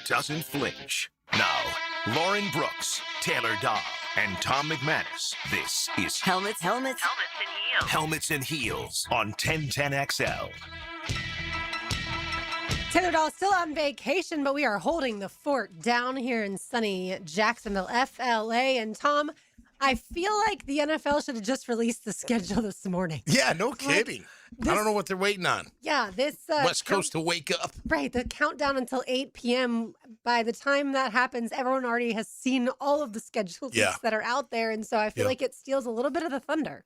doesn't flinch. Now, Lauren Brooks, Taylor Dahl, and Tom McManus. This is Helmets, and Heels. Helmets and Heels on 1010XL. Taylor Dahl still on vacation, but we are holding the fort down here in sunny Jacksonville, FLA. And Tom, I feel like the NFL should have just released the schedule this morning. Yeah, no kidding. I don't know what they're waiting on. Yeah, this West Coast to wake up. Right, the countdown until 8 p.m. By the time that happens, everyone already has seen all of the schedules that are out there. And so I feel like it steals a little bit of the thunder.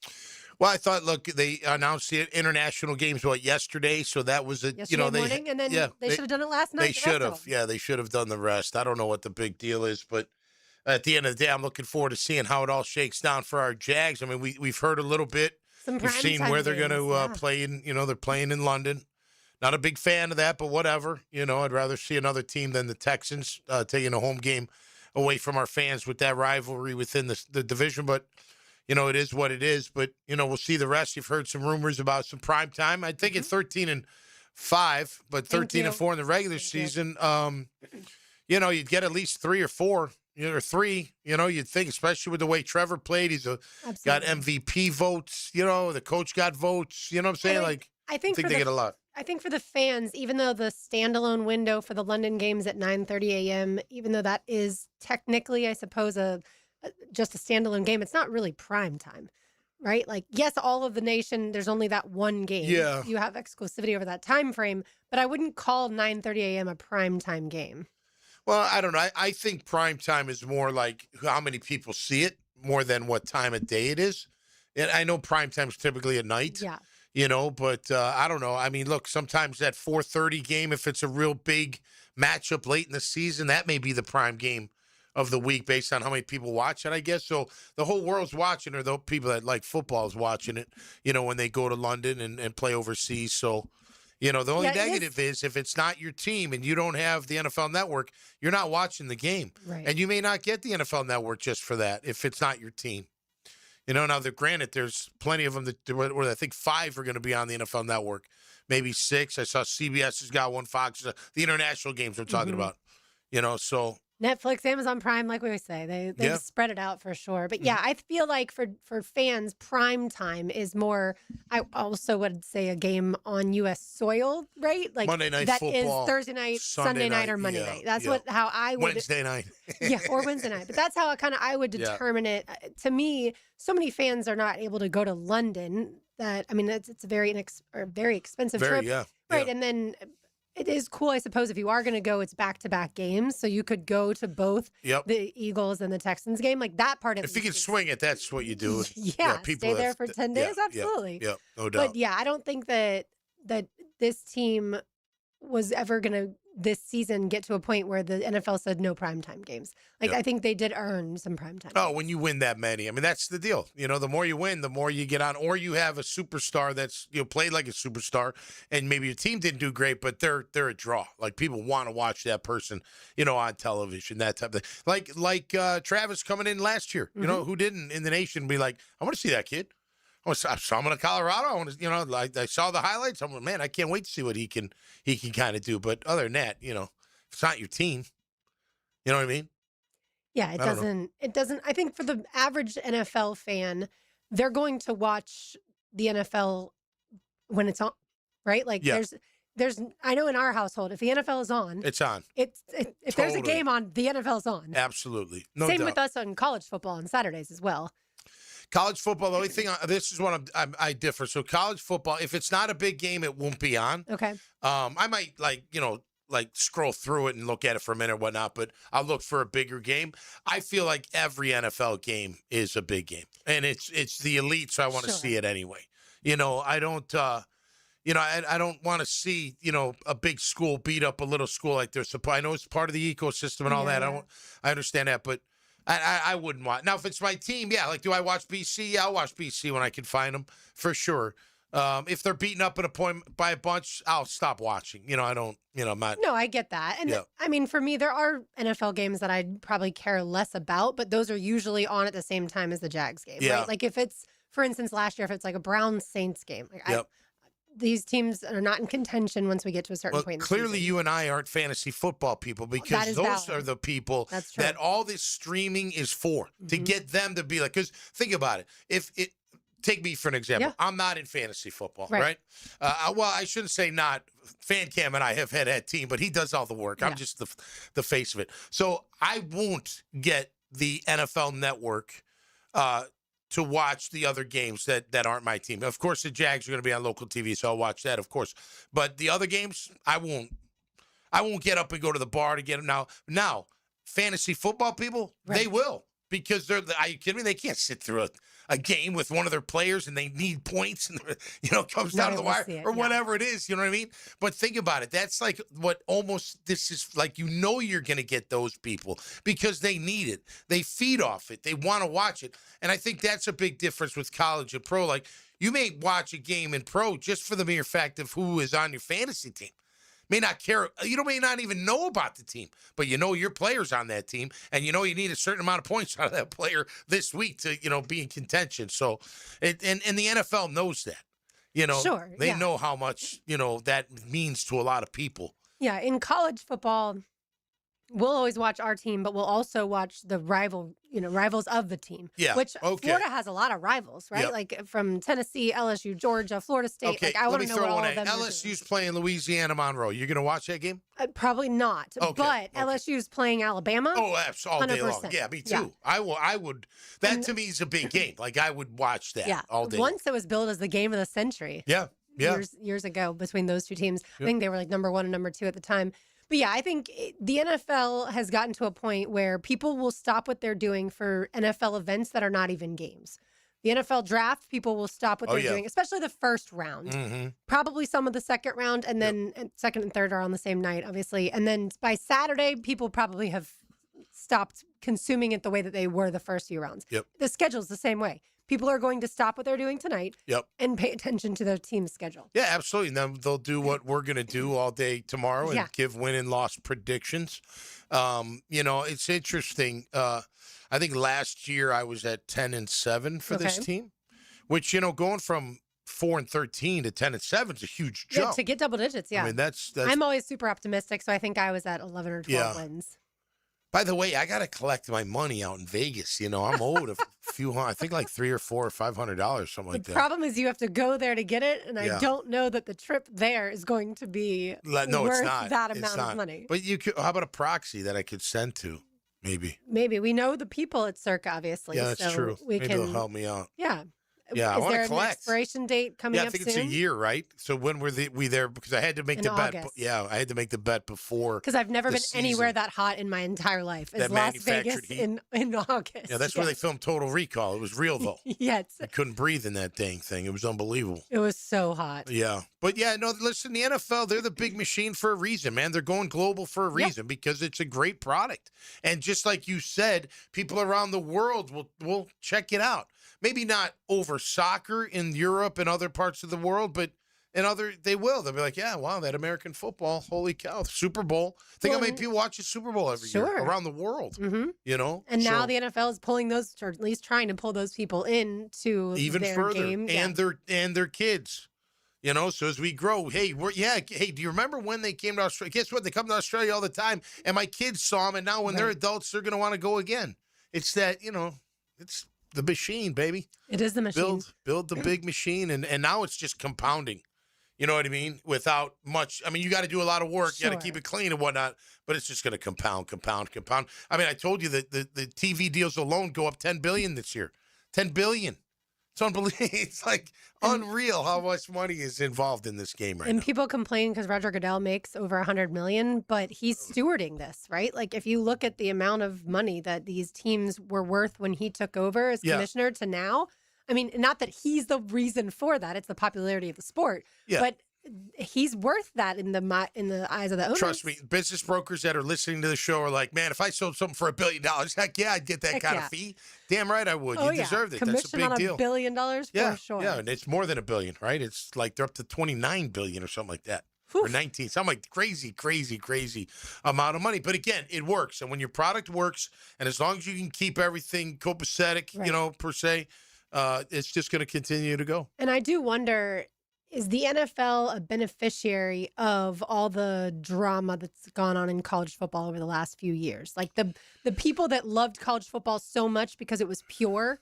Well, I thought, look, they announced the international games, yesterday? So that was morning, and then they should have done it last night. They should have. Yeah, they should have done the rest. I don't know what the big deal is, but at the end of the day, I'm looking forward to seeing how it all shakes down for our Jags. I mean, we've heard a little bit. You've seen where they're going to play in. They're playing in London. Not a big fan of that, but whatever. I'd rather see another team than the Texans taking a home game away from our fans with that rivalry within the division. But it is what it is. But we'll see the rest. You've heard some rumors about some prime time. I think it's 13-5, but 13-4 in the regular season. You'd get at least 3 or 4. Or 3, you'd think, especially with the way Trevor played. He's got MVP votes. The coach got votes. You know what I'm saying? I think they get a lot. I think for the fans, even though the standalone window for the London games at 9:30 a.m., even though that is technically, I suppose, just a standalone game, it's not really prime time, right? Yes, all of the nation, there's only that one game. Yeah. You have exclusivity over that time frame, but I wouldn't call 9:30 a.m. a prime time game. Well, I don't know. I think prime time is more like how many people see it more than what time of day it is. And I know prime time is typically at night. Yeah. But I don't know. I mean, look, sometimes that 4:30 game, if it's a real big matchup late in the season, that may be the prime game of the week based on how many people watch it, I guess. So the whole world's watching, or the people that like football is watching it, when they go to London and play overseas. So, the only negative is if it's not your team and you don't have the NFL Network, you're not watching the game. Right. And you may not get the NFL Network just for that if it's not your team. Now, granted, there's plenty of them where I think 5 are going to be on the NFL Network, maybe 6. I saw CBS has got one, Fox, the international games I'm talking about, so. Netflix, Amazon Prime, like we always say, they've spread it out for sure. But yeah, I feel like for fans, prime time is more, I also would say a game on U.S. soil, right? Monday Night that Football. Is Thursday night, Sunday night, or Monday night. That's how I would. Wednesday night. Or Wednesday night. But that's how I would determine it. To me, so many fans are not able to go to London that, it's a very expensive trip. Yeah. Right. Yeah. And then it is cool, I suppose, if you are going to go, it's back-to-back games, so you could go to both the Eagles and the Texans game. That part of it. If you can swing it, that's what you do. Stay there for 10 days, absolutely. Yeah, no doubt. But, I don't think that this team was ever going to, this season, get to a point where the NFL said no primetime games. I think they did earn some primetime. Oh, when you win that many. That's the deal. The more you win, the more you get on. Or you have a superstar that's, played like a superstar, and maybe your team didn't do great, but they're a draw. People want to watch that person, on television, that type of thing. Like Travis coming in last year, who didn't in the nation be like, I want to see that kid. I saw him in Colorado. I want to, I saw the highlights. I'm like, man, I can't wait to see what he can kind of do. But other than that, if it's not your team, you know what I mean? Yeah, it doesn't. I think for the average NFL fan, they're going to watch the NFL when it's on, right? There's. I know in our household, if the NFL is on, it's on. If there's a game on, the NFL's on. Absolutely, Same with us on college football on Saturdays as well. College football, the only thing, this is what I differ. So college football, if it's not a big game, it won't be on. Okay. I might scroll through it and look at it for a minute or whatnot, but I'll look for a bigger game. I feel like every NFL game is a big game, and it's the elite, so I want to see it anyway. I don't, I don't want to see, a big school beat up a little school like they're supposed. I know it's part of the ecosystem and all that. I understand that, but I wouldn't want. Now, if it's my team, do I watch BC? Yeah, I'll watch BC when I can find them, for sure. If they're beaten up at a point by a bunch, I'll stop watching. I don't, I'm not. No, I get that. And for me, there are NFL games that I'd probably care less about, but those are usually on at the same time as the Jags game, right? If it's, for instance, last year, if it's like a Browns-Saints game, these teams are not in contention once we get to a certain point in the clearly season. you and I aren't fantasy football people, because those valid. are the people that all this streaming is for, to get them to be like, because think about it. Take me for an example. I'm not in fantasy football, right? Well, I shouldn't say not. Fan Cam and I have had that team, but he does all the work. I'm just the face of it. So I won't get the NFL Network to watch the other games that aren't my team. Of course, the Jags are going to be on local TV, so I'll watch that, of course. But the other games, I won't get up and go to the bar to get them. Now, fantasy football people, they will. Because are you kidding me? They can't sit through a game with one of their players and they need points and it comes down to the wire or whatever it is. You know what I mean? But think about it. That's like what this is like. You're going to get those people because they need it. They feed off it. They want to watch it. And I think that's a big difference with college and pro. Like, you may watch a game in pro just for the mere fact of who is on your fantasy team. May not care. You may not even know about the team, but your player's on that team, and you need a certain amount of points out of that player this week to be in contention. So, and the NFL knows that. They know how much that means to a lot of people. Yeah, in college football, we'll always watch our team, but we'll also watch the rivals of the team. Yeah. Which Florida has a lot of rivals, right? Yep. Like from Tennessee, LSU, Georgia, Florida State. Okay, like, I want to know what all of them LSU's playing Louisiana Monroe. You're going to watch that game? Probably not. Okay. But LSU's playing Alabama. Oh, all day long. 100%. Yeah, me too. Yeah. I would. That to me is a big game. Like, I would watch that all day. Once it was billed as the game of the century. Yeah. Years ago between those two teams. I think they were like number 1 and number 2 at the time. But yeah, I think the NFL has gotten to a point where people will stop what they're doing for NFL events that are not even games. The NFL draft, people will stop what they're doing, especially the first round. Mm-hmm. Probably some of the second round, and then second and third are on the same night, obviously. And then by Saturday, people probably have stopped consuming it the way that they were the first few rounds. Yep. The schedule's the same way. People are going to stop what they're doing tonight and pay attention to their team's schedule. Yeah, absolutely. And then they'll do what we're going to do all day tomorrow and give win and loss predictions. It's interesting. I think last year I was at 10-7 for this team, which, going from 4-13 to 10-7 is a huge jump. Yeah, to get double digits, I mean, that's I'm always super optimistic, so I think I was at 11 or 12 wins. By the way, I got to collect my money out in Vegas. I'm owed a few, I think like $300 or $400 or $500, something like that. The problem is you have to go there to get it, and I don't know that the trip there is going to be worth that amount of money. But how about a proxy that I could send to? Maybe. We know the people at Circa, obviously. Yeah, that's true. Maybe they'll help me out. Yeah. Yeah, I want to collect. Is there an expiration date coming up soon? Yeah, I think it's a year, right? So when were we there? Because I had to make the bet. Yeah, I had to make the bet before. Because I've never been anywhere that hot in my entire life as Las Vegas in August. Yeah, that's where they filmed Total Recall. It was real, though. Yes. I couldn't breathe in that dang thing. It was unbelievable. It was so hot. Yeah. But yeah, no, listen, the NFL, they're the big machine for a reason, man. They're going global for a reason because it's a great product. And just like you said, people around the world will check it out. Maybe not over soccer in Europe and other parts of the world, but they will. They'll be like, yeah, wow, that American football, holy cow, Super Bowl. Think how many people watch the Super Bowl every year around the world, And now the NFL is pulling those, or at least trying to pull those people into even their further, game. and their kids. So as we grow, hey, do you remember when they came to Australia? Guess what? They come to Australia all the time, and my kids saw them, and now when they're adults, they're going to want to go again. It's that, it's the machine, baby. It is the machine. Build the big machine, and now it's just compounding. You know what I mean? Without much. I mean, you got to do a lot of work. You got to keep it clean and whatnot, but it's just going to compound. I mean, I told you that the TV deals alone go up $10 billion this year. $10 billion. It's unbelievable. It's like unreal how much money is involved in this game right now. And people complain because Roger Goodell makes over $100 million, but he's stewarding this, right? Like, if you look at the amount of money that these teams were worth when he took over as commissioner to now, I mean, not that he's the reason for that; it's the popularity of the sport. Yeah. But he's worth that in the eyes of the owners. Trust me, business brokers that are listening to the show are like, man, if I sold something for $1 billion, heck yeah, I'd get that kind of fee. Damn right I would. You deserved it. That's a big deal. $1 billion for sure. Yeah, and it's more than $1 billion, right? It's like they're up to $29 billion or something like that. Or 19, something like crazy amount of money. But again, it works. And when your product works, and as long as you can keep everything copacetic, per se, it's just going to continue to go. And I do wonder is the NFL a beneficiary of all the drama that's gone on in college football over the last few years? Like the people that loved college football so much because it was pure,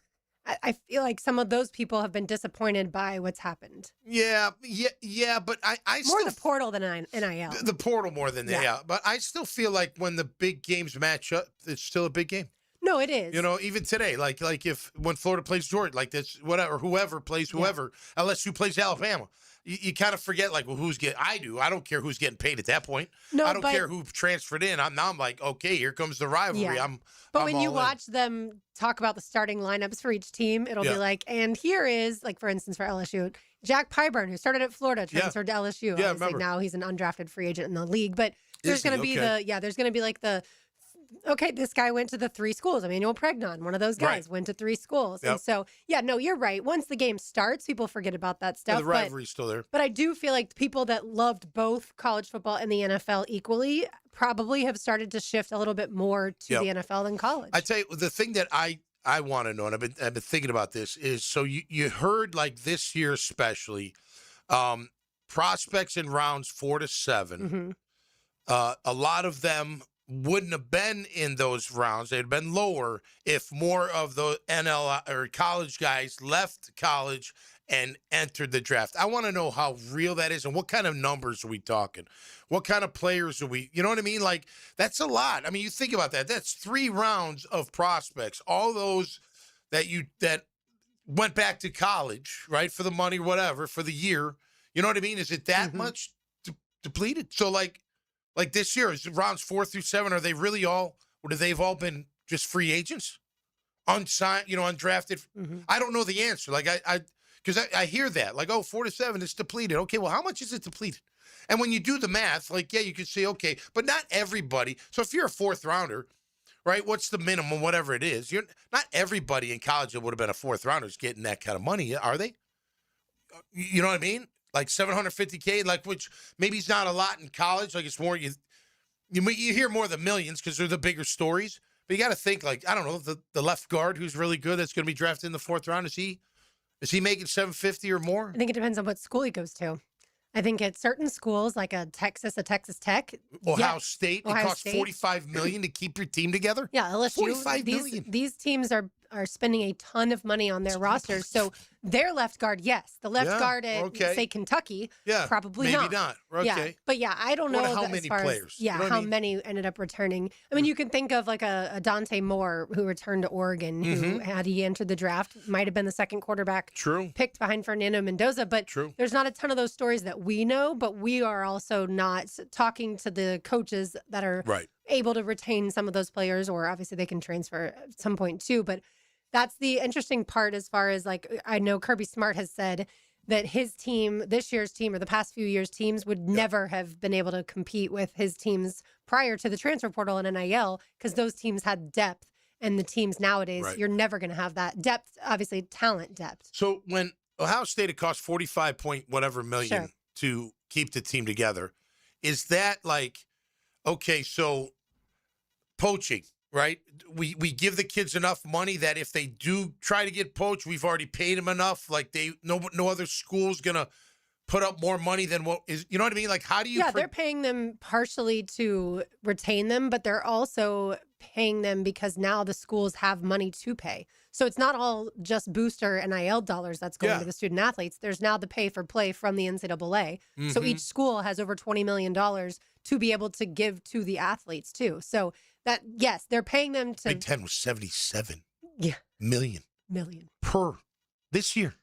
I feel like some of those people have been disappointed by what's happened. Yeah, but I more still, the portal than NIL. The portal more than NIL. But I still feel like when the big games match up, it's still a big game. No, it is. You know, even today, like if when Florida plays Georgia, like this, whatever, whoever plays whoever, LSU plays Alabama, you kind of forget, like, well, who's getting? I do. I don't care who's getting paid at that point. No, I don't care who transferred in. I'm like, okay, here comes the rivalry. Yeah. But when you watch them talk about the starting lineups for each team, it'll be like, and here is, like, for instance, for LSU, Jack Pyburn, who started at Florida, transferred to LSU. Yeah, obviously now he's an undrafted free agent in the league. But there's going to be there's going to be like okay, this guy went to the 3 schools. Emmanuel Pregnon, one of those guys, went to 3 schools. Yep. And so, you're right. Once the game starts, people forget about that stuff. The rivalry's still there. But I do feel like people that loved both college football and the NFL equally probably have started to shift a little bit more to the NFL than college. I tell you, the thing that I want to know, and I've been thinking about this, is so you heard, like, this year especially, prospects in rounds 4 to 7, a lot of them wouldn't have been in those rounds. They'd been lower if more of the NL or college guys left college and entered the draft. I want to know how real that is and what kind of numbers are we talking? What kind of players are we? You know what I mean? Like, that's a lot. I mean, you think about that. That's 3 rounds of prospects. All those that went back to college, right, for the money, whatever, for the year. You know what I mean? Is it that much depleted? So, like this year, is rounds 4 through 7, are they really all, or they've all been just free agents? Unsigned, undrafted? I don't know the answer. Like, because I hear that. Like, 4 to 7 is depleted. Okay, well, how much is it depleted? And when you do the math, like, you can say, okay, but not everybody. So if you're a 4th rounder, right, what's the minimum, whatever it is? Not everybody in college that would have been a 4th rounder is getting that kind of money, are they? You know what I mean? Like $750K, like, which maybe it's not a lot in college. Like, it's more, you hear more of the millions because they're the bigger stories. But you got to think, like, I don't know, the left guard who's really good that's going to be drafted in the 4th round, is he making $750 or more? I think it depends on what school he goes to. I think at certain schools, like a Texas Tech, Ohio State, it costs $45 million to keep your team together. Yeah, LSU. $45 million. These teams are spending a ton of money on their rosters. So their left guard, yes, the left guard at say Kentucky, probably maybe not. not. Okay, but I don't know how many players. How many ended up returning. I mean, you can think of like a Dante Moore who returned to Oregon, who had he entered the draft might have been the 2nd quarterback picked behind Fernando Mendoza. But there's not a ton of those stories that we know. But we are also not talking to the coaches that are able to retain some of those players, or obviously they can transfer at some point too. But that's the interesting part as far as, like, I know Kirby Smart has said that his team, this year's team or the past few years' teams, would never have been able to compete with his teams prior to the transfer portal and NIL because those teams had depth. And the teams nowadays, you're never going to have that depth, obviously talent depth. So when Ohio State, it cost 45 point whatever million to keep the team together, is that like, okay, so poaching, right? We give the kids enough money that if they do try to get poached, we've already paid them enough. Like, no other school's gonna put up more money than what is. You know what I mean? Like, how do you? Yeah, they're paying them partially to retain them, but they're also paying them because now the schools have money to pay. So it's not all just booster NIL dollars that's going to the student athletes. There's now the pay for play from the NCAA. So each school has over $20 million to be able to give to the athletes too. So that, yes, they're paying them to. Big Ten was 77 million per this year.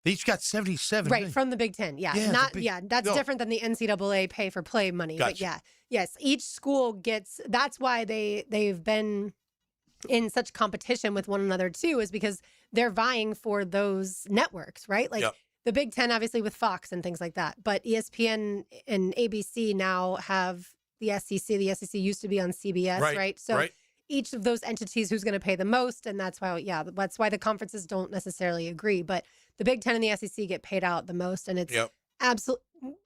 They each got 77 million. From the Big Ten. That's different than the NCAA pay for play money. Gotcha. But yes, each school gets. That's why they've been in such competition with one another too, is because they're vying for those networks, right? Like the Big Ten, obviously with Fox and things like that, but ESPN and ABC now have the SEC. The SEC used to be on CBS, right? So each of those entities, who's going to pay the most, and that's why, that's why the conferences don't necessarily agree. But the Big Ten and the SEC get paid out the most, and it's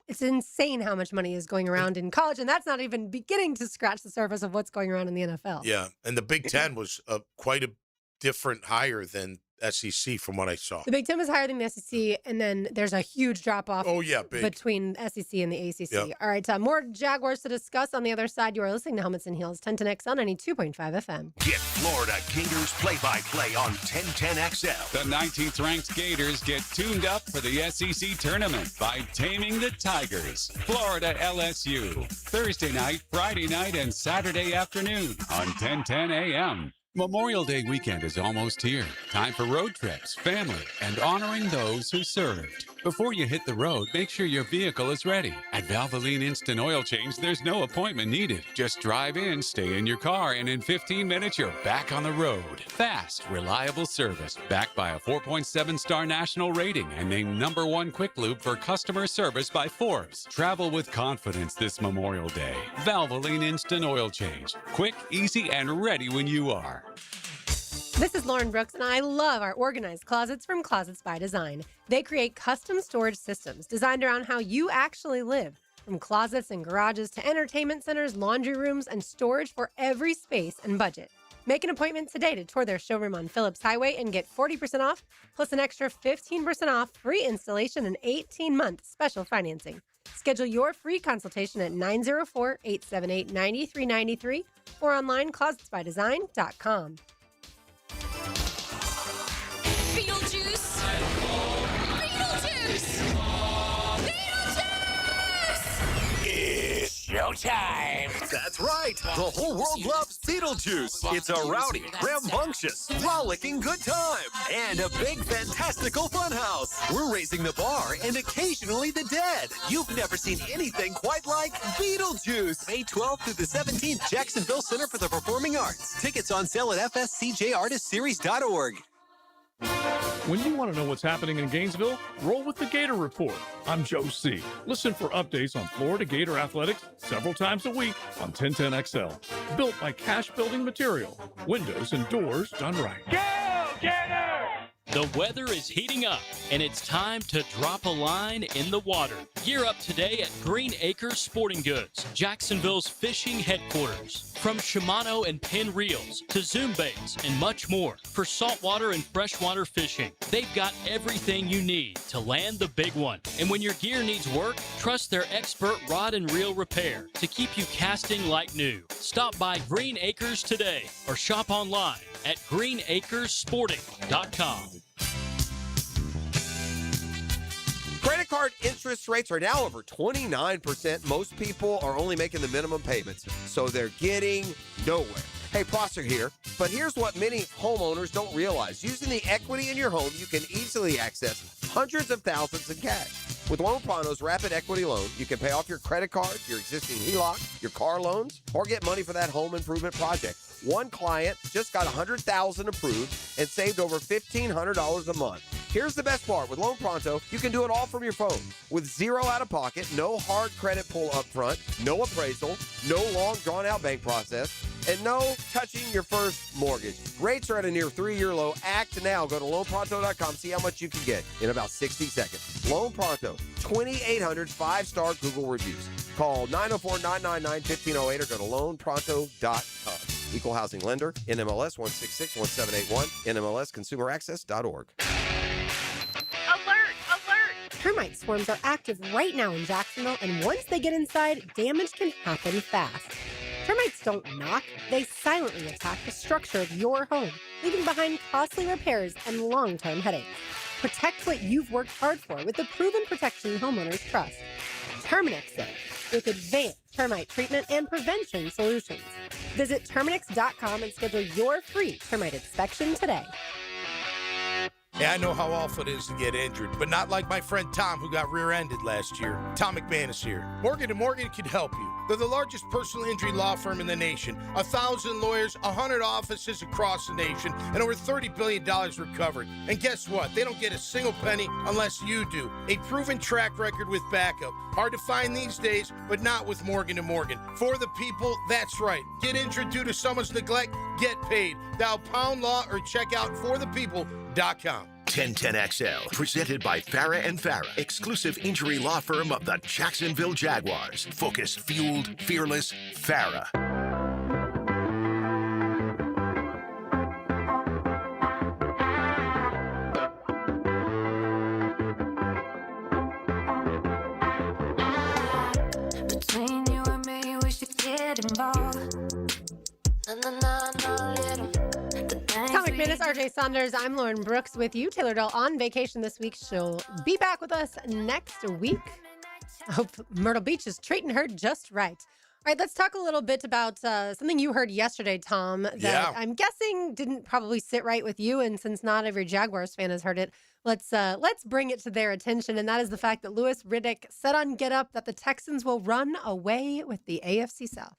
it's insane how much money is going around in college, and that's not even beginning to scratch the surface of what's going around in the NFL. Yeah, and the Big Ten was quite a different hire than SEC from what I saw. The Big Ten was higher than the SEC, and then there's a huge drop-off between SEC and the ACC. Yep. All right, more Jaguars to discuss on the other side. You are listening to Helmets and Heels, 1010XL, 92.5 FM. Get Florida Gators play-by-play on 1010XL. The 19th ranked Gators get tuned up for the SEC tournament by taming the Tigers. Florida LSU. Thursday night, Friday night, and Saturday afternoon on 1010 AM. Memorial Day weekend is almost here. Time for road trips, family, and honoring those who served. Before you hit the road, make sure your vehicle is ready. At Valvoline Instant Oil Change, there's no appointment needed. Just drive in, stay in your car, and in 15 minutes, you're back on the road. Fast, reliable service, backed by a 4.7-star national rating and named #1 Quick Lube for customer service by Forbes. Travel with confidence this Memorial Day. Valvoline Instant Oil Change. Quick, easy, and ready when you are. This is Lauren Brooks, and I love our organized closets from Closets by Design. They create custom storage systems designed around how you actually live. From closets and garages to entertainment centers, laundry rooms, and storage for every space and budget. Make an appointment today to tour their showroom on Phillips Highway and get 40% off, plus an extra 15% off, free installation, and 18-month special financing. Schedule your free consultation at 904-878-9393 or online closetsbydesign.com. Beetlejuice! Beetlejuice! Beetlejuice! It's showtime. That's right. The whole world loves Beetlejuice. It's a rowdy, rambunctious, rollicking good time. And a big, fantastical funhouse. We're raising the bar and occasionally the dead. You've never seen anything quite like Beetlejuice. May 12th through the 17th, Jacksonville Center for the Performing Arts. Tickets on sale at fscjartistseries.org. When you want to know what's happening in Gainesville, roll with the Gator Report. I'm Joe C. Listen for updates on Florida Gator athletics several times a week on 1010XL. Built by Cash Building Material. Windows and doors done right. Go, Gator! The weather is heating up, and it's time to drop a line in the water. Gear up today at Green Acres Sporting Goods, Jacksonville's fishing headquarters. From Shimano and Penn Reels to Zoom baits and much more for saltwater and freshwater fishing. They've got everything you need to land the big one. And when your gear needs work, trust their expert rod and reel repair to keep you casting like new. Stop by Green Acres today or shop online at greenacresporting.com. Credit card interest rates are now over 29%. Most people are only making the minimum payments, so they're getting nowhere. Hey, Prosser here, but here's what many homeowners don't realize. Using the equity in your home, you can easily access hundreds of thousands in cash. With Loan Pronto's Rapid Equity Loan, you can pay off your credit card, your existing HELOC, your car loans, or get money for that home improvement project. One client just got $100,000 approved and saved over $1,500 a month. Here's the best part. With Loan Pronto, you can do it all from your phone. With zero out-of-pocket, no hard credit pull up front, no appraisal, no long, drawn-out bank process, and no touching your first mortgage. Rates are at a near 3-year low. Act now. Go to loanpronto.com. See how much you can get in about 60 seconds. Loan Pronto, 2,800 5-star Google reviews. Call 904-999-1508 or go to loanpronto.com. Equal housing lender, NMLS 1661781, NMLSconsumeraccess.org. Alert! Alert! Termite swarms are active right now in Jacksonville, and once they get inside, damage can happen fast. Termites don't knock, they silently attack the structure of your home, leaving behind costly repairs and long-term headaches. Protect what you've worked hard for with the proven protection homeowners trust. Terminix it with advanced termite treatment and prevention solutions. Visit Terminix.com and schedule your free termite inspection today. Yeah, I know how awful it is to get injured, but not like my friend Tom, who got rear-ended last year. Tom McManus here. Morgan & Morgan can help you. They're the largest personal injury law firm in the nation. 1,000 lawyers, 100 offices across the nation, and over $30 billion recovered. And guess what? They don't get a single penny unless you do. A proven track record with backup. Hard to find these days, but not with Morgan & Morgan. For the people, that's right. Get injured due to someone's neglect, get paid. Dial pound law or check out forthepeople.com. 1010XL, presented by Farah & Farah, exclusive injury law firm of the Jacksonville Jaguars. Focus, fueled, fearless, Farah. Comic Minutes, RJ Saunders. I'm Lauren Brooks with you. Taylor Dahl on vacation this week. She'll be back with us next week. I hope Myrtle Beach is treating her just right. All right, let's talk a little bit about something you heard yesterday, Tom, that I'm guessing didn't probably sit right with you. And since not every Jaguars fan has heard it, let's bring it to their attention. And that is the fact that Louis Riddick said on Get Up that the Texans will run away with the AFC South.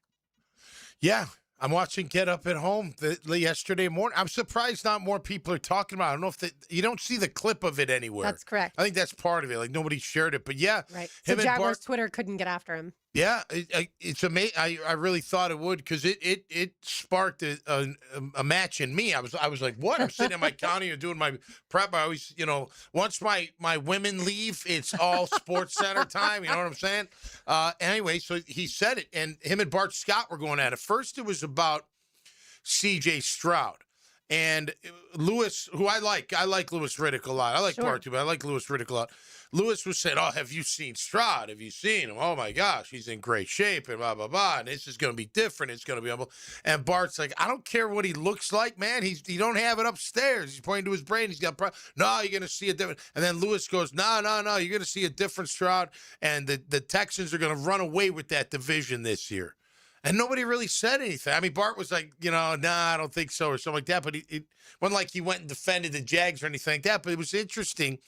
Yeah. I'm watching Get Up at home yesterday morning. I'm surprised not more people are talking about it. I don't know if you don't see the clip of it anywhere. That's correct. I think that's part of it. Like, nobody shared it. But, yeah. Right. So Jaguars Twitter couldn't get after him. Yeah. It's amazing. I really thought it would because it sparked a match in me. I was like, what? I'm sitting in my county and doing my prep. I always, once my women leave, it's all Sports Center time. You know what I'm saying? Anyway, so he said it. And him and Bart Scott were going at it. First, it was about C.J. Stroud. And Lewis, who I like Louis Riddick a lot. I like Bart too, but I like Louis Riddick a lot. Lewis was saying, oh, have you seen Stroud? Have you seen him? Oh, my gosh, he's in great shape and blah, blah, blah. And this is going to be different. It's going to be able. And Bart's like, I don't care what he looks like, man. He don't have it upstairs. He's pointing to his brain. He's got no, you're going to see a different. And then Lewis goes, no. You're going to see a different Stroud. And the Texans are going to run away with that division this year. And nobody really said anything. I mean, Bart was like, nah, I don't think so, or something like that. But it wasn't like he went and defended the Jags or anything like that. But it was interesting.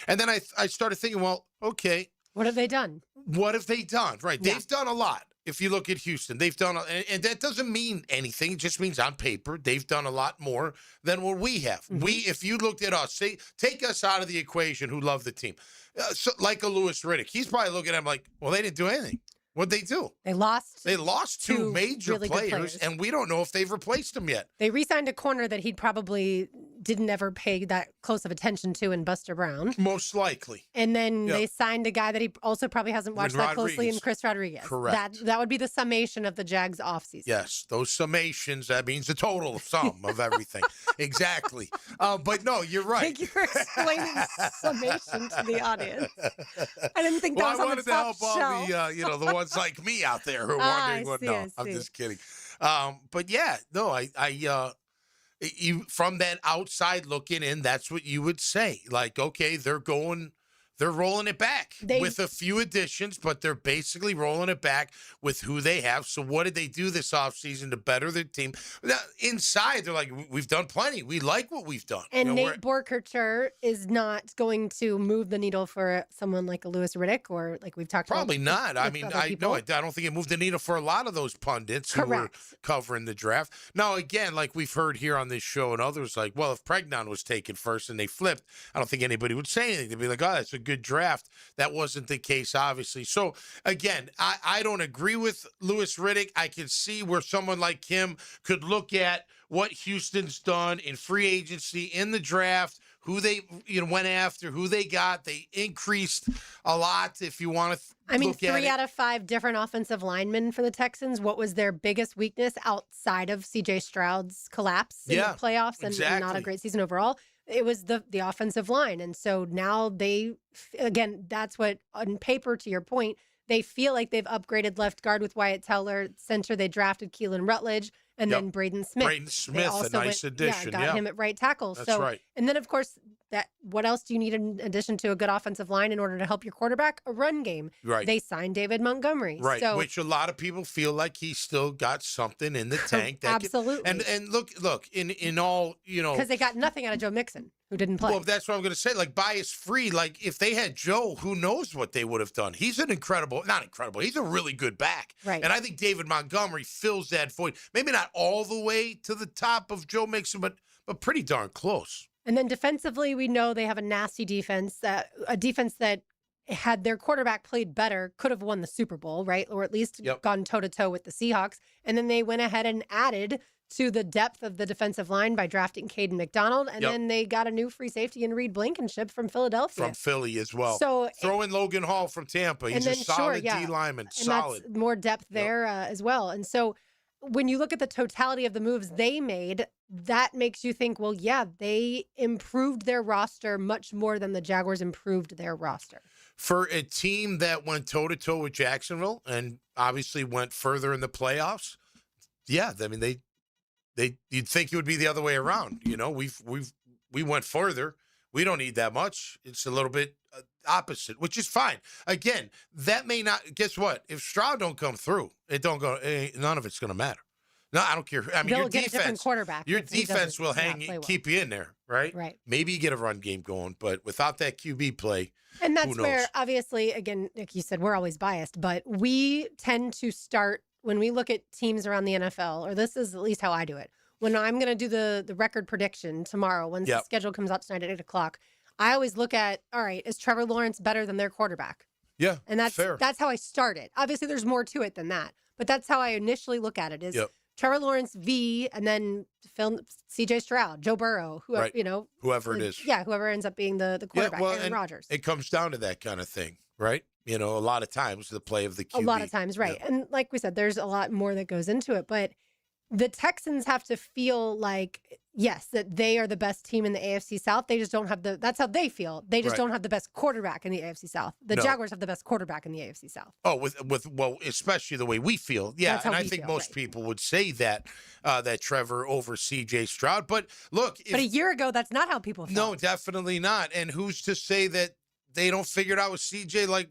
And then I started thinking, well, okay. What have they done? What have they done? Right. Yeah. They've done a lot. If you look at Houston, they've done, and that doesn't mean anything. It just means on paper, they've done a lot more than what we have. Mm-hmm. If you looked at us, take us out of the equation who love the team. So, like a Louis Riddick, he's probably looking at him like, well, they didn't do anything. What'd they do? They lost. They lost two major really players, and we don't know if they've replaced them yet. They re-signed a corner that he probably didn't ever pay that close of attention to in Buster Brown. Most likely. And then they signed a guy that he also probably hasn't watched that closely in Chris Rodriguez. Correct. That would be the summation of the Jags offseason. Yes, those summations, that means the total sum of everything. Exactly. But no, you're right. Thank you for explaining summation to the audience. I didn't think that was on the top shelf. I wanted to help all the ones like me out there who are wondering what. No, I'm just kidding. But yeah, no, you from that outside looking in, that's what you would say. Like, okay, they're rolling it back with a few additions, but they're basically rolling it back with who they have. So what did they do this offseason to better their team? Now, inside, they're like, we've done plenty. We like what we've done. And Nate Borkercher is not going to move the needle for someone like a Louis Riddick or like we've talked about. Probably not. I don't think it moved the needle for a lot of those pundits who were covering the draft. Now, again, like we've heard here on this show and others, like, well, if Pregnon was taken first and they flipped, I don't think anybody would say anything. They'd be like, oh, that's a good draft. That wasn't the case, obviously. So again, I don't agree with Louis Riddick. I can see where someone like him could look at what Houston's done in free agency, in the draft, who they went after, who they got. They increased a lot. If you want to, look at 3 out of 5 different offensive linemen for the Texans. What was their biggest weakness outside of C.J. Stroud's collapse in the playoffs and not a great season overall? It was the offensive line. And so now that's what, on paper, to your point, they feel like they've upgraded left guard with Wyatt Teller. Center, they drafted Keelan Rutledge and then Braden Smith. Braden Smith, a nice addition. Got him at right tackle. That's right. And then, of course, what else do you need in addition to a good offensive line in order to help your quarterback? A run game. Right. They signed David Montgomery. Right. So, which a lot of people feel like he's still got something in the tank. Absolutely. And look, in all, because they got nothing out of Joe Mixon, who didn't play. Well, that's what I'm going to say. Like, bias free. Like, if they had Joe, who knows what they would have done? He's not incredible. He's a really good back. Right. And I think David Montgomery fills that void. Maybe not all the way to the top of Joe Mixon, but pretty darn close. And then defensively, we know they have a nasty defense, a defense that had their quarterback played better, could have won the Super Bowl, right? Or at least gone toe-to-toe with the Seahawks. And then they went ahead and added to the depth of the defensive line by drafting Caden McDonald. And then they got a new free safety in Reed Blankenship from Philadelphia. From Philly as well. So throw in Logan Hall from Tampa. He's a solid D lineman. And that's more depth there as well. And so when you look at the totality of the moves they made, that makes you think, well, yeah, they improved their roster much more than the Jaguars improved their roster. For a team that went toe-to-toe with Jacksonville and obviously went further in the playoffs, yeah, I mean, you'd think it would be the other way around. We went further. We don't need that much. It's a little bit opposite, which is fine. Again, that may not. Guess what? If Stroud don't come through, none of it's going to matter. No, I don't care. I mean, They'll get a different quarterback. Your defense will keep you in there, right? Right. Maybe you get a run game going, but without that QB play, and that's who knows? where, obviously, again, like you said, we're always biased, but we tend to start when we look at teams around the NFL, or this is at least how I do it. When I'm going to do the record prediction tomorrow, once the schedule comes out tonight at 8:00, I always look at, all right, is Trevor Lawrence better than their quarterback? Yeah, and that's fair. That's how I start it. Obviously, there's more to it than that, but that's how I initially look at it. Is Trevor Lawrence v. and then C.J. Stroud, Joe Burrow, whoever whoever it is. Yeah, whoever ends up being the quarterback, Aaron Rodgers. It comes down to that kind of thing, right? A lot of times the play of the QB. A lot of times, right. Yeah. And like we said, there's a lot more that goes into it. But the Texans have to feel like, yes, that they are the best team in the AFC South. They just don't have that's how they feel. They just don't have the best quarterback in the AFC South. The Jaguars have the best quarterback in the AFC South. Oh, especially the way we feel. Yeah, and I think most people would say that Trevor over C.J. Stroud. But look. But a year ago, that's not how people felt. No, definitely not. And who's to say that they don't figure it out with C.J. like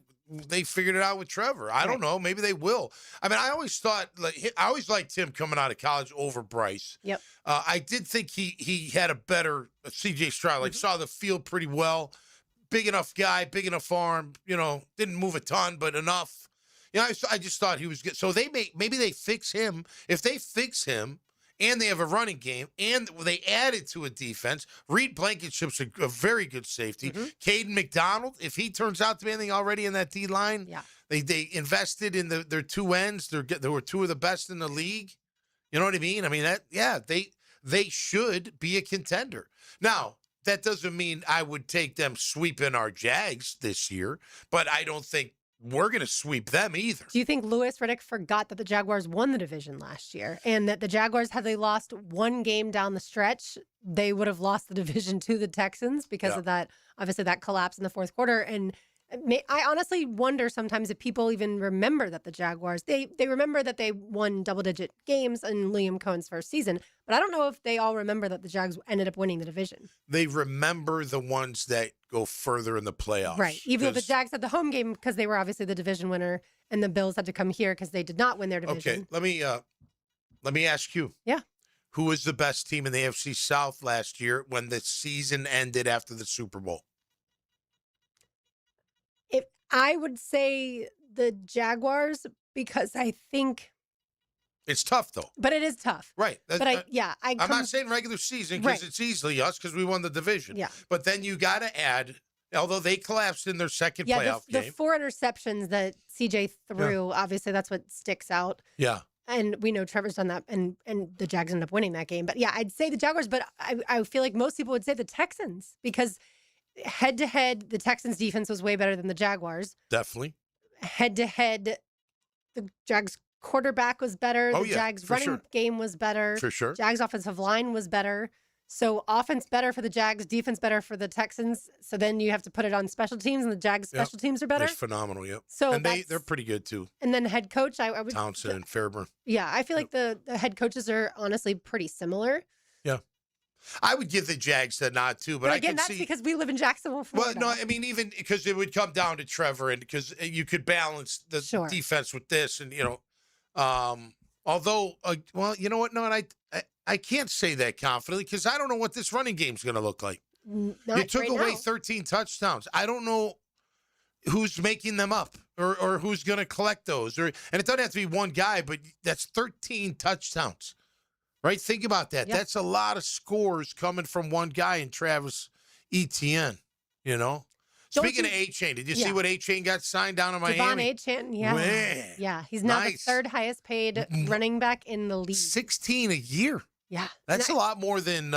they figured it out with Trevor? I don't know. Maybe they will. I mean, I always liked him coming out of college over Bryce. Yep. I did think he had a better C.J. Stroud. Saw the field pretty well. Big enough guy, big enough arm. Didn't move a ton, but enough. I just thought he was good. So maybe they fix him. If they fix him, and they have a running game, and they added to a defense. Reed Blankenship's a very good safety. Caden McDonald, if he turns out to be anything already in that D-line, they invested in their two ends. They were two of the best in the league. You know what I mean? I mean, they should be a contender. Now, that doesn't mean I would take them sweeping our Jags this year, but I don't think we're going to sweep them either. Do you think Louis Riddick forgot that the Jaguars won the division last year and that the Jaguars, had they lost one game down the stretch, they would have lost the division to the Texans because of that, obviously that collapse in the fourth quarter? And I honestly wonder sometimes if people even remember that the Jaguars, they remember that they won double-digit games in Liam Cohen's first season, but I don't know if they all remember that the Jags ended up winning the division. They remember the ones that go further in the playoffs. Right. Even though the Jags had the home game because they were obviously the division winner, and the Bills had to come here because they did not win their division. Okay, let me ask you. Yeah. Who was the best team in the AFC South last year when the season ended after the Super Bowl? I would say the Jaguars because I think it's tough though. But it is tough, right? But I'm not saying regular season because it's easily us because we won the division. Yeah. But then you got to add, although they collapsed in their second playoff game. The 4 interceptions that CJ threw, obviously that's what sticks out. Yeah. And we know Trevor's done that, and the Jags ended up winning that game. But yeah, I'd say the Jaguars, but I feel like most people would say the Texans because head-to-head, the Texans' defense was way better than the Jaguars. Definitely. Head-to-head, the Jags' quarterback was better. The Jags' running game was better. For sure. Jags' offensive line was better. So offense better for the Jags, defense better for the Texans. So then you have to put it on special teams, and the Jags' special teams are better. It's phenomenal, So and they're pretty good, too. And then head coach, I would... Townsend and Fairburn. Yeah, I feel like the head coaches are honestly pretty similar. Yeah. I would give the Jags the nod too, but again, that's because we live in Jacksonville, Florida. Well, no, I mean even because it would come down to Trevor, and because you could balance the defense with this, and although, well, you know what? No, and I can't say that confidently because I don't know what this running game's going to look like. You took away 13 touchdowns. I don't know who's making them up or who's going to collect those, and it doesn't have to be one guy, but that's 13 touchdowns. Right? Think about that. Yep. That's a lot of scores coming from one guy in Travis Etienne, Speaking of A-Chain, did you see what A-Chain got signed down in Miami? Devon A-Chain, yeah. Man, yeah, he's now the third highest paid running back in the league. 16 a year. Yeah. That's a lot more than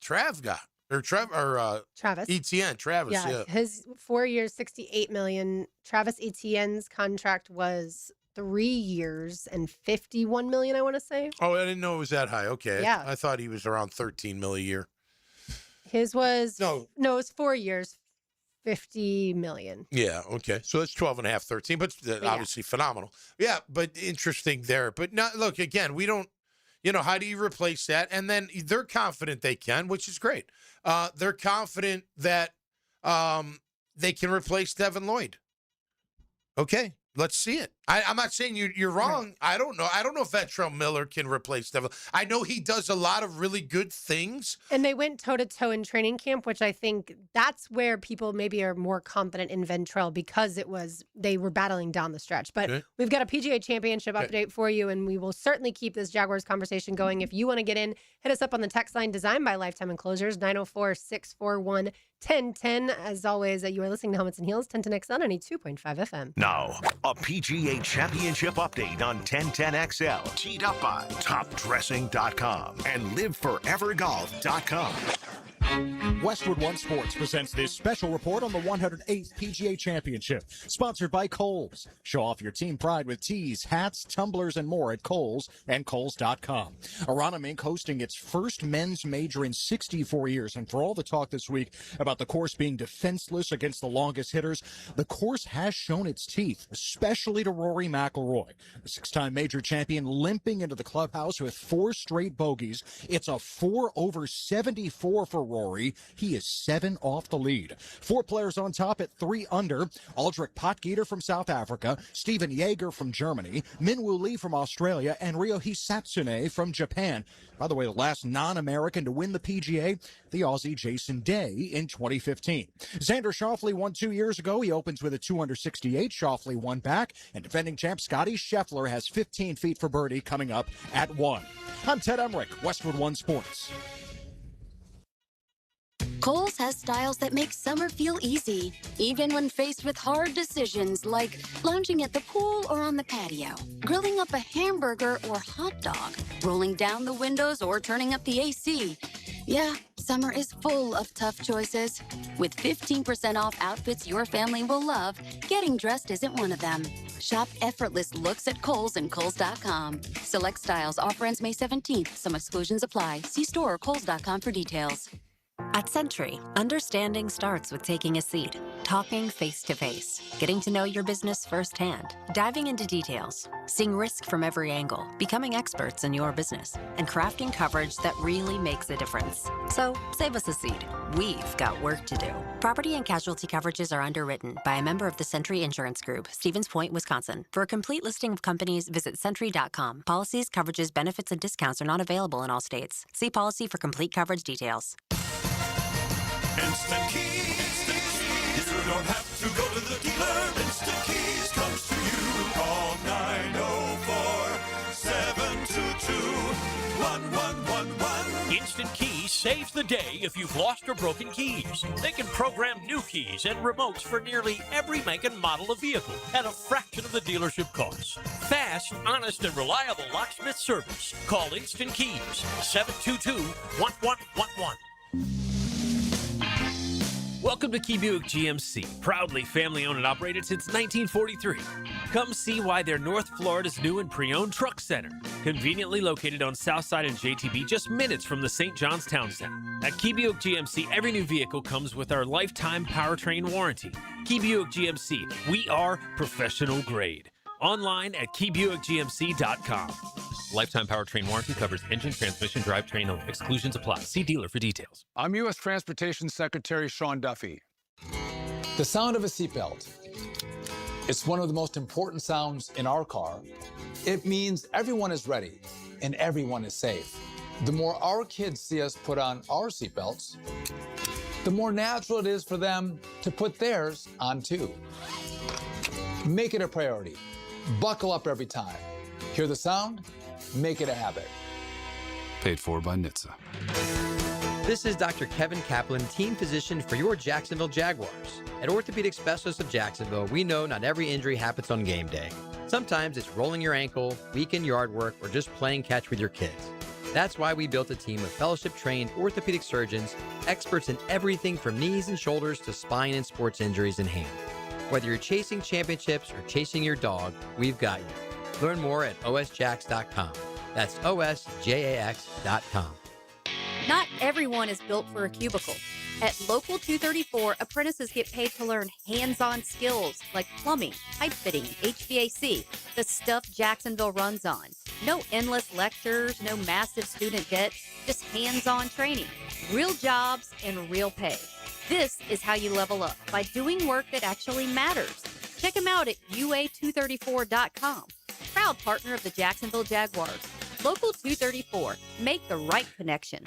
Travis. Etienne, Travis, yeah. His 4 years, $68 million. Travis Etienne's contract was 3 years and $51 million, I want to say. Oh, I didn't know it was that high. Okay. Yeah. I thought he was around $13 million a year. His was no, it was 4 years, $50 million. Yeah, okay. So that's 12 and a half, 13, but obviously phenomenal. Yeah, but interesting there. But look, again, we don't, How do you replace that? And then they're confident they can, which is great. They're confident that they can replace Devin Lloyd. Okay, let's see it. I'm not saying you're wrong. Right. I don't know. I don't know if Ventrell Miller can replace Devin. I know he does a lot of really good things. And they went toe-to-toe in training camp, which I think that's where people maybe are more confident in Ventrell because they were battling down the stretch. But we've got a PGA Championship update for you, and we will certainly keep this Jaguars conversation going. If you want to get in, hit us up on the text line designed by Lifetime Enclosures, 904-641-1010. As always, you are listening to Helmets and Heels, 1010XL, 92.5 FM. Now, a PGA Championship update on 1010XL. Teed up by TopDressing.com and LiveForeverGolf.com. Westwood One Sports presents this special report on the 108th PGA Championship, sponsored by Kohl's. Show off your team pride with tees, hats, tumblers, and more at Kohl's and Kohl's.com. Arana Mink hosting its first men's major in 64 years, and for all the talk this week about the course being defenseless against the longest hitters, the course has shown its teeth, especially to Rory McIlroy. The six-time major champion limping into the clubhouse with 4 straight bogeys. It's a 4 over 74 for Rory. He is 7 off the lead. 4 players on top at 3 under. Aldrich Potgieter from South Africa, Steven Jaeger from Germany, Minwoo Lee from Australia, and Ryohei Satsune from Japan. By the way, the last non-American to win the PGA, the Aussie Jason Day in 2015. Xander Schauffele won 2 years ago. He opens with a 2 under 68. Schauffele won back, and defending champ Scotty Scheffler has 15 feet for birdie coming up at 1. I'm Ted Emmerich, Westwood One Sports. Kohl's has styles that make summer feel easy, even when faced with hard decisions like lounging at the pool or on the patio, grilling up a hamburger or hot dog, rolling down the windows or turning up the AC. Yeah, summer is full of tough choices. With 15% off outfits your family will love, getting dressed isn't one of them. Shop effortless looks at Kohl's and Kohl's.com. Select styles. Offer ends May 17th. Some exclusions apply. See store or Kohl's.com for details. At Century, understanding starts with taking a seat, talking face-to-face, getting to know your business firsthand, diving into details, seeing risk from every angle, becoming experts in your business, and crafting coverage that really makes a difference. So, save us a seat. We've got work to do. Property and casualty coverages are underwritten by a member of the Century Insurance Group, Stevens Point, Wisconsin. For a complete listing of companies, visit Century.com. Policies, coverages, benefits, and discounts are not available in all states. See policy for complete coverage details. Instant Keys. You don't have to go to the dealer. Instant Keys comes to you. Call 904-722-1111. Instant Keys saves the day if you've lost or broken keys. They can program new keys and remotes for nearly every make and model of vehicle at a fraction of the dealership costs. Fast, honest, and reliable locksmith service. Call Instant Keys, 722-1111. Welcome to Key Buick GMC, proudly family-owned and operated since 1943. Come see why they're North Florida's new and pre-owned truck center, conveniently located on Southside and JTB, just minutes from the St. John's Town Center. At Key Buick GMC, every new vehicle comes with our lifetime powertrain warranty. Key Buick GMC, we are professional grade. Online at KeyBuickGMC.com. Lifetime powertrain warranty covers engine, transmission, drivetrain only. Exclusions apply. See dealer for details. I'm U.S. Transportation Secretary Sean Duffy. The sound of a seatbelt. It's one of the most important sounds in our car. It means everyone is ready and everyone is safe. The more our kids see us put on our seatbelts, the more natural it is for them to put theirs on too. Make it a priority. Buckle up every time. Hear the sound? Make it a habit. Paid for by NHTSA. This is Dr. Kevin Kaplan, team physician for your Jacksonville Jaguars. At Orthopedic Specialists of Jacksonville, we know not every injury happens on game day. Sometimes it's rolling your ankle, weekend yard work, or just playing catch with your kids. That's why we built a team of fellowship-trained orthopedic surgeons, experts in everything from knees and shoulders to spine and sports injuries in hand. Whether you're chasing championships or chasing your dog, we've got you. Learn more at osjax.com. That's osjax.com. Not everyone is built for a cubicle. At Local 234, apprentices get paid to learn hands-on skills like plumbing, pipe fitting, HVAC, the stuff Jacksonville runs on. No endless lectures, no massive student debt, just hands-on training, real jobs, and real pay. This is how you level up, by doing work that actually matters. Check them out at UA234.com. Proud partner of the Jacksonville Jaguars. Local 234. Make the right connection.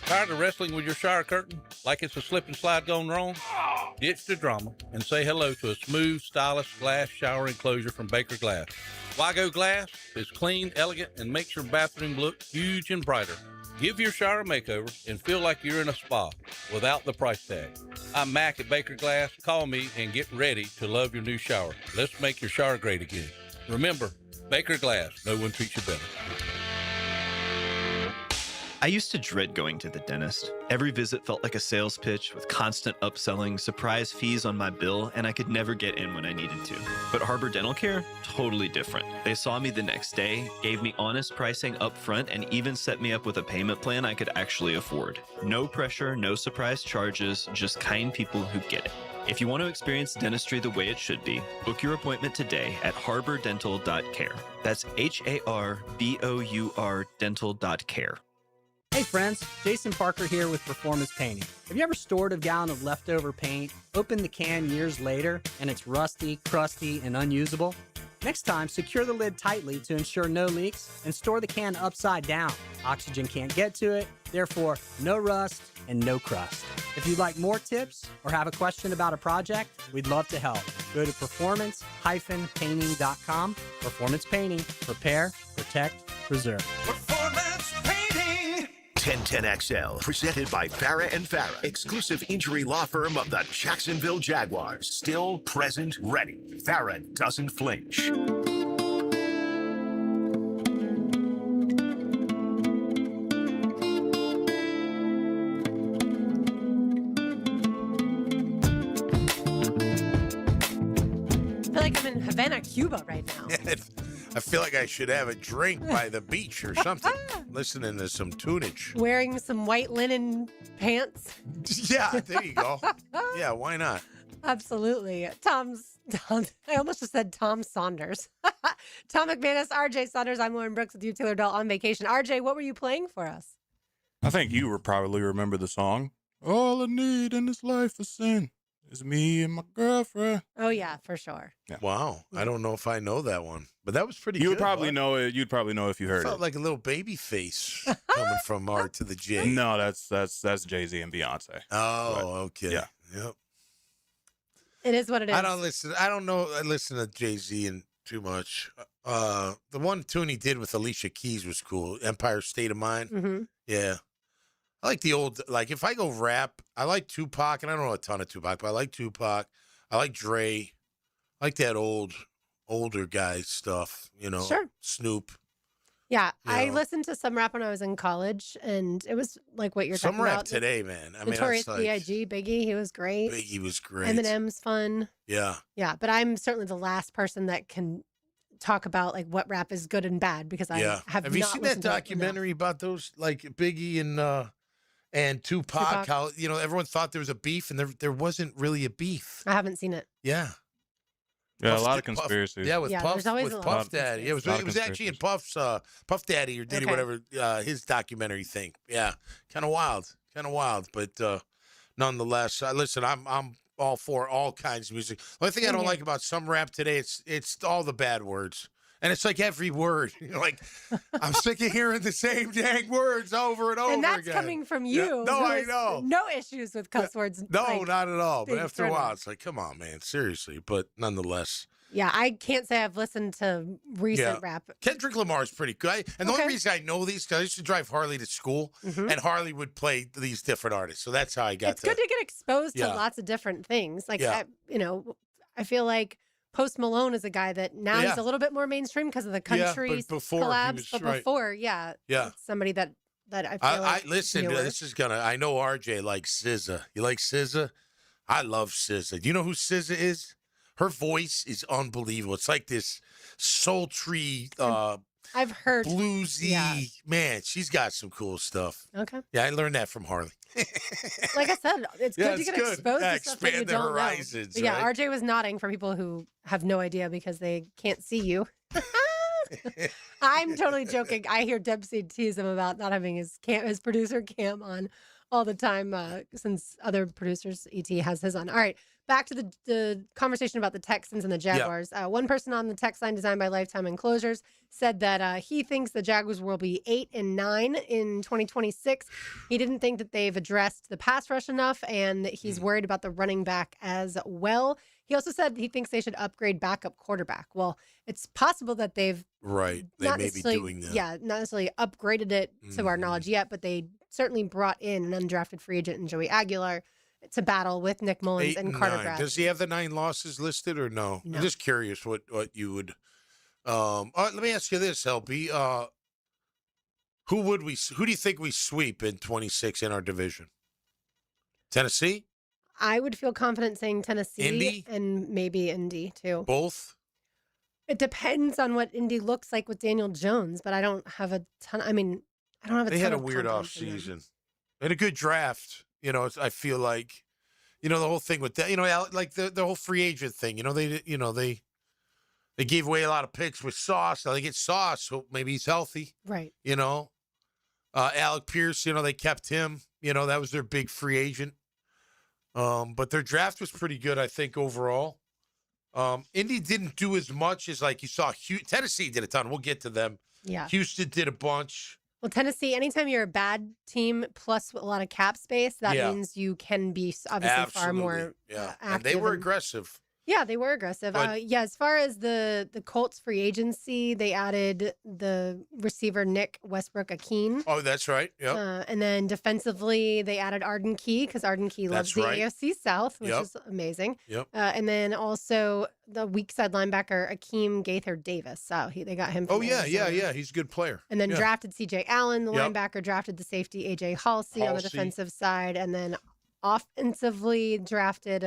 Tired of wrestling with your shower curtain like it's a slip and slide gone wrong? Ditch the drama and say hello to a smooth, stylish glass shower enclosure from Baker Glass. Wago Glass is clean, elegant, and makes your bathroom look huge and brighter. Give your shower a makeover and feel like you're in a spa without the price tag. I'm Mac at Baker Glass. Call me and get ready to love your new shower. Let's make your shower great again. Remember, Baker Glass, no one treats you better. I used to dread going to the dentist. Every visit felt like a sales pitch with constant upselling, surprise fees on my bill, and I could never get in when I needed to. But Harbor Dental Care? Totally different. They saw me the next day, gave me honest pricing up front, and even set me up with a payment plan I could actually afford. No pressure, no surprise charges, just kind people who get it. If you want to experience dentistry the way it should be, book your appointment today at harbordental.care. That's HARBOUR dental.care. Hey friends, Jason Parker here with Performance Painting. Have you ever stored a gallon of leftover paint, opened the can years later, and it's rusty, crusty, and unusable? Next time, secure the lid tightly to ensure no leaks and store the can upside down. Oxygen can't get to it, therefore no rust and no crust. If you'd like more tips or have a question about a project, we'd love to help. Go to performance-painting.com. Performance Painting. Repair, protect, preserve. Performance Painting. 1010XL, presented by Farah and Farah, exclusive injury law firm of the Jacksonville Jaguars. Still, present, ready. Farah doesn't flinch. I feel like I'm in Havana, Cuba right now. I feel like I should have a drink by the beach or something. Listening to some tunage. Wearing some white linen pants. Yeah, there you go. Yeah, why not? Absolutely. I almost just said Tom Saunders. Tom McManus, RJ Saunders. I'm Lauren Brooks with you, Taylor Dahl, on vacation. RJ, what were you playing for us? I think you would probably remember the song. All I need in this life is sin. It's me and my girlfriend. Oh, yeah, for sure. Yeah. Wow. I don't know if I know that one, but that was pretty You good. would probably know it. You'd probably know if you heard Felt it. like a little baby face coming from R to the J. No, that's Jay-Z and Beyonce. Oh, But, okay. yeah. Yep. It is what it is. I don't know. I listen to Jay-Z and too much. The one tune he did with Alicia Keys was cool. Empire State of Mind. Mm-hmm. Yeah. I like the old, like if I go rap, I like Tupac, and I don't know a ton of Tupac, but I like Tupac. I like Dre. I like that older guy stuff, you know. Sure. Snoop. Yeah, You I know. listened to some rap when I was in college, and it was like what you're Some talking rap about. today, man. I mean, Notorious that's like, B.I.G., Biggie, he was great. Biggie was great. Eminem's fun. Yeah. Yeah, but I'm certainly the last person that can talk about like what rap is good and bad because I Yeah. have you not seen that listened to it enough. documentary about those, like Biggie and Tupac? How everyone thought there was a beef, and there wasn't really a beef. I haven't seen it. Yeah. Yeah, a Puff- lot of Puff- conspiracies. Yeah, with there's always a lot Puff of Daddy. Yeah, it was Lot of actually in Puff's Puff Daddy or Diddy, Okay. whatever his documentary thing. Yeah, kind of wild, but nonetheless, listen, I'm all for all kinds of music. The only thing I don't like about some rap today, it's all the bad words. And it's like every word. You're like, I'm sick of hearing the same dang words over and over And that's again. coming from Yeah. you. No, who I has know. No issues with cuss words. No, like, not at all. But being after a thrown while, out. it's like, come on, man, seriously. But nonetheless. Yeah, I can't say I've listened to recent rap. Kendrick Lamar is pretty good. And the only reason I know these, because I used to drive Harley to school, and Harley would play these different artists. So that's how I got It's good to get exposed to Yeah. lots of different things. Like, Yeah. I feel like Post Malone is a guy that now he's Yeah. a little bit more mainstream because of the Yeah, country but before he collabs. was- But right. before, Yeah. it's somebody that I feel like listen, newer. this is gonna. I know RJ likes SZA. You like SZA? I love SZA. Do you know who SZA is? Her voice is unbelievable. It's like this sultry, I've heard bluesy. Yeah. Man, she's got some cool stuff. Okay. Yeah, I learned that from Harley. Like I said, it's Yeah, good to it's get good. exposed Yeah, to stuff that you expand the don't horizons, know. But yeah, right? RJ was nodding for people who have no idea because they can't see you. I'm totally joking. I hear Dempsey tease him about not having his producer cam on all the time since other producers, ET has his on. All right, back to the conversation about the Texans and the Jaguars. One person on the text line designed by Lifetime Enclosures said that he thinks the Jaguars will be 8-9 in 2026. He didn't think that they've addressed the pass rush enough, and he's worried about the running back as well. He also said he thinks they should upgrade backup quarterback. Well, it's possible that they've Right. They not may be necessarily- doing that. Yeah, not necessarily upgraded it to our knowledge yet, but they certainly brought in an undrafted free agent in Joey Aguilar to battle with Nick Mullins 8 and and Carter 9. Bradley. Does he have the 9 losses listed or no? No. I'm just curious what you would. Let me ask you this, LB. Who do you think we sweep in 26 in our division? Tennessee? I would feel confident saying Tennessee Indy? and maybe Indy too. Both? It depends on what Indy looks like with Daniel Jones, but I don't have a ton. I mean, I don't have a They ton had a of weird confidence in them. offseason. They had a good draft. I feel like, the whole thing with that, like the whole free agent thing, they gave away a lot of picks with Sauce. Now they get Sauce, so maybe he's healthy. Right. Alec Pierce, they kept him. That was their big free agent. But their draft was pretty good, I think, overall. Indy didn't do as much as like you saw. Tennessee did a ton. We'll get to them. Yeah. Houston did a bunch. Well, Tennessee, anytime you're a bad team plus a lot of cap space, that Yeah. means you can be obviously far more Yeah, active. and they were aggressive. Yeah, they were aggressive. But- As far as the Colts free agency, they added the receiver Nick Westbrook-Akeem. Oh, that's right. Yep. And then defensively, they added Arden Key because Arden Key loves That's the right. AFC South, which Yep. is amazing. Yep. And then also the weak side linebacker Akeem Gaither-Davis. So they got him. From Oh, yeah, Arizona. yeah. He's a good player. And then Yeah. drafted C.J. Allen, the Yep. linebacker, drafted the safety A.J. Halsey on the Halsey. defensive side, and then offensively drafted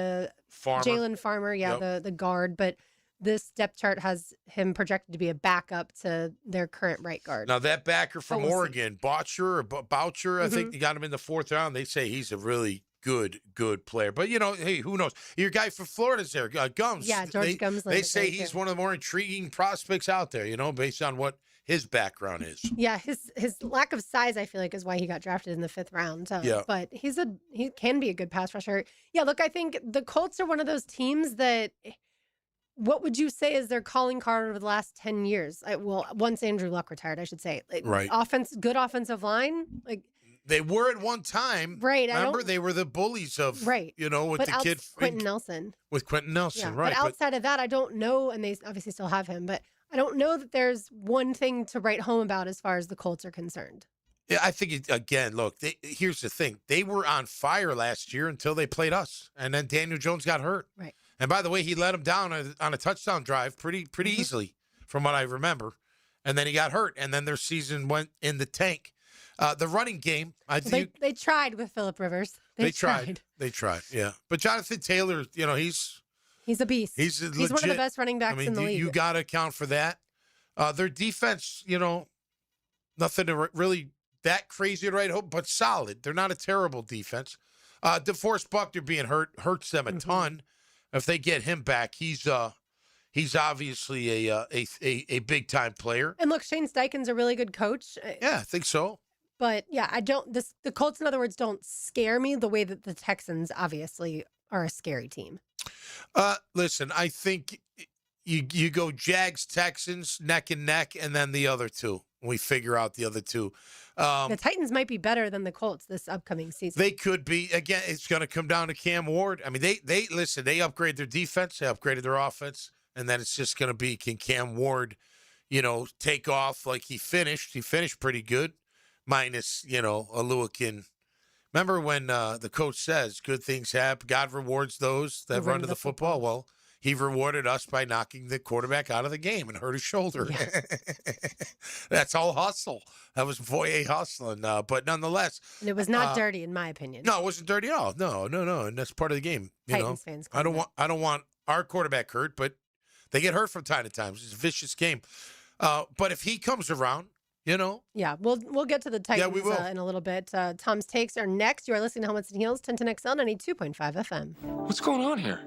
Farmer. Jalen Farmer, the guard. But this depth chart has him projected to be a backup to their current right guard. Now, that backer from we'll see. Oregon, Boucher, I think Mhm. you got him in the 4th round. They say he's a really good player. But, hey, who knows? Your guy from Florida's there, Gums. Yeah, George Gumsland They is say there, he's too. one of the more intriguing prospects out there, based on what his background is. Yeah, his lack of size, I feel like, is why he got drafted in the 5th round. Yeah. But he can be a good pass rusher. Yeah, look, I think the Colts are one of those teams that. What would you say is their calling card over the last 10 years? Once Andrew Luck retired, I should say. Right. Good offensive line. They were at one time. Right, I Remember, don't- they were the bullies of, Right. with But the kid. Quentin Nelson. With Quentin Nelson, Yeah, right. but outside of that, I don't know, and they obviously still have him, but I don't know that there's one thing to write home about as far as the Colts are concerned. Yeah, I think, again, look, here's the thing. They were on fire last year until they played us, and then Daniel Jones got hurt. Right. And by the way, he let him down on a touchdown drive pretty Mm-hmm. easily, from what I remember. And then he got hurt, and then their season went in the tank. The running game, I think They tried with Phillip Rivers. they tried. They tried, yeah. But Jonathan Taylor, he's a beast. He's one of the legit. best running backs I mean, in the league. you got to account for that. Their defense, nothing to really that crazy to write home, but solid. They're not a terrible defense. DeForest Buckner being hurts them a ton. If they get him back, he's obviously a big time player. And look, Shane Steichen's a really good coach. Yeah, I think so. But yeah, the Colts, in other words, don't scare me the way that the Texans obviously are a scary team. Listen, I think you go Jags, Texans, neck and neck, and then the other two. We figure out the other two. The Titans might be better than the Colts this upcoming season. They could be. Again, it's going to come down to Cam Ward. I mean, they listen, they upgrade their defense, they upgraded their offense, and then it's just going to be, can Cam Ward, take off like he finished? He finished pretty good, minus, Aluakin. Remember when the coach says good things happen, God rewards those that run to the football? Well, he rewarded us by knocking the quarterback out of the game and hurt his shoulder. Yes. That's all hustle. That was Voyer hustling. But nonetheless. And it was not dirty, in my opinion. No, it wasn't dirty at all. No. And that's part of the game. Titans fans. I don't want our quarterback hurt, but they get hurt from time to time. It's a vicious game. But if he comes around, you know. Yeah, we'll get to the Titans we will. in a little bit. Tom's takes are next. You are listening to Helmets and Heels, 1010XL 92.5 FM. What's going on here?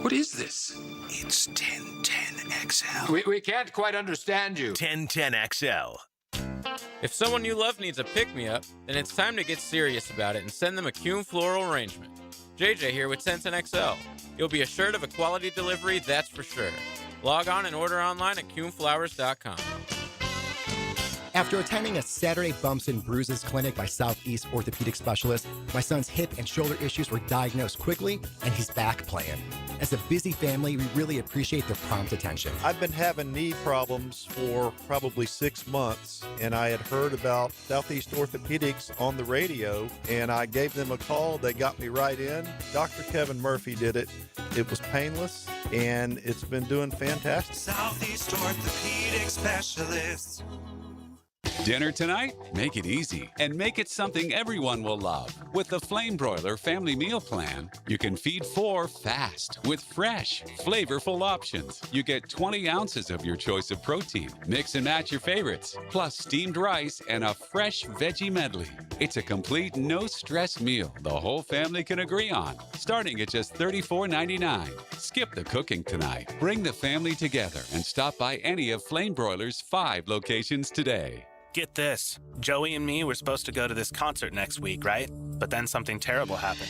What is this? It's 1010XL. We can't quite understand you. 1010XL. If someone you love needs a pick-me-up, then it's time to get serious about it and send them a Kuhn floral arrangement. JJ here with 1010XL. You'll be assured of a quality delivery, that's for sure. Log on and order online at kuhnflowers.com. After attending a Saturday Bumps and Bruises clinic by Southeast orthopedic specialists, my son's hip and shoulder issues were diagnosed quickly, and he's back playing. As a busy family, we really appreciate their prompt attention. I've been having knee problems for probably 6 months, and I had heard about Southeast Orthopedics on the radio, and I gave them a call. They got me right in. Dr. Kevin Murphy did it. It was painless, and it's been doing fantastic. Southeast Orthopedic Specialists. Dinner tonight? Make it easy and make it something everyone will love. With the Flame Broiler Family Meal Plan, you can feed 4 fast with fresh, flavorful options. You get 20 ounces of your choice of protein. Mix and match your favorites, plus steamed rice and a fresh veggie medley. It's a complete no-stress meal the whole family can agree on, starting at just $34.99. Skip the cooking tonight. Bring the family together and stop by any of Flame Broiler's 5 locations today. Get this. Joey and me were supposed to go to this concert next week, right? But then something terrible happened.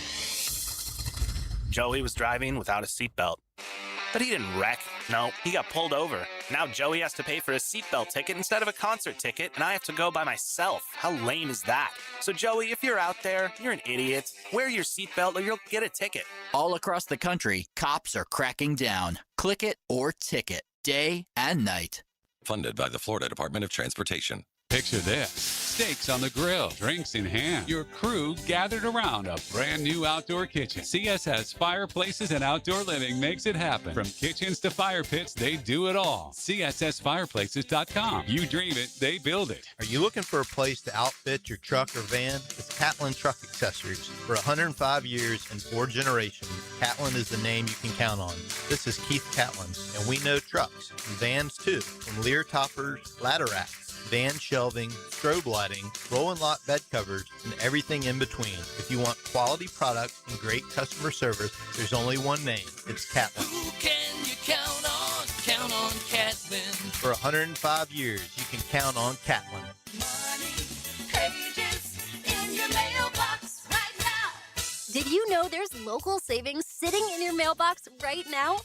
Joey was driving without a seatbelt. But he didn't wreck. No, he got pulled over. Now Joey has to pay for a seatbelt ticket instead of a concert ticket, and I have to go by myself. How lame is that? So Joey, if you're out there, you're an idiot. Wear your seatbelt or you'll get a ticket. All across the country, cops are cracking down. Click it or ticket, day and night. Funded by the Florida Department of Transportation. Picture this. Steaks on the grill, drinks in hand. Your crew gathered around a brand new outdoor kitchen. CSS Fireplaces and Outdoor Living makes it happen. From kitchens to fire pits, they do it all. CSSFireplaces.com. You dream it, they build it. Are you looking for a place to outfit your truck or van? It's Catlin Truck Accessories. For 105 years and 4 generations, Catlin is the name you can count on. This is Keith Catlin, and we know trucks and vans too. From Lear toppers, ladder racks, van shelving, strobe lighting, roll and lock bed covers, and everything in between. If you want quality products and great customer service, there's only one name. It's Catlin. Who can you count on? Count on Catlin. For 105 years, you can count on Catlin. Pages in your mailbox right now. Did you know there's local savings sitting in your mailbox right now?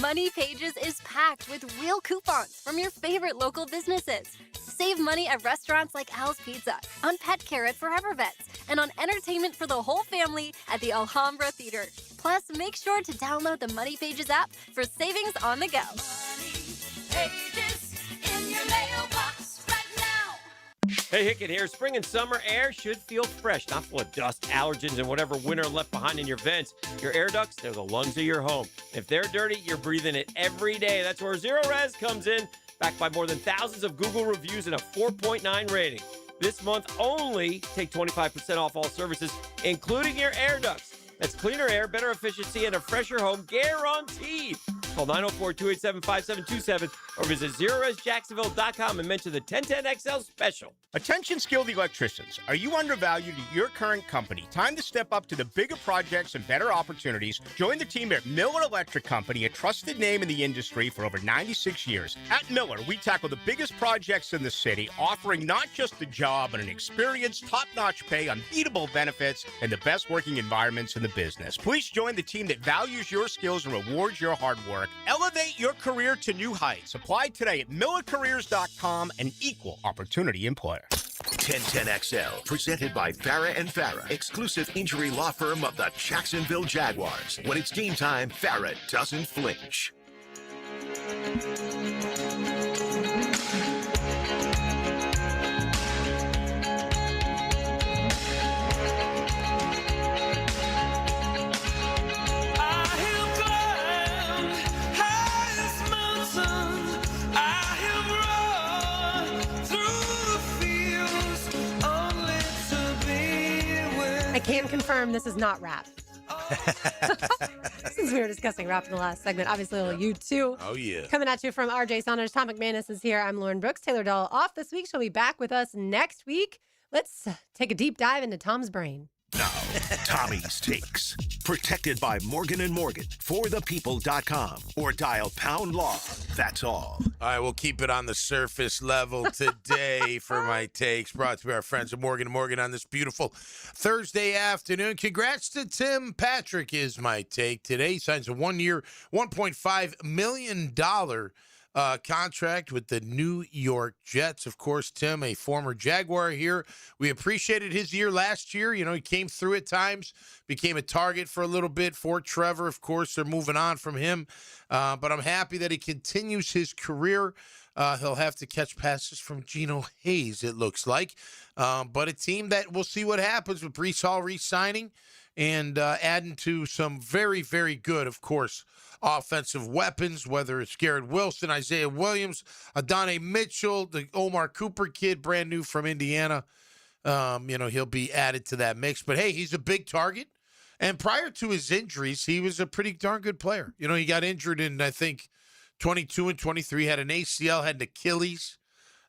Money Pages is packed with real coupons from your favorite local businesses. Save money at restaurants like Al's Pizza, on pet care at Forever Vets, and on entertainment for the whole family at the Alhambra Theater. Plus, make sure to download the Money Pages app for savings on the go. Pages in your mailbox right now. Hey, Hickett here. Spring and summer air should feel fresh, not full of dust, allergens, and whatever winter left behind in your vents. Your air ducts, they're the lungs of your home. If they're dirty, you're breathing it every day. That's where Zero Res comes in, backed by more than thousands of Google reviews and a 4.9 rating. This month only, take 25% off all services, including your air ducts. That's cleaner air, better efficiency, and a fresher home guaranteed. Call 904-287-5727 or visit ZeroResJacksonville.com and mention the 1010XL special. Attention skilled electricians. Are you undervalued at your current company? Time to step up to the bigger projects and better opportunities. Join the team at Miller Electric Company, a trusted name in the industry for over 96 years. At Miller, we tackle the biggest projects in the city, offering not just the job, but an experienced, top-notch pay, unbeatable benefits, and the best working environments in the business. Please join the team that values your skills and rewards your hard work. Elevate your career to new heights. Apply today at millercareers.com, an equal opportunity employer. 1010XL, presented by Farah and Farah, exclusive injury law firm of the Jacksonville Jaguars. When it's game time, Farah doesn't flinch. I can confirm this is not rap. Since we were discussing rap in the last segment, obviously you too. Oh, yeah. Coming at you from RJ Saunders, Tom McManus is here. I'm Lauren Brooks. Taylor Dahl off this week. She'll be back with us next week. Let's take a deep dive into Tom's brain. Now, Tommy's Takes. Protected by Morgan & Morgan. ForThePeople.com. Or dial #law. That's all. All right, we'll keep it on the surface level today for my takes. Brought to our friends at Morgan & Morgan on this beautiful Thursday afternoon. Congrats to Tim Patrick is my take today. He signs a 1-year, $1.5 million contract with the New York Jets. Of course, Tim, a former Jaguar here. We appreciated his year last year. You know, he came through at times, became a target for a little bit for Trevor. Of course, they're moving on from him. But I'm happy that he continues his career. He'll have to catch passes from Geno Hayes, it looks like. But a team that we'll see what happens with Breece Hall re-signing and adding to some very, very good, of course, offensive weapons, whether it's Garrett Wilson, Isaiah Williams, Adonai Mitchell, the Omar Cooper kid, brand new from Indiana. He'll be added to that mix. But, hey, he's a big target. And prior to his injuries, he was a pretty darn good player. You know, he got injured in, I think, 22 and 23, had an ACL, had an Achilles,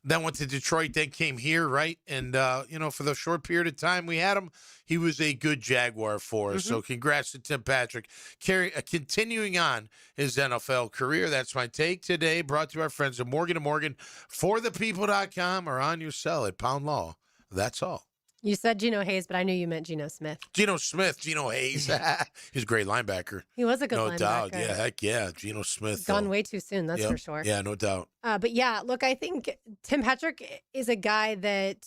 then went to Detroit, then came here, right? And, for the short period of time we had him, he was a good Jaguar for us. So congrats to Tim Patrick. Continuing on his NFL career. That's my take today, brought to our friends at Morgan & Morgan, ForThePeople.com, or on your cell at #law. That's all. You said Geno Hayes, but I knew you meant Geno Smith. Geno Hayes. He's a great linebacker. He was a good linebacker. No doubt. Yeah, heck yeah. Geno Smith. Gone way too soon, that's for sure. Yeah, no doubt. But yeah, look, I think Tim Patrick is a guy that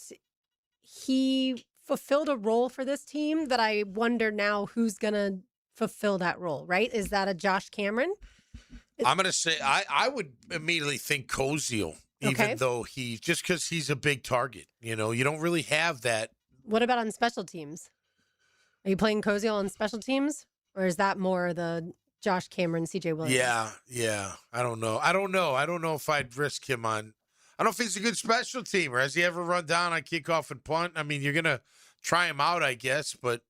he fulfilled a role for this team that I wonder now who's going to fulfill that role, right? Is that a Josh Cameron? I'm going to say I would immediately think Koziel, even though just because he's a big target. You know, you don't really have that. What about on special teams? Are you playing Koziel on special teams? Or is that more the Josh Cameron, CJ Williams? Yeah. I don't know. I don't know if I'd risk him on. I don't know if he's a good special teamer. Has he ever run down on kickoff and punt? I mean, you're going to try him out, I guess, but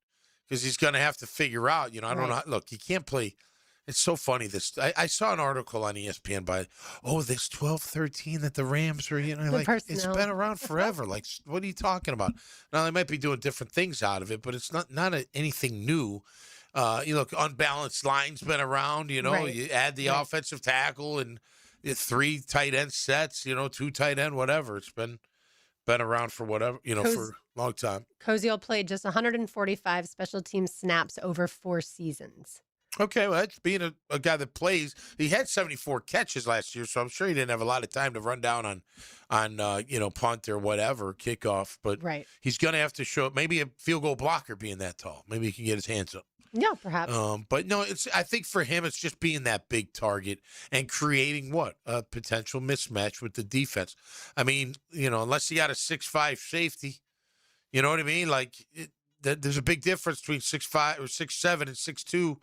because he's going to have to figure out, I don't know. Look, he can't play. It's so funny. I saw an article on ESPN this 12-13 that the Rams are, it's been around forever. Like, what are you talking about? Now, they might be doing different things out of it, but it's not anything new. Unbalanced line's been around, Right. You add the offensive tackle and 3 tight end sets, 2 tight end, whatever. It's been around for whatever, for a long time. Koziel played just 145 special team snaps over 4 seasons. Okay, well, that's being a guy that plays. He had 74 catches last year, so I'm sure he didn't have a lot of time to run down on punt or whatever, kickoff. But he's going to have to show maybe a field goal blocker being that tall. Maybe he can get his hands up. Yeah, perhaps. But no, I think for him, it's just being that big target and creating a potential mismatch with the defense. I mean, unless you got a 6'5" safety, you know what I mean? Like, there's a big difference between 6'5" or 6'7" and 6'2".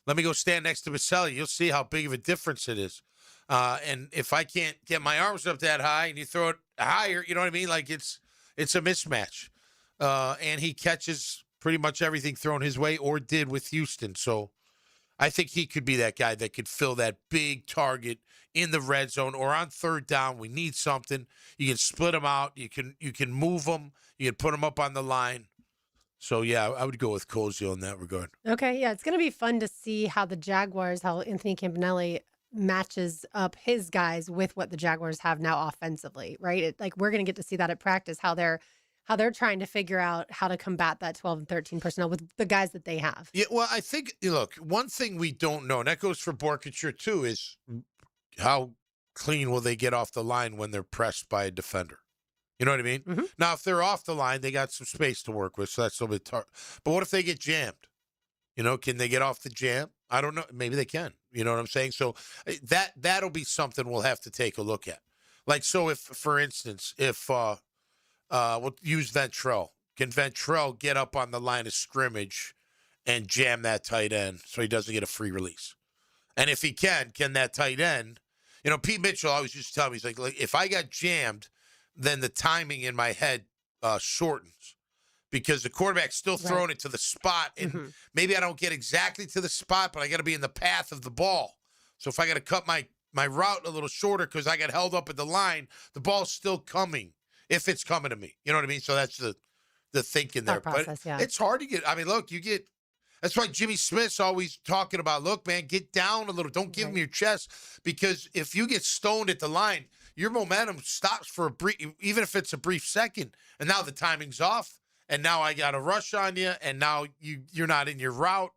Let me go stand next to Baselli. You'll see how big of a difference it is. And if I can't get my arms up that high and you throw it higher, you know what I mean? Like, it's a mismatch. And he catches pretty much everything thrown his way, or did with Houston. So I think he could be that guy that could fill that big target in the red zone or on third down. We need something. You can split them out. You can move them. You can put them up on the line. So, yeah, I would go with Koziel in that regard. Okay, yeah, it's going to be fun to see how the Jaguars, how Anthony Campanelli matches up his guys with what the Jaguars have now offensively, right? We're going to get to see that at practice, how they're trying to figure out how to combat that 12 and 13 personnel with the guys that they have. Yeah, well, I think, look, one thing we don't know, and that goes for Borkature too, is how clean will they get off the line when they're pressed by a defender? You know what I mean? Mm-hmm. Now, if they're off the line, they got some space to work with, so that's a little bit But what if they get jammed? Can they get off the jam? I don't know. Maybe they can. You know what I'm saying? So that'll be something we'll have to take a look at. Like, so if, for instance, we'll use Ventrell. Can Ventrell get up on the line of scrimmage and jam that tight end so he doesn't get a free release? And if he can that tight end, Pete Mitchell always used to tell me, he's like, if I got jammed, then the timing in my head shortens because the quarterback's still throwing it to the spot, and maybe I don't get exactly to the spot, but I got to be in the path of the ball. So if I got to cut my route a little shorter because I got held up at the line, the ball's still coming if it's coming to me. You know what I mean? So that's the thinking there. Process, but it's hard to get. I mean, look, that's why Jimmy Smith's always talking about, look, man, get down a little. Don't give him your chest, because if you get stoned at the line, your momentum stops for a brief, even if it's a brief second, and now the timing's off, and now I got a rush on you, and now you're not in your route.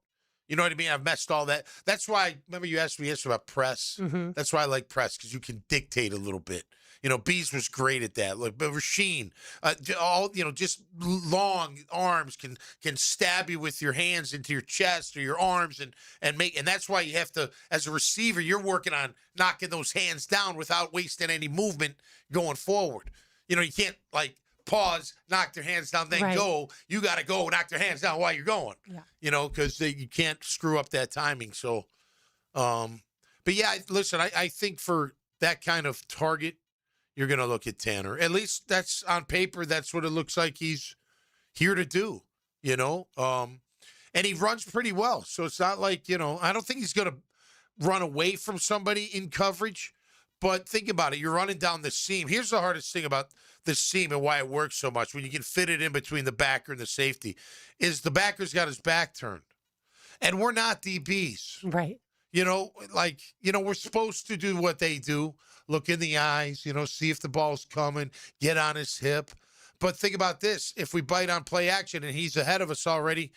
You know what I mean? I've messed all that. That's why, remember you asked me yesterday about press? That's why I like press, because you can dictate a little bit. You know, Bees was great at that. Like, but Rasheen, just long arms can stab you with your hands into your chest or your arms and that's why you have to, as a receiver, you're working on knocking those hands down without wasting any movement going forward. You know, you can't like pause, knock their hands down, then go. You got to go knock their hands down while you're going. Yeah. You know, because you can't screw up that timing. So, but yeah, listen, I think for that kind of target, you're going to look at Tanner. At least that's on paper. That's what it looks like he's here to do, you know. And he runs pretty well. So it's not like, you know, I don't think he's going to run away from somebody in coverage. But think about it. You're running down the seam. Here's the hardest thing about the seam and why it works so much when you can fit it in between the backer and the safety is the backer's got his back turned. And we're not DBs. Right. You know, like, you know, we're supposed to do what they do. Look in the eyes, you know, see if the ball's coming, get on his hip. But think about this. If we bite on play action and he's ahead of us already,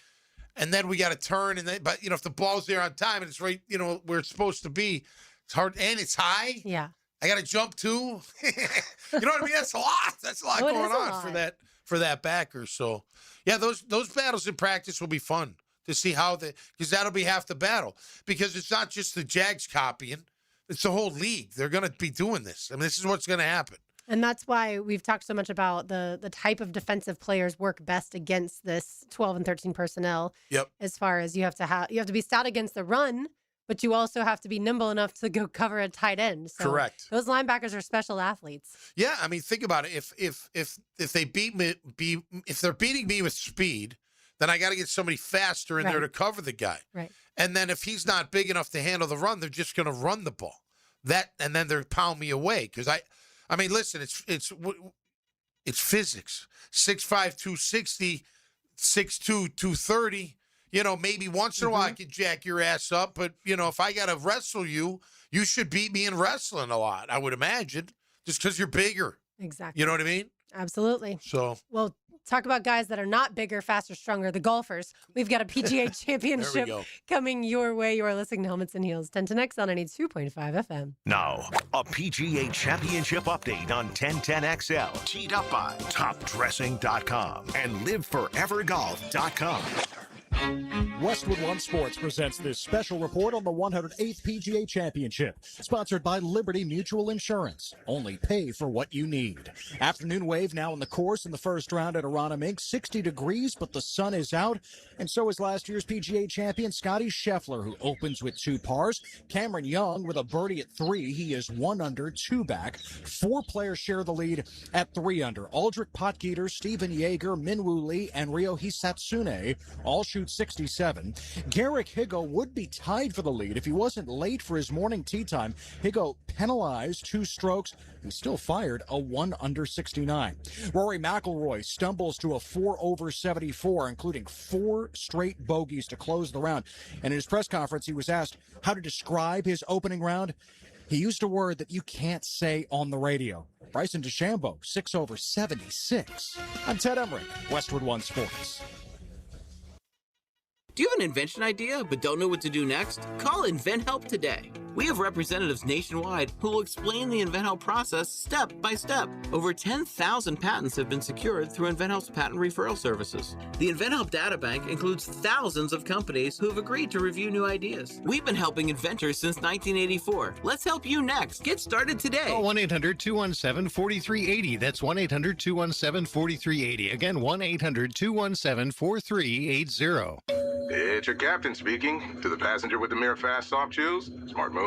and then we got to turn, but, you know, if the ball's there on time and it's right, you know, where it's supposed to be, it's hard, and it's high. Yeah. I got to jump too. You know what I mean? That's a lot. That's a lot going on for that backer. So, yeah, those battles in practice will be fun to see how because that'll be half the battle. Because it's not just the Jags copying. It's the whole league. They're going to be doing this. I mean, this is what's going to happen. And that's why we've talked so much about the type of defensive players work best against this 12 and 13 personnel. Yep. As far as you have to be stout against the run, but you also have to be nimble enough to go cover a tight end. So correct. Those linebackers are special athletes. Yeah, I mean, think about it. If they if they're beating me with speed, then I got to get somebody faster in there to cover the guy. Right. And then if he's not big enough to handle the run, they're just going to run the ball. And then they're pound me away because I mean, listen, it's physics. 6'5", 260, 6'2", 230. You know, maybe once in a while I can jack your ass up, but you know, if I got to wrestle you, you should beat me in wrestling a lot. I would imagine, just because you're bigger. Exactly. You know what I mean? Absolutely. So, well, talk about guys that are not bigger, faster, stronger, the golfers. We've got a PGA championship coming your way. You are listening to Helmets and Heels. 1010X on 92.5 FM. Now, a PGA championship update on 1010XL. Teed up by TopDressing.com and LiveForeverGolf.com. Westwood One Sports presents this special report on the 108th PGA Championship, sponsored by Liberty Mutual Insurance. Only pay for what you need. Afternoon wave now in the course in the first round at Arana Mink. 60 degrees, but the sun is out. And so is last year's PGA champion Scotty Scheffler, who opens with 2 pars. Cameron Young with a birdie at 3. He is 1 under, 2 back. 4 players share the lead at 3 under. Aldrich Potgieter, Stephen Yeager, Minwoo Lee, and Ryo Hisatsune all shoot 67. Garrick Higgo would be tied for the lead if he wasn't late for his morning tee time. Higgo penalized 2 strokes. He still fired a 1 under 69. Rory McIlroy stumbles to a 4 over 74, including 4 straight bogeys to close the round. And in his press conference, he was asked how to describe his opening round. He used a word that you can't say on the radio. Bryson DeChambeau, 6 over 76. I'm Ted Emmerich, Westwood One Sports. Do you have an invention idea but don't know what to do next? Call InventHelp today. We have representatives nationwide who will explain the InventHelp process step by step. Over 10,000 patents have been secured through InventHelp's patent referral services. The InventHelp data bank includes thousands of companies who have agreed to review new ideas. We've been helping inventors since 1984. Let's help you next. Get started today. Call 1-800-217-4380. That's 1-800-217-4380. Again, 1-800-217-4380. It's your captain speaking. To the passenger with the mirror fast soft chews, smart move.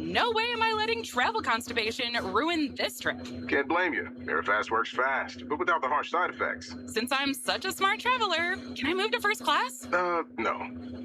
No way am I letting travel constipation ruin this trip. Can't blame you. Mirafast works fast, but without the harsh side effects. Since I'm such a smart traveler, can I move to first class? No.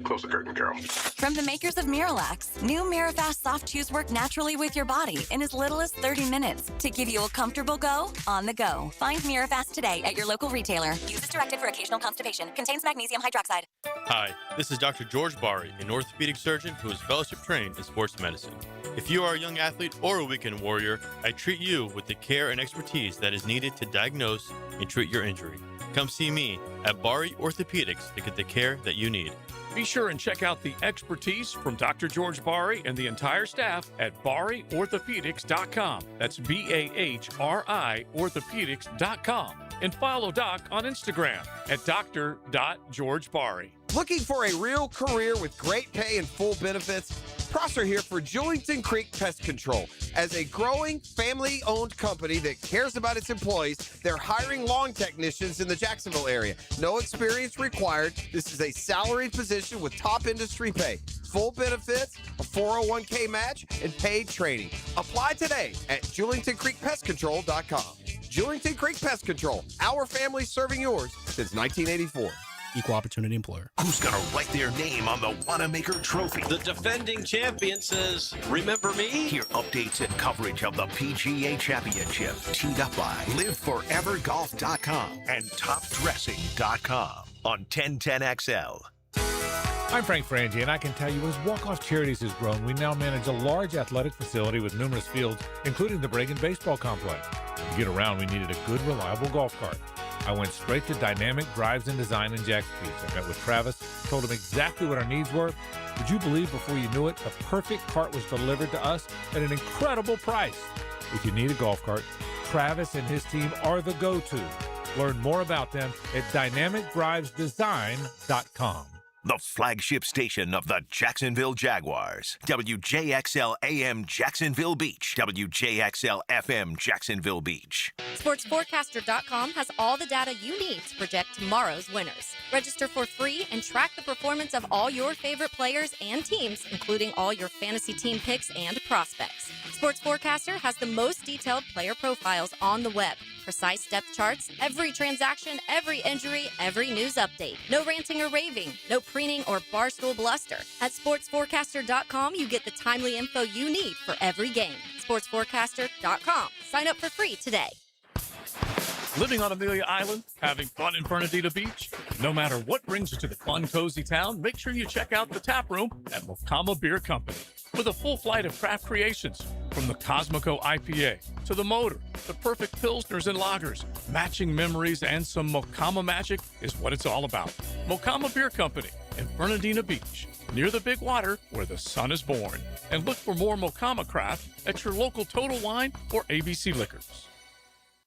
Close the curtain, Carol. From the makers of Miralax, new Mirafast soft chews work naturally with your body in as little as 30 minutes to give you a comfortable go on the go. Find Mirafast today at your local retailer. Use as directed for occasional constipation. Contains magnesium hydroxide. Hi, this is Dr. George Bari, an orthopedic surgeon who is fellowship trained in sports medicine. If you are a young athlete or a weekend warrior, I treat you with the care and expertise that is needed to diagnose and treat your injury. Come see me at Bari Orthopedics to get the care that you need. Be sure and check out the expertise from Dr. George Bari and the entire staff at BariOrthopedics.com. That's BAHRI Orthopedics.com. And follow Doc on Instagram at Dr.GeorgeBari. Looking for a real career with great pay and full benefits? Prosser here for Julington Creek Pest Control. As a growing, family-owned company that cares about its employees, they're hiring lawn technicians in the Jacksonville area. No experience required. This is a salaried position with top industry pay. Full benefits, a 401k match, and paid training. Apply today at JulingtonCreekPestControl.com. Julington Creek Pest Control, our family serving yours since 1984. Equal opportunity employer. Who's going to write their name on the Wanamaker Trophy? The defending champion says, remember me? Hear updates and coverage of the PGA Championship. Teed up by LiveForeverGolf.com and TopDressing.com on 1010XL. I'm Frank Frangie, and I can tell you as Walk-Off Charities has grown, we now manage a large athletic facility with numerous fields, including the Bregan Baseball Complex. To get around, we needed a good, reliable golf cart. I went straight to Dynamic Drives and Design in Jack's Peak. I met with Travis, told him exactly what our needs were. Would you believe before you knew it, the perfect cart was delivered to us at an incredible price? If you need a golf cart, Travis and his team are the go-to. Learn more about them at dynamicdrivesdesign.com. The flagship station of the Jacksonville Jaguars. WJXL AM Jacksonville Beach. WJXL FM Jacksonville Beach. SportsForecaster.com has all the data you need to project tomorrow's winners. Register for free and track the performance of all your favorite players and teams, including all your fantasy team picks and prospects. Sports Forecaster has the most detailed player profiles on the web. Precise depth charts, every transaction, every injury, every news update. No ranting or raving, no preening or barstool bluster. At SportsForecaster.com, you get the timely info you need for every game. SportsForecaster.com. Sign up for free today. Living on Amelia Island, having fun in Fernandina Beach? No matter what brings you to the fun, cozy town, make sure you check out the tap room at Mocama Beer Company. With a full flight of craft creations, from the Cosmico IPA to the Motor, the perfect Pilsners and lagers, matching memories and some Mocama magic is what it's all about. Mocama Beer Company in Fernandina Beach, near the big water where the sun is born. And look for more Mocama craft at your local Total Wine or ABC Liquors.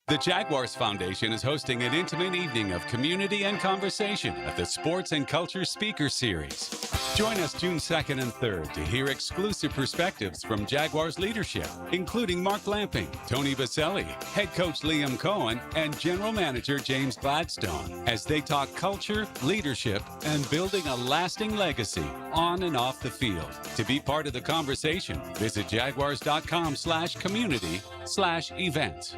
The Jaguars Foundation is hosting an intimate evening of community and conversation at the Sports and Culture Speaker Series. Join us June 2nd and 3rd to hear exclusive perspectives from Jaguars leadership, including Mark Lamping, Tony Baselli, head coach Liam Cohen, and general manager James Gladstone, as they talk culture, leadership, and building a lasting legacy on and off the field. To be part of the conversation, visit jaguars.com/community/events.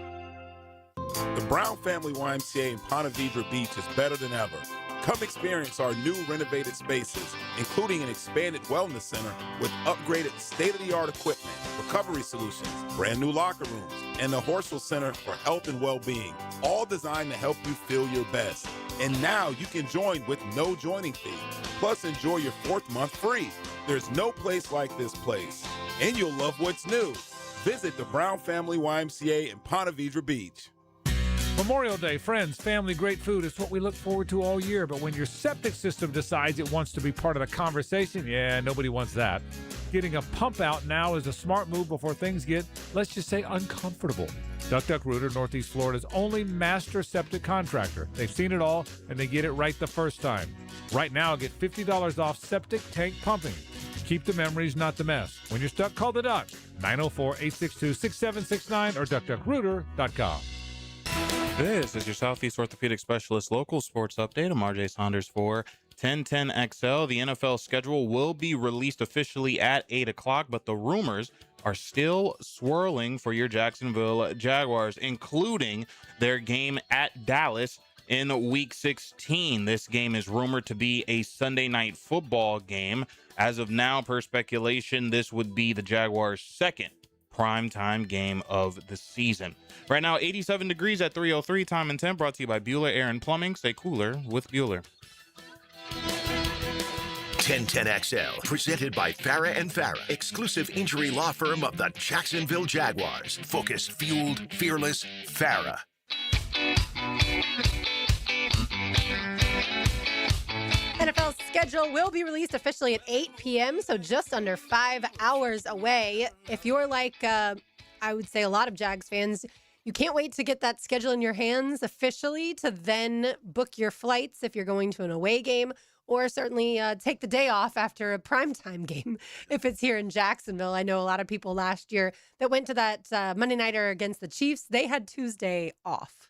The Brown Family YMCA in Ponte Vedra Beach is better than ever. Come experience our new renovated spaces, including an expanded wellness center with upgraded state-of-the-art equipment, recovery solutions, brand new locker rooms, and the Horsell Center for Health and Well-Being, all designed to help you feel your best. And now you can join with no joining fee. Plus, enjoy your 4th month free. There's no place like this place. And you'll love what's new. Visit the Brown Family YMCA in Ponte Vedra Beach. Memorial Day, friends, family, great food is what we look forward to all year. But when your septic system decides it wants to be part of the conversation, yeah, nobody wants that. Getting a pump out now is a smart move before things get, let's just say, uncomfortable. Duck Rooter, Northeast Florida's only master septic contractor. They've seen it all, and they get it right the first time. Right now, get $50 off septic tank pumping. Keep the memories, not the mess. When you're stuck, call the Duck. 904-862-6769 or duckduckrooter.com. This is your Southeast Orthopedic Specialist local sports update. I'm RJ Saunders for 1010XL. The NFL schedule will be released officially at 8 o'clock, but the rumors are still swirling for your Jacksonville Jaguars, including their game at Dallas in Week 16. This game is rumored to be a Sunday night football game. As of now, per speculation, this would be the Jaguars' second primetime game of the season. Right now, 87 degrees at 3:03, time and temp, brought to you by Bueller Air and Plumbing. Stay cooler with Bueller. 1010XL, presented by Farah and Farah, exclusive injury law firm of the Jacksonville Jaguars. Focus, fueled, fearless, Farah. NFL's schedule will be released officially at 8 p.m., so just under 5 hours away. If you're like, I would say a lot of Jags fans, you can't wait to get that schedule in your hands officially to then book your flights if you're going to an away game, or certainly take the day off after a primetime game if it's here in Jacksonville. I know a lot of people last year that went to that Monday Nighter against the Chiefs, they had Tuesday off.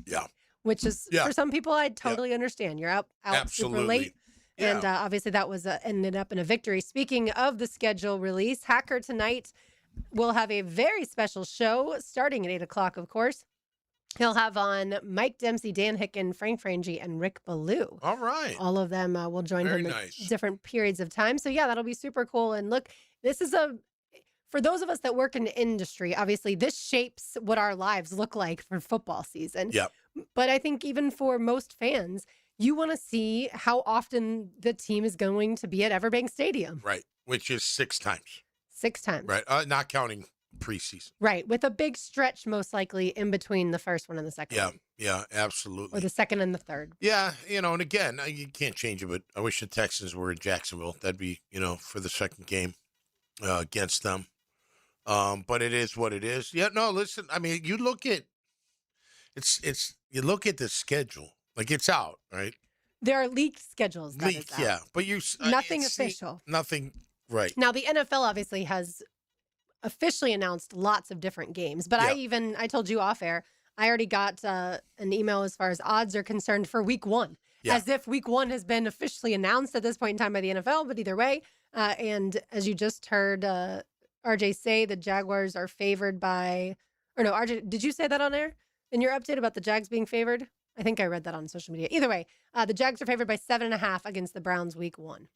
Yeah. Which is, for some people, I totally understand. You're out super late. Yeah. And obviously that was ended up in a victory. Speaking of the schedule release, Hacker tonight will have a very special show starting at 8 o'clock, of course. He'll have on Mike Dempsey, Dan Hicken, Frank Frangie, and Rick Ballou. All right. All of them will join him at different periods of time. So, yeah, that'll be super cool. And look, this is for those of us that work in the industry, obviously this shapes what our lives look like for football season. Yep. But I think even for most fans, you want to see how often the team is going to be at Everbank Stadium. Right, which is 6 times. 6 times. Right, not counting preseason. Right, with a big stretch most likely in between the first one and the second one. Yeah, absolutely. Or the second and the third. Yeah, and again, you can't change it, but I wish the Texans were in Jacksonville. That'd be, for the second game against them. But it is what it is. Yeah, no, listen, I mean, you look at you look at the schedule, like it's out, right? There are leaked schedules. Leaked, yeah, but nothing official. Nothing, right? Now the NFL obviously has officially announced lots of different games, but I told you off air, I already got an email as far as odds are concerned for Week 1, as if Week 1 has been officially announced at this point in time by the NFL. But either way, and as you just heard RJ say, the Jaguars are favored by, or no, RJ, did you say that on air? In your update about the Jags being favored? I think I read that on social media. Either way, the Jags are favored by 7.5 against the Browns Week 1.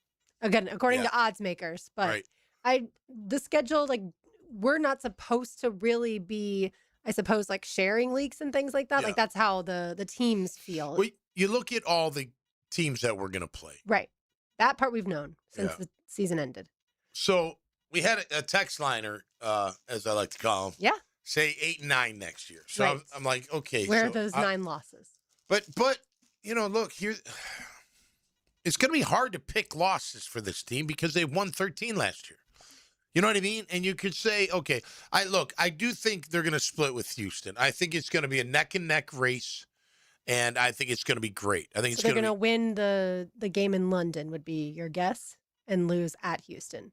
Again, according to odds makers. But the schedule, like, we're not supposed to really be, I suppose, like sharing leaks and things like that. Yeah. Like that's how the teams feel. Well, you look at all the teams that we're going to play. Right. That part we've known since the season ended. So we had a text liner, as I like to call them. Yeah. Say 8-9 next year. So I'm like, okay. Where are those 9 losses? But look, here, it's going to be hard to pick losses for this team because they won 13 last year. You know what I mean? And you could say, okay, I do think they're going to split with Houston. I think it's going to be a neck and neck race, and I think it's going to be great. I think they're going to win the game in London would be your guess, and lose at Houston.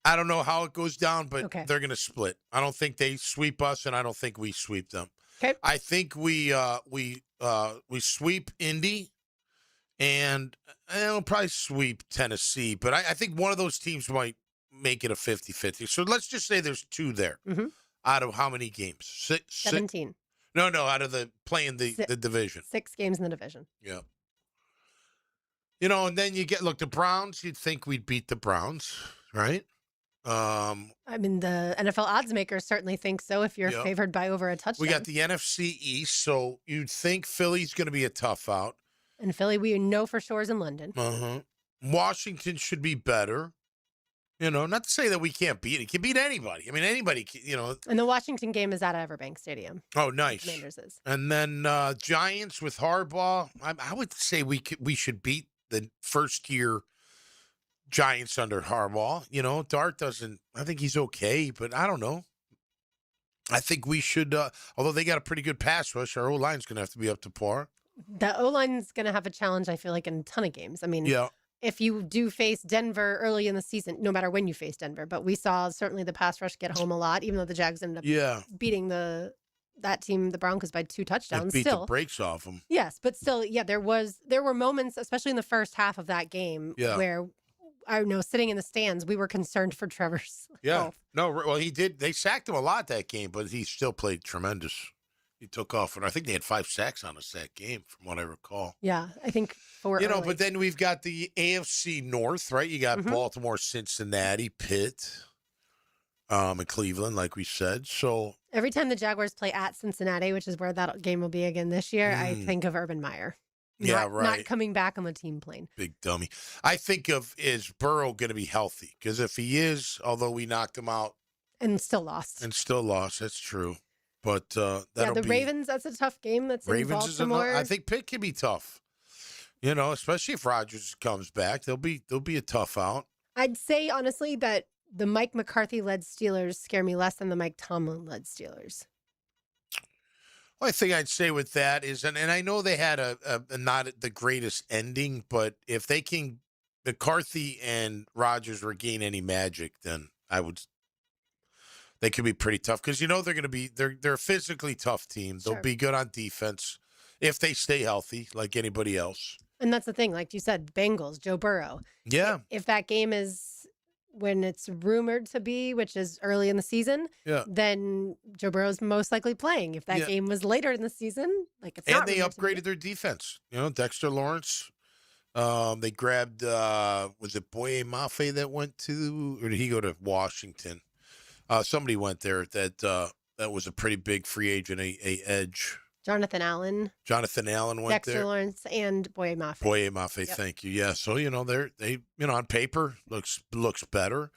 I don't know how it goes down, but they're going to split. I don't think they sweep us, and I don't think we sweep them. Okay. I think we sweep Indy, and we'll probably sweep Tennessee. But I think one of those teams might make it a 50-50. So let's just say there's 2 there. Mm-hmm. Out of how many games? 17. No, out of playing the division. 6 games in the division. Yeah. And then you get, the Browns, you'd think we'd beat the Browns, right? I mean, the NFL odds makers certainly think so if you're favored by over a touchdown. We got the NFC East, so you'd think Philly's going to be a tough out. And Philly, we know for sure is in London. Washington should be better. Not to say that we can't beat it. It can beat anybody. I mean, anybody, And the Washington game is at Everbank Stadium. Oh, nice. Commanders is. And then Giants with Harbaugh. I would say we should beat the first-year Giants under Harbaugh. Dart doesn't, I think he's okay, but I don't know. I think we should, although they got a pretty good pass rush, our O-line's going to have to be up to par. The O-line's going to have a challenge, I feel like, in a ton of games. I mean, if you do face Denver early in the season, no matter when you face Denver, but we saw certainly the pass rush get home a lot, even though the Jags ended up beating that team, the Broncos, by 2 touchdowns. Beat the brakes off them. Yes, but still, there were moments, especially in the first half of that game, where sitting in the stands, we were concerned for Trevor's health. No, well, he did. They sacked him a lot that game, but he still played tremendous. He took off, and I think they had 5 sacks on us that game, from what I recall. Yeah, I think 4 You know, early. but then we've got the AFC North, right? You got Baltimore, Cincinnati, Pitt, and Cleveland, like we said. So Every time the Jaguars play at Cincinnati, which is where that game will be again this year, I think of Urban Meyer. Not coming back on the team plane. Big dummy. I think of, is Burrow going to be healthy? Because if he is, although we knocked him out. And still lost. That's true. But that'll the Ravens, that's a tough game. That's Ravens in Baltimore. I think Pitt can be tough. You know, especially if Rodgers comes back. They'll be a tough out. I'd say, honestly, that the Mike McCarthy-led Steelers scare me less than the Mike Tomlin-led Steelers. Only thing I'd say with that is, and I know they had a not the greatest ending, but if they can, McCarthy and Rodgers regain any magic, then they could be pretty tough, because they're going to be they're a physically tough team. They'll be good on defense if they stay healthy, like anybody else. And that's the thing, like you said, Bengals, Joe Burrow. Yeah. If that game is when it's rumored to be, which is early in the season, then Joe Burrow's most likely playing. If that game was later in the season, it's not. And they upgraded their defense. Dexter Lawrence. They grabbed, was it Boye Mafe that went to, or did he go to Washington? Somebody went there that was a pretty big free agent, a edge. Jonathan Allen went Dexter there. Lawrence and Boye Mafe. Thank you. Yeah. So, they on paper looks better.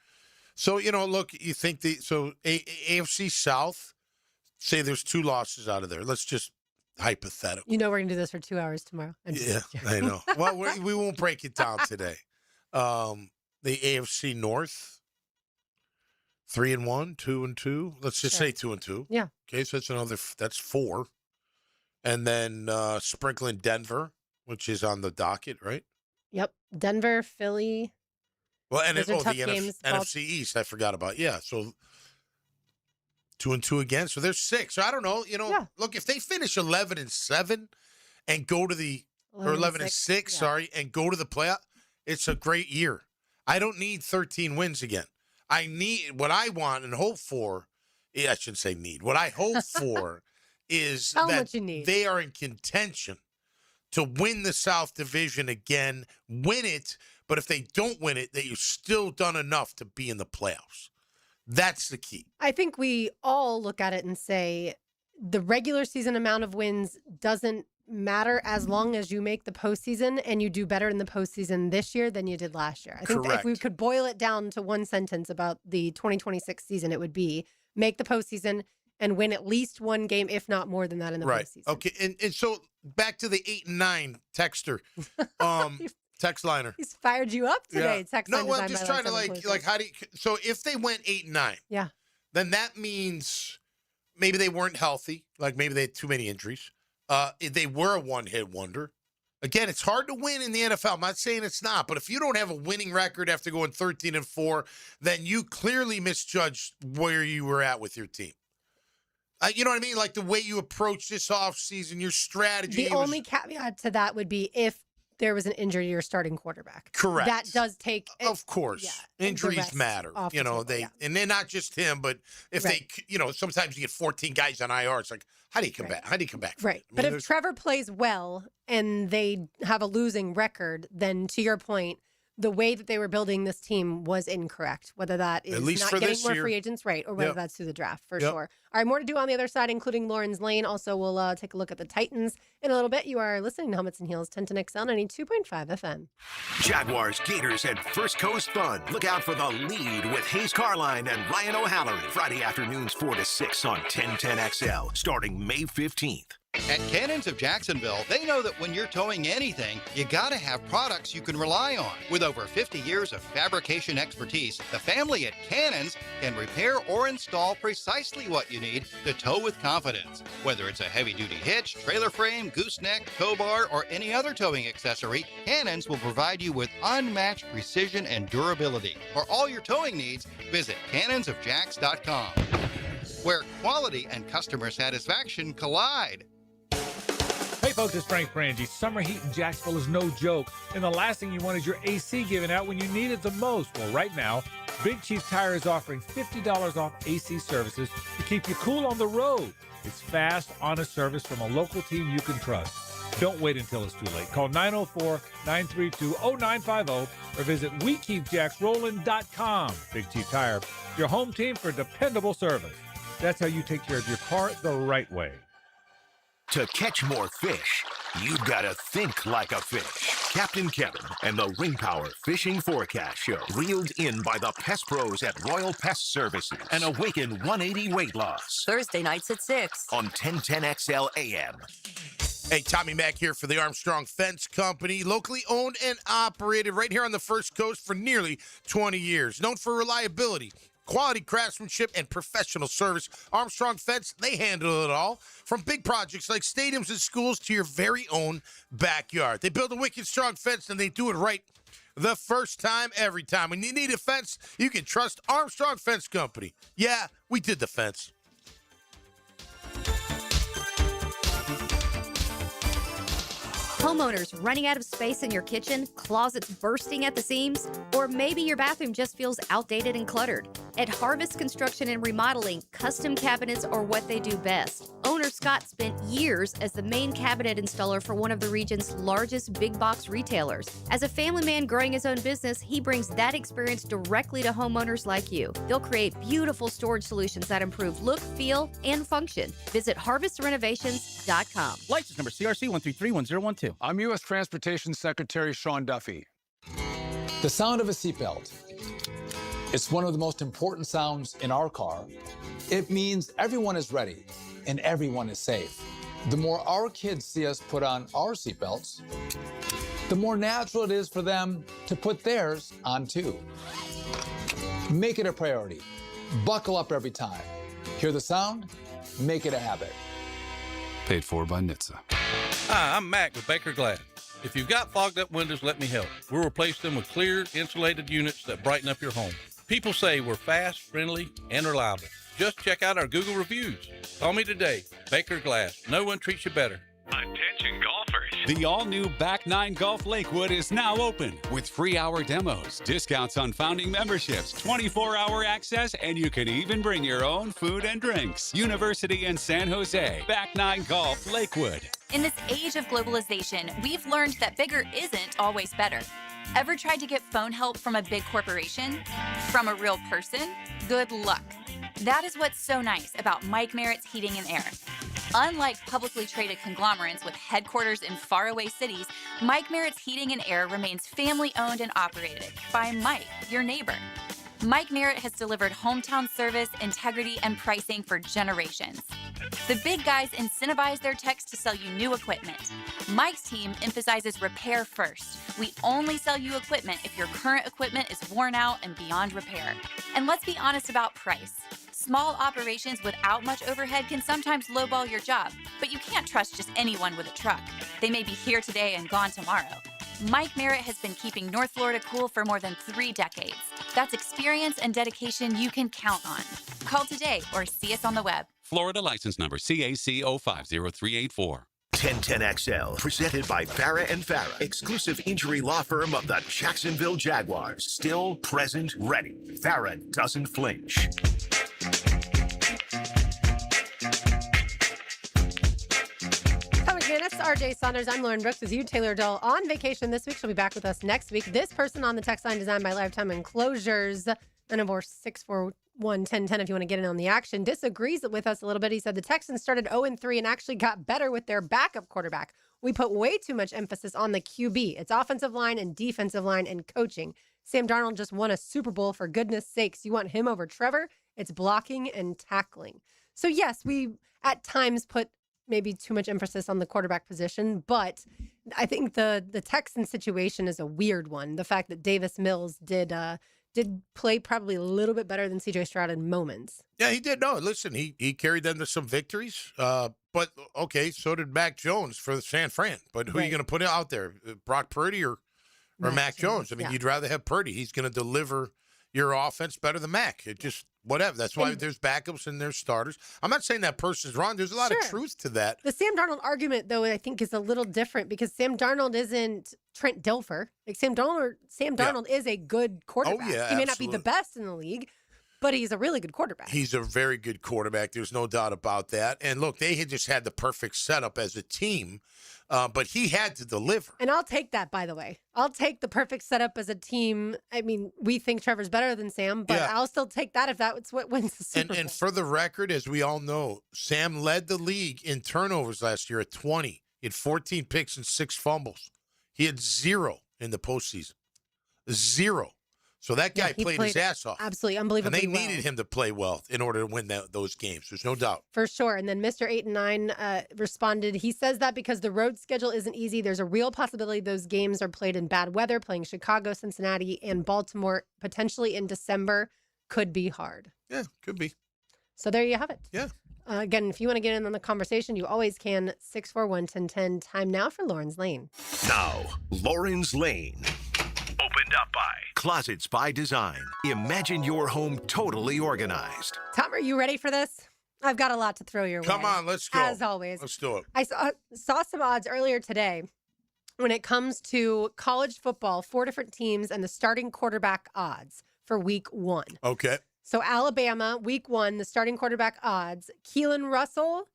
So, look, you think AFC South, say there's 2 losses out of there. Let's just hypothetical. We're going to do this for 2 hours tomorrow. Yeah, I know. Well, we won't break it down today. The AFC North, 3-1, 2-2. Let's just say 2-2. Yeah. Okay, so that's 4. And then sprinkling Denver, which is on the docket, right? Yep. Denver, Philly. Well, and those are tough the games. NFC East, I forgot about. Yeah, so 2-2 again. So there's 6. So I don't know. Look, if they finish 11-7 and go to the 11-6, sorry, and go to the playoff, it's a great year. I don't need 13 wins again. I need what I want and hope for. I shouldn't say need. What I hope for is that they are in contention to win the South Division again, win it. But if they don't win it, that you've still done enough to be in the playoffs. That's the key. I think we all look at it and say the regular season amount of wins doesn't matter as long as you make the postseason and you do better in the postseason this year than you did last year. I think that if we could boil it down to one sentence about the 2026 season, it would be make the postseason and win at least one game, if not more than that in the postseason. Okay, and so back to the 8 and 9 texter, text liner. He's fired you up today. Yeah. Text no, well, I'm just trying to how do you? So if they went 8 and 9, then that means maybe they weren't healthy. Like maybe they had too many injuries. They were a one-hit wonder. Again, it's hard to win in the NFL. I'm not saying it's not, but if you don't have a winning record after going 13-4, then you clearly misjudged where you were at with your team. You know what I mean? Like the way you approach this offseason, your strategy. The only caveat to that would be if there was an injury to your starting quarterback. Correct. That does take. Of course. Injuries matter. And they're not just him, but if they, sometimes you get 14 guys on IR. It's like, how do you come back? How do you come back? Right. I mean, but if Trevor plays well and they have a losing record, then to your point, the way that they were building this team was incorrect, whether that is not getting more free agents, right, or whether that's through the draft, for sure. All right, more to do on the other side, including Lauren's Lane. Also, we'll take a look at the Titans in a little bit. You are listening to Helmets and Heels, 1010 XL, 92.5 FM. Jaguars, Gators, and First Coast Fun. Look out for The Lead with Hayes Carline and Ryan O'Halloran. Friday afternoons 4 to 6 on 1010 XL, starting May 15th. At Cannons of Jacksonville, they know that when you're towing anything, you gotta have products you can rely on. With over 50 years of fabrication expertise, the family at Cannons can repair or install precisely what you need to tow with confidence. Whether it's a heavy-duty hitch, trailer frame, gooseneck, tow bar, or any other towing accessory, Cannons will provide you with unmatched precision and durability. For all your towing needs, visit Hey folks, it's Frank Frangie. Summer heat in Jacksonville is no joke, and the last thing you want is your AC giving out when you need it the most. Well, right now, Big Chief Tire is offering $50 off AC services to keep you cool on the road. It's fast, honest service from a local team you can trust. Don't wait until it's too late. Call 904-932-0950 or visit WeKeepJacksRollin.com. Big Chief Tire, your home team for dependable service. That's how you take care of your car the right way. To catch more fish, you've got to think like a fish. Captain Kevin and the Ring Power Fishing Forecast Show, reeled in by the Pest Pros at Royal Pest Services, and Awaken 180 Weight Loss. Thursday nights at 6 on 1010XL AM. Hey, Tommy Mack here for the Armstrong Fence Company, locally owned and operated right here on the First Coast for nearly 20 years. Known for reliability, quality craftsmanship, and professional service, Armstrong Fence, they handle it all. From big projects like stadiums and schools to your very own backyard. They build a wicked strong fence, and they do it right the first time, every time. When you need a fence, you can trust Armstrong Fence Company. Yeah, we did the fence. Homeowners running out of space in your kitchen, closets bursting at the seams, or maybe your bathroom just feels outdated and cluttered. At Harvest Construction and Remodeling, custom cabinets are what they do best. Owner Scott spent years as the main cabinet installer for one of the region's largest big box retailers. As a family man growing his own business, he brings that experience directly to homeowners like you. They'll create beautiful storage solutions that improve look, feel, and function. Visit harvestrenovations.com. License number CRC 1331012. I'm U.S. Transportation Secretary Sean Duffy. The sound of a seatbelt. It's one of the most important sounds in our car. It means everyone is ready and everyone is safe. The more our kids see us put on our seatbelts, the more natural it is for them to put theirs on too. Make it a priority. Buckle up every time. Hear the sound? Make it a habit. Paid for by NHTSA. Hi, I'm Mac with Baker Glass. If you've got fogged up windows, let me help. We'll replace them with clear, insulated units that brighten up your home. People say we're fast, friendly, and reliable. Just check out our Google reviews. Call me today. Baker Glass. No one treats you better. Attention golfers. The all-new Back 9 Golf Lakewood is now open with free hour demos, discounts on founding memberships, 24-hour access, and you can even bring your own food and drinks. University in San Jose. Back 9 Golf Lakewood. In this age of globalization, we've learned that bigger isn't always better. Ever tried to get phone help from a big corporation? From a real person? Good luck. That is what's so nice about Mike Merritt's Heating and Air. Unlike publicly traded conglomerates with headquarters in faraway cities, Mike Merritt's Heating and Air remains family-owned and operated by Mike, your neighbor. Mike Merritt has delivered hometown service, integrity, and pricing for generations. The big guys incentivize their techs to sell you new equipment. Mike's team emphasizes repair first. We only sell you equipment if your current equipment is worn out and beyond repair. And let's be honest about price. Small operations without much overhead can sometimes lowball your job, but you can't trust just anyone with a truck. They may be here today and gone tomorrow. Mike Merritt has been keeping North Florida cool for more than 3 decades. That's experience and dedication you can count on. Call today or see us on the web. Florida license number CAC 050384. 1010XL, presented by Farah and Farah, exclusive injury law firm of the Jacksonville Jaguars. Still, present, ready. Farah doesn't flinch. That's RJ Saunders. I'm Lauren Brooks with you. Taylor Dull on vacation this week. She'll be back with us next week. This person on the text line designed by Lifetime Enclosures, and of course 641-1010 if you want to get in on the action, disagrees with us a little bit. He said the Texans started 0-3 and actually got better with their backup quarterback. We put way too much emphasis on the QB. It's offensive line and defensive line and coaching. Sam Darnold just won a Super Bowl, for goodness sakes. You want him over Trevor? It's blocking and tackling. So yes, we at times put maybe too much emphasis on the quarterback position, but I think the Texans situation is a weird one. The fact that Davis Mills did play probably a little bit better than C.J. Stroud in moments. Yeah, he did. No, listen, he carried them to some victories. But okay, so did Mac Jones for San Fran. But who are you going to put out there? Brock Purdy or Mac Jones? I mean, you'd rather have Purdy. He's going to deliver, your offense better than Mac. It just, whatever. That's why there's backups and there's starters. I'm not saying that person's wrong. There's a lot of truth to that. The Sam Darnold argument, though, I think is a little different because Sam Darnold isn't Trent Dilfer. Like Sam Darnold is a good quarterback. Oh, yeah, he may not be the best in the league, but he's a really good quarterback. He's a very good quarterback. There's no doubt about that. And look, they had just had the perfect setup as a team, but he had to deliver. And I'll take that, by the way. I'll take the perfect setup as a team. I mean, we think Trevor's better than Sam, but I'll still take that if that's what wins the Super Bowl. And for the record, as we all know, Sam led the league in turnovers last year at 20. He had 14 picks and 6 fumbles. He had 0 in the postseason. 0. So that guy played his ass off. Absolutely, unbelievably And they needed him to play well in order to win those games. There's no doubt. For sure. And then Mr. 8 and 9 responded, he says that because the road schedule isn't easy, there's a real possibility those games are played in bad weather, playing Chicago, Cincinnati, and Baltimore, potentially in December, could be hard. Yeah, could be. So there you have it. Yeah. Again, if you want to get in on the conversation, you always can. 641-1010. Time now for Lauren's Lane. Now, Lauren's Lane. Opened up by Closets by Design. Imagine your home totally organized. Tom, are you ready for this? I've got a lot to throw your way. Come on, let's go. As always. Let's do it. I saw some odds earlier today when it comes to college football, 4 different teams and the starting quarterback odds for week 1. Okay. So Alabama, week 1, the starting quarterback odds, Keelan Russell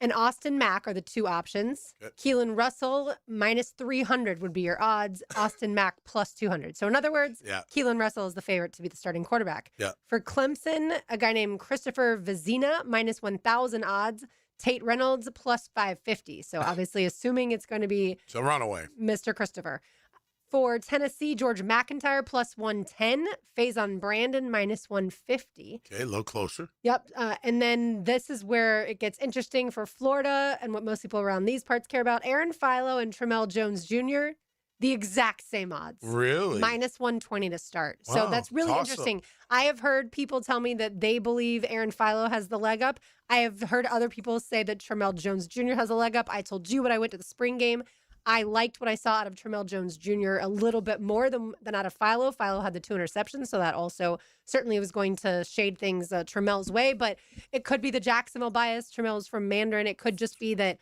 and Austin Mack are the 2 options. Good. Keelan Russell minus 300 would be your odds. Austin Mack plus 200. So in other words, Keelan Russell is the favorite to be the starting quarterback. Yeah. For Clemson, a guy named Christopher Vizina minus 1,000 odds. Tate Reynolds plus 550. So obviously assuming it's going to be So runaway. Mr. Christopher. For Tennessee, George McIntyre plus 110. Faison Brandon minus 150. Okay, a little closer. Yep. And then this is where it gets interesting for Florida and what most people around these parts care about. Aaron Philo and Tramel Jones Jr., the exact same odds. Really? Minus 120 to start. Wow, So that's really toss-up. interesting. I have heard people tell me that they believe Aaron Philo has the leg up. I have heard other people say that Tramel Jones Jr. has a leg up. I told you when I went to the spring game, I liked what I saw out of Tramel Jones Jr. a little bit more than out of Philo. Philo had the 2 interceptions, so that also certainly was going to shade things Tramel's way. But it could be the Jacksonville bias. Tramel's from Mandarin. It could just be that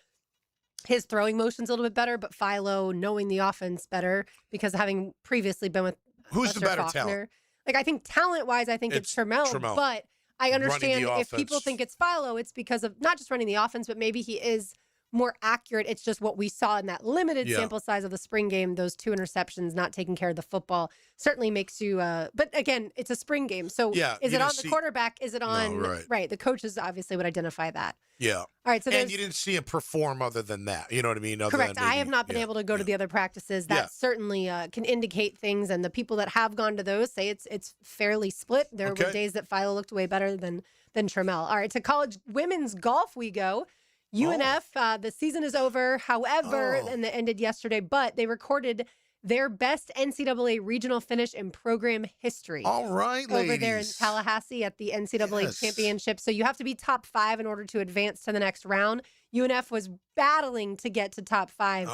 his throwing motion's a little bit better, but Philo knowing the offense better because having previously been with Who's the Buster better Faulkner. talent? Like, I think talent-wise, I think it's Tramel. But I understand if people think it's Philo, it's because of not just running the offense, but maybe he is more accurate. It's just what we saw in that limited sample size of the spring game, those 2 interceptions, not taking care of the football, certainly makes you, but again, it's a spring game. So is it on the quarterback? Is it on, right. The coaches obviously would identify that. Yeah. All right. So and you didn't see him perform other than that. You know what I mean? Other correct. than I have not been able to go to the other practices. That certainly can indicate things. And the people that have gone to those say it's fairly split. There were days that Philo looked way better than Tramel. All right. To college women's golf we go. UNF, the season is over. However, and it ended yesterday, but they recorded their best NCAA regional finish in program history. All right, ladies. Over there in Tallahassee at the NCAA championship. So you have to be top 5 in order to advance to the next round. UNF was battling to get to top 5,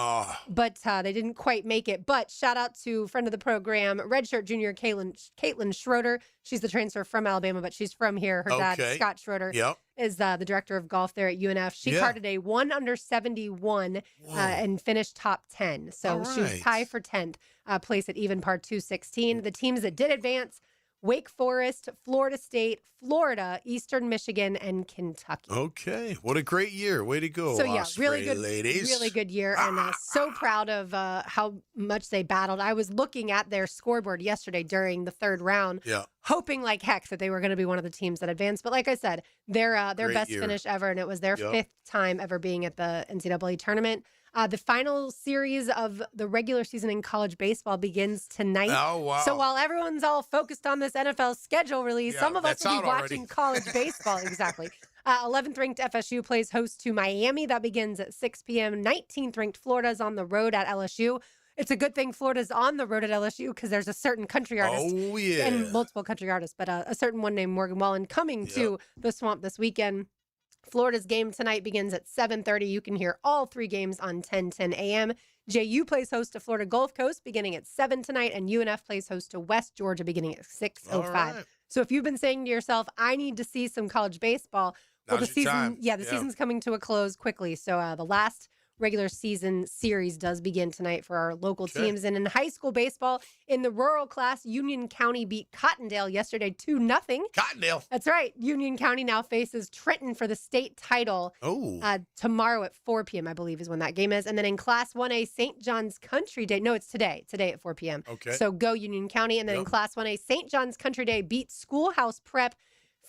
but they didn't quite make it. But shout out to friend of the program, redshirt junior Caitlin Schroeder. She's the transfer from Alabama, but she's from here. Her dad, Scott Schroeder, is the director of golf there at UNF. She carded a 1 under 71 and finished top 10. So she was tied for 10th place at even par 216. The teams that did advance: Wake Forest, Florida State, Florida, Eastern Michigan, and Kentucky. Okay. What a great year. Way to go, So, yeah, really good, ladies. really good year. And so proud of how much they battled. I was looking at their scoreboard yesterday during the 3rd round, hoping like heck that they were going to be one of the teams that advanced. But like I said, their best finish ever, and it was their 5th time ever being at the NCAA tournament. The final series of the regular season in college baseball begins tonight. Oh, wow. So while everyone's all focused on this NFL schedule release, some of us will be watching college baseball. Exactly. 11th ranked FSU plays host to Miami. That begins at 6 p.m. 19th ranked Florida is on the road at LSU. It's a good thing Florida's on the road at LSU because there's a certain country artist and multiple country artists, but a certain one named Morgan Wallen coming to the Swamp this weekend. Florida's game tonight begins at 7:30. You can hear all 3 games on 10:10 a.m. JU plays host to Florida Gulf Coast beginning at 7 tonight, and UNF plays host to West Georgia beginning at 6:05. Right. So if you've been saying to yourself, I need to see some college baseball, well, Now's your time. the season's coming to a close quickly. So the last regular season series does begin tonight for our local teams. And in high school baseball, in the rural class, Union County beat Cottondale yesterday 2-0. Cottondale. That's right. Union County now faces Trenton for the state title tomorrow at 4 p.m., I believe is when that game is. And then in Class 1A, St. John's Country Day. No, it's today. Today at 4 p.m. Okay. So go Union County. And then in Class 1A, St. John's Country Day beat Schoolhouse Prep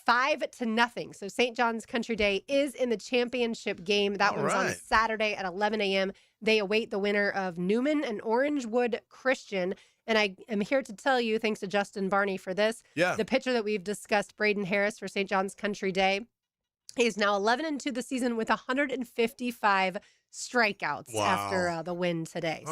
5-0. So St. John's Country Day is in the championship game. That one's on Saturday at 11 a.m. They await the winner of Newman and Orangewood Christian. And I am here to tell you, thanks to Justin Barney for this, the pitcher that we've discussed, Braden Harris for St. John's Country Day, is now 11-2 the season with 155 strikeouts after the win today.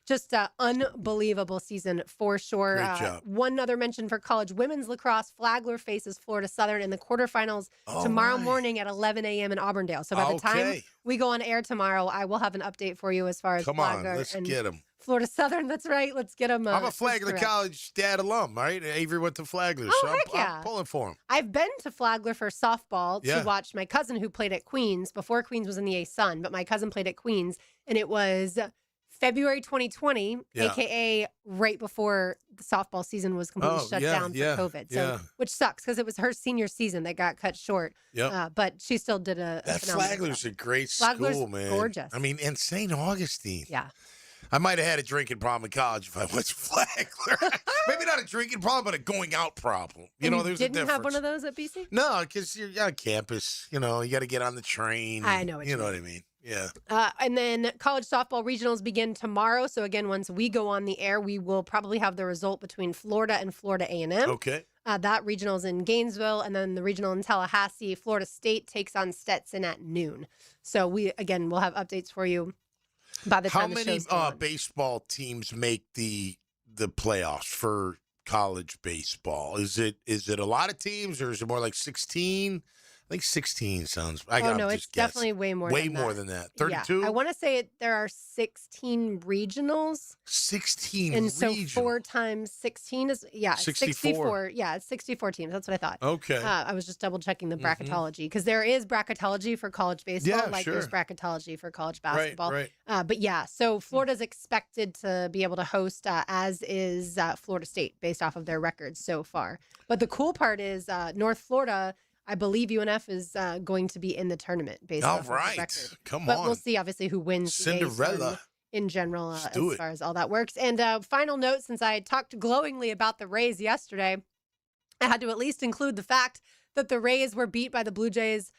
Just an unbelievable season for sure. Great job. One other mention for college women's lacrosse, Flagler faces Florida Southern in the quarterfinals tomorrow morning at 11 a.m. in Auburndale. So by the time we go on air tomorrow, I will have an update for you as far as Flagler let's and get them. Florida Southern. That's right. Let's get them. I'm a Flagler College dad alum, right? Avery went to Flagler, so I'm pulling for him. I've been to Flagler for softball to watch my cousin who played at Queens before Queens was in the A-Sun, but my cousin played at Queens, and it was February 2020, a.k.a. right before the softball season was completely shut down for COVID. So, which sucks because it was her senior season that got cut short. But she still did a Flagler's job. a great Flagler's school, man. Gorgeous. I mean, and St. Augustine. Yeah. I might have had a drinking problem in college if I went to Flagler. Maybe not a drinking problem, but a going out problem. You know, there's a difference. Didn't have one of those at BC? No, because you're on campus. You know, you got to get on the train. I know what you know what I mean. Yeah. And then college softball regionals begin tomorrow. So again, once we go on the air, we will probably have the result between Florida and Florida A&M. Okay. That regional's in Gainesville, and then the regional in Tallahassee. Florida State takes on Stetson at noon. So we'll have updates for you by the time How many baseball teams make the playoffs for college baseball? Is it a lot of teams, or is it more like 16? I think 16 sounds. It's definitely way more. Way more than that. 32. Yeah, I want to say there are 16 regionals. 16 and so regionals. 4 times 16 is 64. Yeah, it's 64 teams. That's what I thought. Okay. I was just double checking the bracketology because there is bracketology for college baseball, there's bracketology for college basketball. Right. But yeah, so Florida's expected to be able to host, as is Florida State, based off of their records so far. But the cool part is North Florida. I believe UNF is going to be in the tournament based off of the record. Come on. But we'll see, obviously, who wins Cinderella in general as far as all that works. And final note, since I talked glowingly about the Rays yesterday, I had to at least include the fact that the Rays were beat by the Blue Jays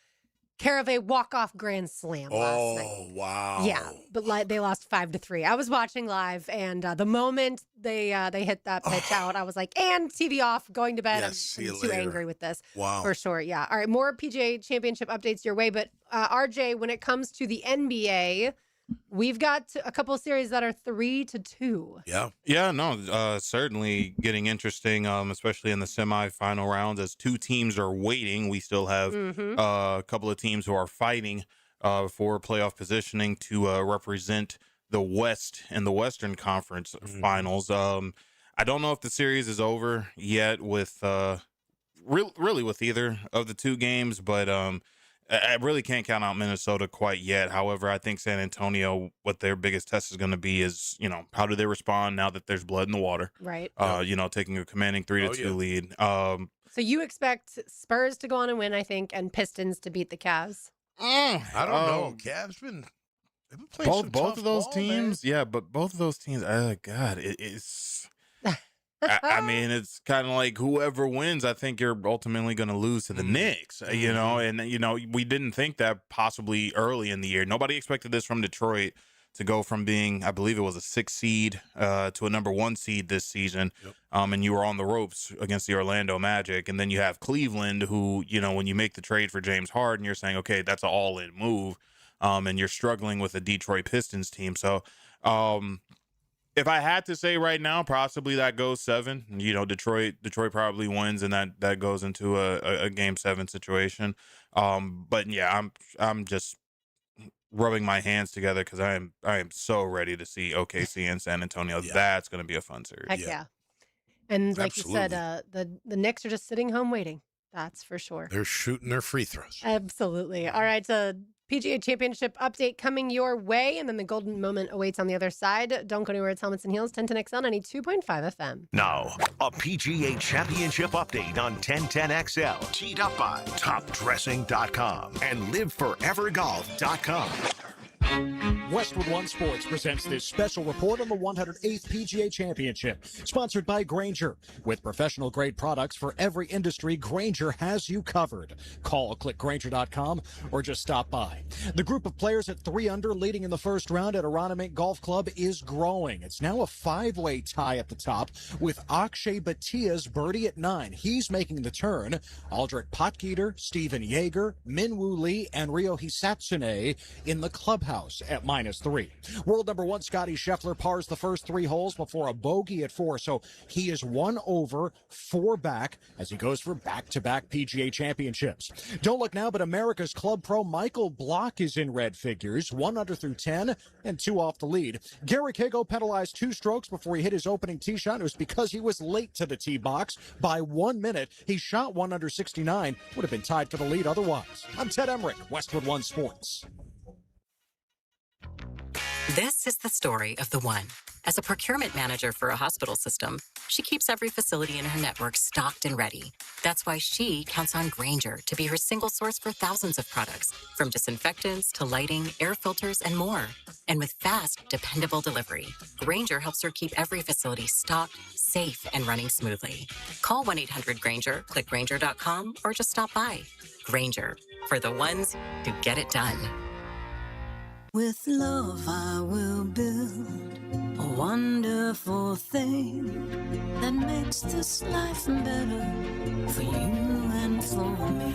care of a walk-off grand slam last night. Oh, wow. Yeah, but they lost 5-3. I was watching live, and the moment they hit that pitch out, I was like, and TV off, going to bed. I'm too angry with this. Wow. For sure, yeah. All right, more PGA Championship updates your way, but RJ, when it comes to the NBA, we've got a couple of series that are 3-2. Yeah, no, certainly getting interesting, especially in the semifinal rounds as 2 teams are waiting. We still have a couple of teams who are fighting for playoff positioning to represent the West in the Western Conference Finals. I don't know if the series is over yet with really with either of the 2 games, but I really can't count out Minnesota quite yet. However, I think San Antonio, what their biggest test is going to be is, how do they respond now that there's blood in the water? Right. Taking a commanding 3-2 lead. So you expect Spurs to go on and win, I think, and Pistons to beat the Cavs? I don't know. Cavs they've been playing both of those teams. Man. Yeah, but both of those teams, God, it's. I mean, it's kind of like whoever wins, I think you're ultimately going to lose to the Knicks, and, we didn't think that possibly early in the year. Nobody expected this from Detroit to go from being, I believe it was a 6 seed to a number 1 seed this season. Yep. And you were on the ropes against the Orlando Magic. And then you have Cleveland who, when you make the trade for James Harden, you're saying, okay, that's an all in move. And you're struggling with the Detroit Pistons team. So, If I had to say right now, possibly that goes 7. You know, Detroit probably wins, and that goes into a game 7 situation. But yeah, I'm just rubbing my hands together because I am so ready to see OKC and San Antonio. Yeah. That's going to be a fun series. Heck yeah. And like Absolutely. You said, the Knicks are just sitting home waiting. That's for sure. They're shooting their free throws. Absolutely. All right, so PGA Championship update coming your way, and then the golden moment awaits on the other side. Don't go anywhere. It's Helmets and Heels, 1010XL, 92.5 FM. Now, a PGA Championship update on 1010XL. Teed up by TopDressing.com and LiveForeverGolf.com. Westwood One Sports presents this special report on the 108th PGA Championship, sponsored by Grainger. With professional-grade products for every industry, Grainger has you covered. Call or click Grainger.com or just stop by. The group of players at 3 under leading in the first round at Aronimink Golf Club is growing. It's now a 5-way tie at the top with Akshay Bhatia's birdie at 9. He's making the turn. Aldrich Potgieter, Stephen Yeager, Minwoo Lee, and Ryo Hisatsune in the clubhouse at -3. World number 1 Scotty Scheffler pars the first 3 holes before a bogey at 4, so he is 1 over, 4 back as he goes for back-to-back PGA championships. Don't look now, but America's Club Pro Michael Block is in red figures, 1 under through 10 and 2 off the lead. Garrick Higgo penalized 2 strokes before he hit his opening tee shot. It was because he was late to the tee box by 1 minute. He shot 1 under 69, would have been tied for the lead otherwise. I'm Ted Emmerich, Westwood One Sports. This is the story of the One. As a procurement manager for a hospital system, she keeps every facility in her network stocked and ready. That's why she counts on Grainger to be her single source for thousands of products, from disinfectants to lighting, air filters, and more. And with fast, dependable delivery, Grainger helps her keep every facility stocked, safe, and running smoothly. Call 1-800-GRAINGER, click Grainger.com, or just stop by. Grainger, for the ones who get it done. With love, I will build a wonderful thing that makes this life better for you and for me.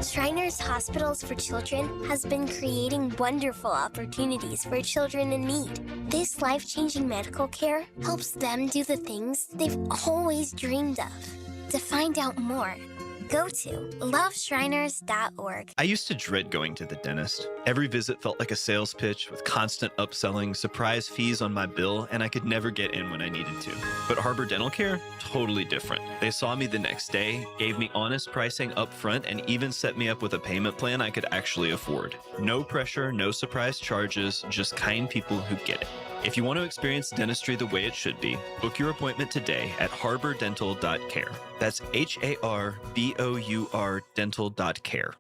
Shriners Hospitals for Children has been creating wonderful opportunities for children in need. This life-changing medical care helps them do the things they've always dreamed of. To find out more, go to loveshriners.org. I used to dread going to the dentist. Every visit felt like a sales pitch with constant upselling, surprise fees on my bill, and I could never get in when I needed to. But Harbor Dental Care? Totally different. They saw me the next day, gave me honest pricing up front, and even set me up with a payment plan I could actually afford. No pressure, no surprise charges, just kind people who get it. If you want to experience dentistry the way it should be, book your appointment today at harbordental.care. That's HARBOUR dental.care.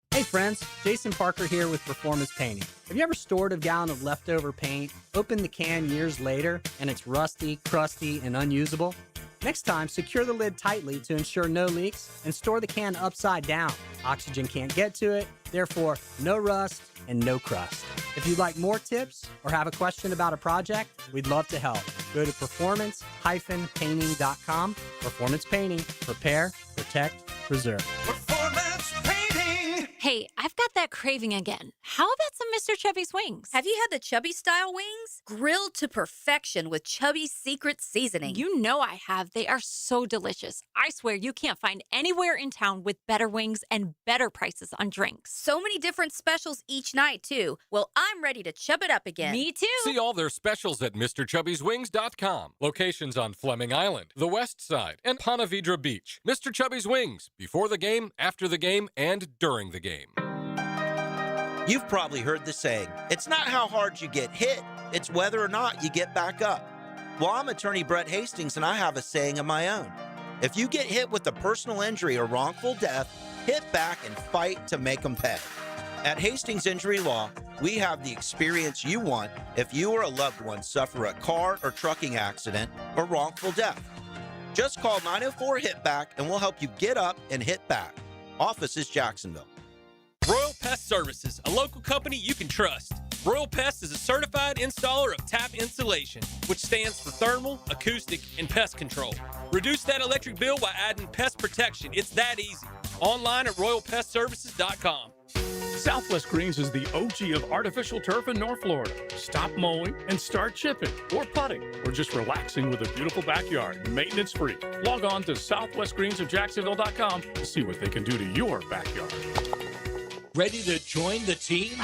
Hey friends, Jason Parker here with Performance Painting. Have you ever stored a gallon of leftover paint, opened the can years later, and it's rusty, crusty, and unusable? Next time, secure the lid tightly to ensure no leaks and store the can upside down. Oxygen can't get to it, therefore no rust and no crust. If you'd like more tips or have a question about a project, we'd love to help. Go to performance-painting.com. Performance Painting. Prepare, protect, preserve. Performance Painting! Hey, I've got that craving again. How about some Mr. Chubby's wings? Have you had the Chubby style wings? Grilled to perfection with Chubby's secret seasoning. You know I have. They are so delicious. I swear you can't find anywhere in town with better wings and better prices on drinks. So many different specials each night, too. Well, I'm ready to chub it up again. Me too. See all their specials at MrChubby'sWings.com. Locations on Fleming Island, the West Side, and Ponte Vedra Beach. Mr. Chubby's Wings. Before the game, after the game, and during the game. You've probably heard the saying, it's not how hard you get hit, it's whether or not you get back up. Well, I'm attorney Brett Hastings, and I have a saying of my own. If you get hit with a personal injury or wrongful death, hit back and fight to make them pay. At Hastings Injury Law, we have the experience you want if you or a loved one suffer a car or trucking accident or wrongful death. Just call 904-HIT-BACK and we'll help you get up and hit back. Office is Jacksonville. Royal Pest Services, a local company you can trust. Royal Pest is a certified installer of tap insulation, which stands for thermal, acoustic, and pest control. Reduce that electric bill by adding pest protection. It's that easy. Online at royalpestservices.com. Southwest Greens is the OG of artificial turf in North Florida. Stop mowing and start chipping or putting or just relaxing with a beautiful backyard, maintenance free. Log on to southwestgreensofjacksonville.com to see what they can do to your backyard. Ready to join the team?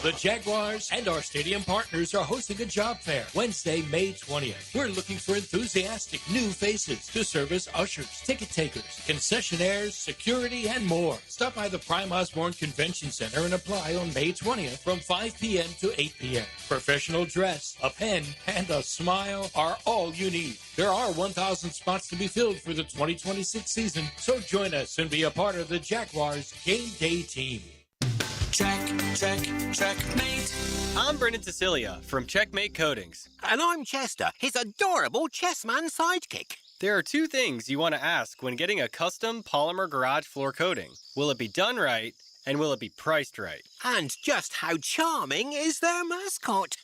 The Jaguars and our stadium partners are hosting a job fair Wednesday, May 20th. We're looking for enthusiastic new faces to serve as ushers, ticket takers, concessionaires, security, and more. Stop by the Prime Osborne Convention Center and apply on May 20th from 5 p.m. to 8 p.m. Professional dress, a pen, and a smile are all you need. There are 1,000 spots to be filled for the 2026 season, so join us and be a part of the Jaguars game day team. Checkmate. I'm Brendan Cecilia from Checkmate Coatings. And I'm Chester, his adorable chessman sidekick. There are two things you want to ask when getting a custom polymer garage floor coating. Will it be done right, and will it be priced right? And just how charming is their mascot?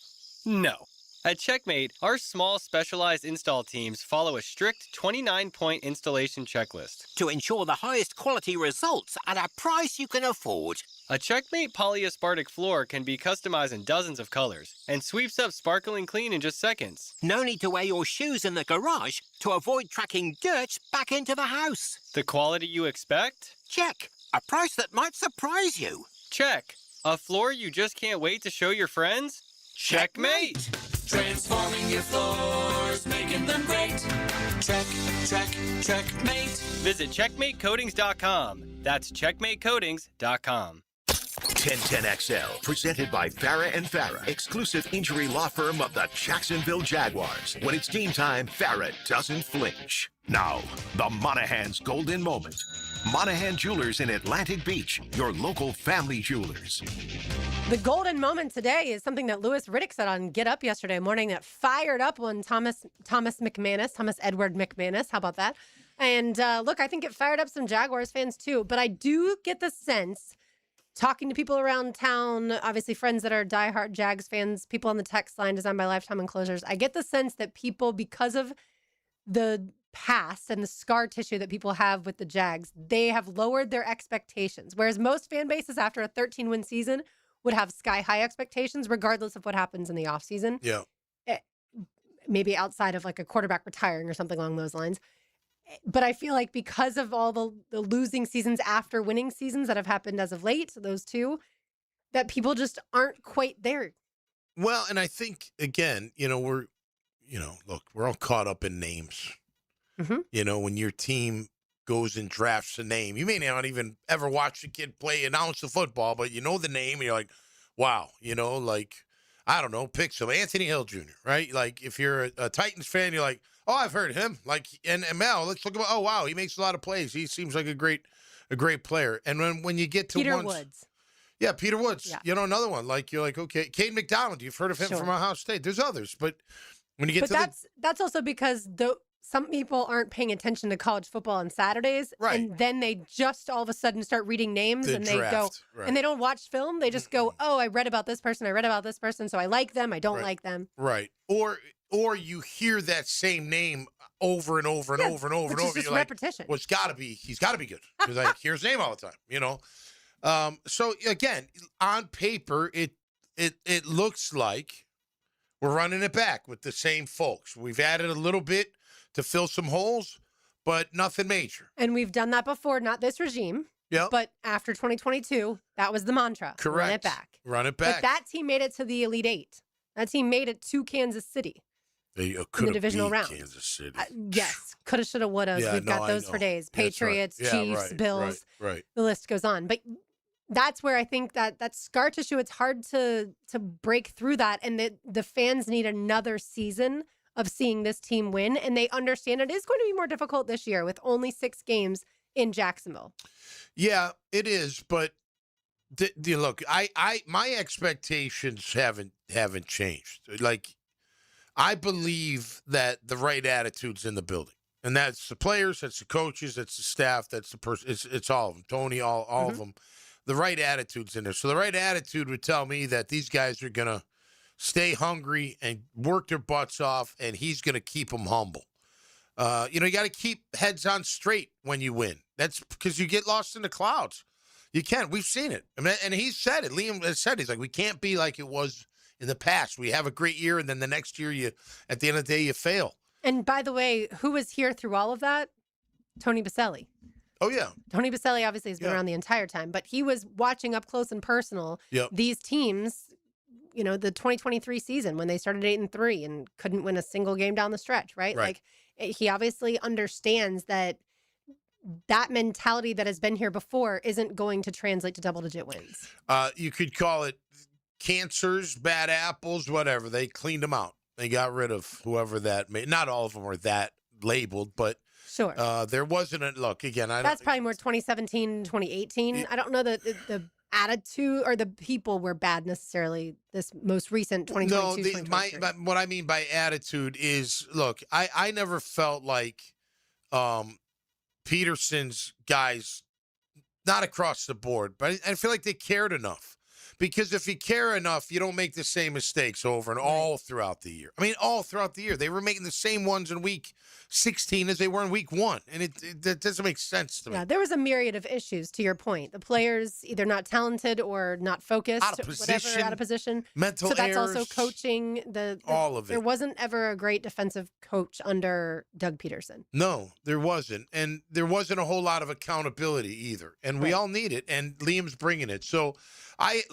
No. At Checkmate, our small specialized install teams follow a strict 29-point installation checklist to ensure the highest quality results at a price you can afford. A Checkmate polyaspartic floor can be customized in dozens of colors and sweeps up sparkling clean in just seconds. No need to wear your shoes in the garage to avoid tracking dirt back into the house. The quality you expect? Check. A price that might surprise you. Check. A floor you just can't wait to show your friends? Checkmate! Transforming your floors, making them great. Checkmate. Visit checkmatecoatings.com. That's checkmatecoatings.com. 1010XL, presented by Farah and Farah, exclusive injury law firm of the Jacksonville Jaguars. When it's game time, Farah doesn't flinch. Now, the Monahan's golden moment. Monahan Jewelers in Atlantic Beach, your local family jewelers. The golden moment today is something that Louis Riddick said on Get Up yesterday morning that fired up one Thomas Edward McManus. How about that? And look, I think it fired up some Jaguars fans too. But I do get the sense, talking to people around town, obviously friends that are diehard Jags fans, people on the text line designed by Lifetime Enclosures, I get the sense that people, because of the past and the scar tissue that people have with the Jags, they have lowered their expectations. Whereas most fan bases after a 13-win season would have sky-high expectations regardless of what happens in the offseason. Yeah. Maybe outside of like a quarterback retiring or something along those lines. But I feel like because of all the losing seasons after winning seasons that have happened as of late, those two, that people just aren't quite there. Well, and I think, again, we're all caught up in names. Mm-hmm. When your team goes and drafts a name, you may not even ever watch the kid play an ounce of football, but you know the name, and you're like, wow, I don't know, pick some Anthony Hill Jr., right? Like, if you're a Titans fan, you're like, oh, I've heard him. Like, and Mel, let's look about, oh, wow, he makes a lot of plays. He seems like a great player. And when you get to Peter Woods. Yeah, Peter Woods. Yeah. Another one. Like, you're like, okay, Caden McDonald, you've heard of him from Ohio State. There's others, but when you get that's also because some people aren't paying attention to college football on Saturdays, right? And then they just all of a sudden start reading names and they go, right. And they don't watch film. They just go, oh, I read about this person, so I like them, I don't like them, right? Or you hear that same name over and over and over and over and over. Just you're repetition. Like, well, he's got to be good because I hear his name all the time. So again, on paper, it looks like we're running it back with the same folks. We've added a little bit to fill some holes, but nothing major. And we've done that before, not this regime. Yep. But after 2022, that was the mantra. Correct. Run it back. Run it back. But that team made it to the Elite Eight. That team made it to Kansas City. They in the divisional round. Kansas City. Yes. Coulda, shoulda, woulda. Yeah, We've got those for days. Patriots, Chiefs, Bills. Right. The list goes on. But that's where I think that scar tissue, it's hard to break through that. And the fans need another season of seeing this team win. And they understand it is going to be more difficult this year with only 6 games in Jacksonville. Yeah, it is. But look, my expectations haven't changed. Like, I believe that the right attitude's in the building. And that's the players, that's the coaches, that's the staff, that's the person. It's all of them. Tony, all of them. The right attitude's in there. So the right attitude would tell me that these guys are going to stay hungry and work their butts off, and he's going to keep them humble. You got to keep heads on straight when you win. That's because you get lost in the clouds. You can. We've seen it. I mean, and he said it. Liam has said, he's like, we can't be like it was in the past. We have a great year, and then the next year, at the end of the day, you fail. And by the way, who was here through all of that? Tony Baselli. Oh, yeah. Tony Baselli obviously has been around the entire time, but he was watching up close and personal these teams, the 2023 season when they started 8-3 and couldn't win a single game down the stretch, right? Like, he obviously understands that mentality that has been here before isn't going to translate to double-digit wins. You could call it cancers, bad apples, whatever. They cleaned them out. They got rid of whoever that made. Not all of them were that labeled, but sure. There wasn't a look again. That's probably more 2017, 2018. I don't know that the attitude or the people were bad necessarily. This most recent 2022. No, what I mean by attitude is, look, I never felt like Peterson's guys, not across the board, but I feel like they cared enough. Because if you care enough, you don't make the same mistakes over and all throughout the year. I mean, all throughout the year. They were making the same ones in week 16 as they were in week 1. And that doesn't make sense to me. Yeah, there was a myriad of issues, to your point. The players either not talented or not focused. Out of position. Out of position. Mental errors. So that's errors, also coaching. All of it. There wasn't ever a great defensive coach under Doug Peterson. No, there wasn't. And there wasn't a whole lot of accountability either. And we all need it. And Liam's bringing it. So I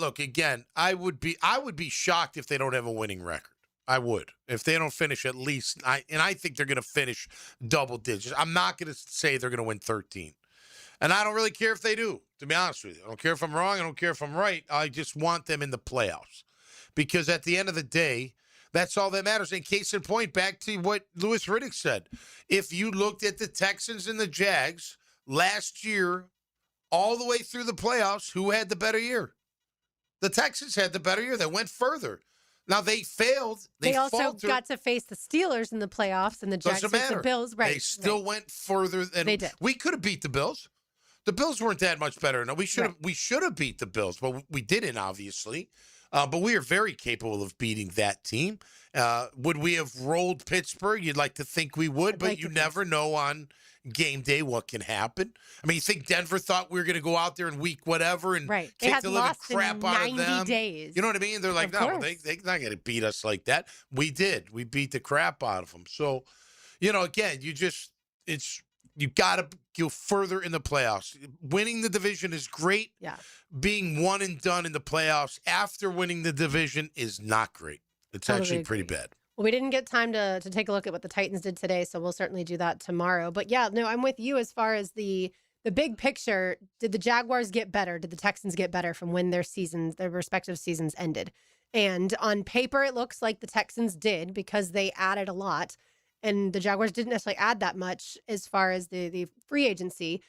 would be shocked if they don't have a winning record. I would. If they don't finish at least, I think they're going to finish double digits. I'm not going to say they're going to win 13. And I don't really care if they do, to be honest with you. I don't care if I'm wrong. I don't care if I'm right. I just want them in the playoffs. Because at the end of the day, that's all that matters. And case in point, back to what Louis Riddick said. If you looked at the Texans and the Jags last year, all the way through the playoffs, who had the better year? The Texans had the better year. They went further. Now, they failed. They also faltered. got to face the Steelers in the playoffs and the Jags faced the Bills. Right. They still went further. They did. We could have beat the Bills. The Bills weren't that much better. No, we should have beat the Bills, but we didn't, obviously. But we are very capable of beating that team. Would we have rolled Pittsburgh? You'd like to think we would, but you never know on game day what can happen. I mean, you think Denver thought we were going to go out there in week whatever and kick the living crap out of them? Days. You know what I mean? They're like, no, they're not going to beat us like that. We did. We beat the crap out of them. So, again, you got to go further in the playoffs. Winning the division is great. Yeah. Being one and done in the playoffs after winning the division is not great. It's actually pretty bad. Well, we didn't get time to take a look at what the Titans did today, so we'll certainly do that tomorrow. But yeah, no, I'm with you as far as the big picture. Did the Jaguars get better? Did the Texans get better from when their respective seasons ended? And on paper, it looks like the Texans did because they added a lot. And the Jaguars didn't necessarily add that much as far as the free agency.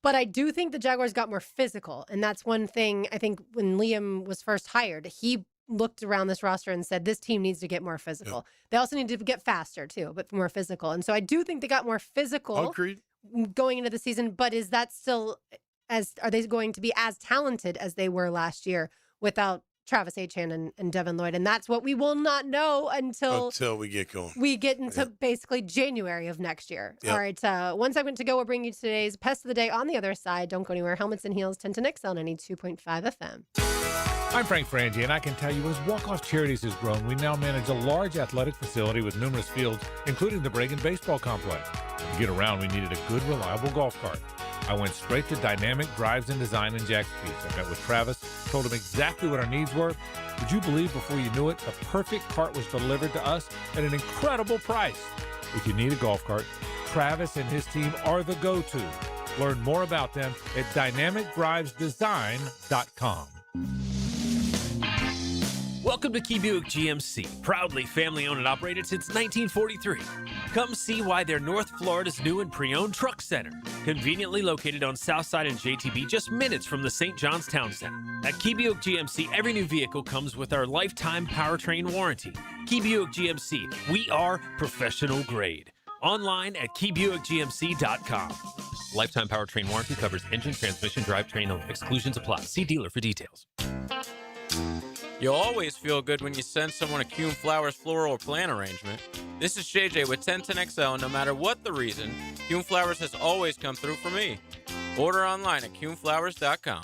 But I do think the Jaguars got more physical. And that's one thing I think when Liam was first hired, he looked around this roster and said, this team needs to get more physical. Yeah. They also need to get faster too, but more physical. And so I do think they got more physical going into the season, but is that still are they going to be as talented as they were last year without Travis Etienne and Devin Lloyd? And that's what we will not know until we get going. We get into basically January of next year. Yep. All right. 1 segment to go. We'll bring you today's Pest of the Day on the other side. Don't go anywhere. Helmets and Heels, 10 to Nick, on 92.5 FM. I'm Frank Frangie, and I can tell you as Walk-Off Charities has grown, we now manage a large athletic facility with numerous fields, including the Bregan Baseball Complex. To get around, we needed a good, reliable golf cart. I went straight to Dynamic Drives and Design in Jack's Peak. I met with Travis, told him exactly what our needs were. Would you believe before you knew it, the perfect cart was delivered to us at an incredible price? If you need a golf cart, Travis and his team are the go-to. Learn more about them at dynamicdrivesdesign.com. Welcome to Key Buick GMC, proudly family-owned and operated since 1943. Come see why they're North Florida's new and pre-owned truck center, conveniently located on Southside and JTB, just minutes from the St. John's Town Center. At Key Buick GMC, every new vehicle comes with our lifetime powertrain warranty. Key Buick GMC, we are professional grade. Online at keybuickgmc.com. Lifetime powertrain warranty covers engine, transmission, drivetrain only. Exclusions apply. See dealer for details. You'll always feel good when you send someone a Kuhn Flowers floral or plant arrangement. This is JJ with 1010XL, and no matter what the reason, Kuhn Flowers has always come through for me. Order online at CuneFlowers.com.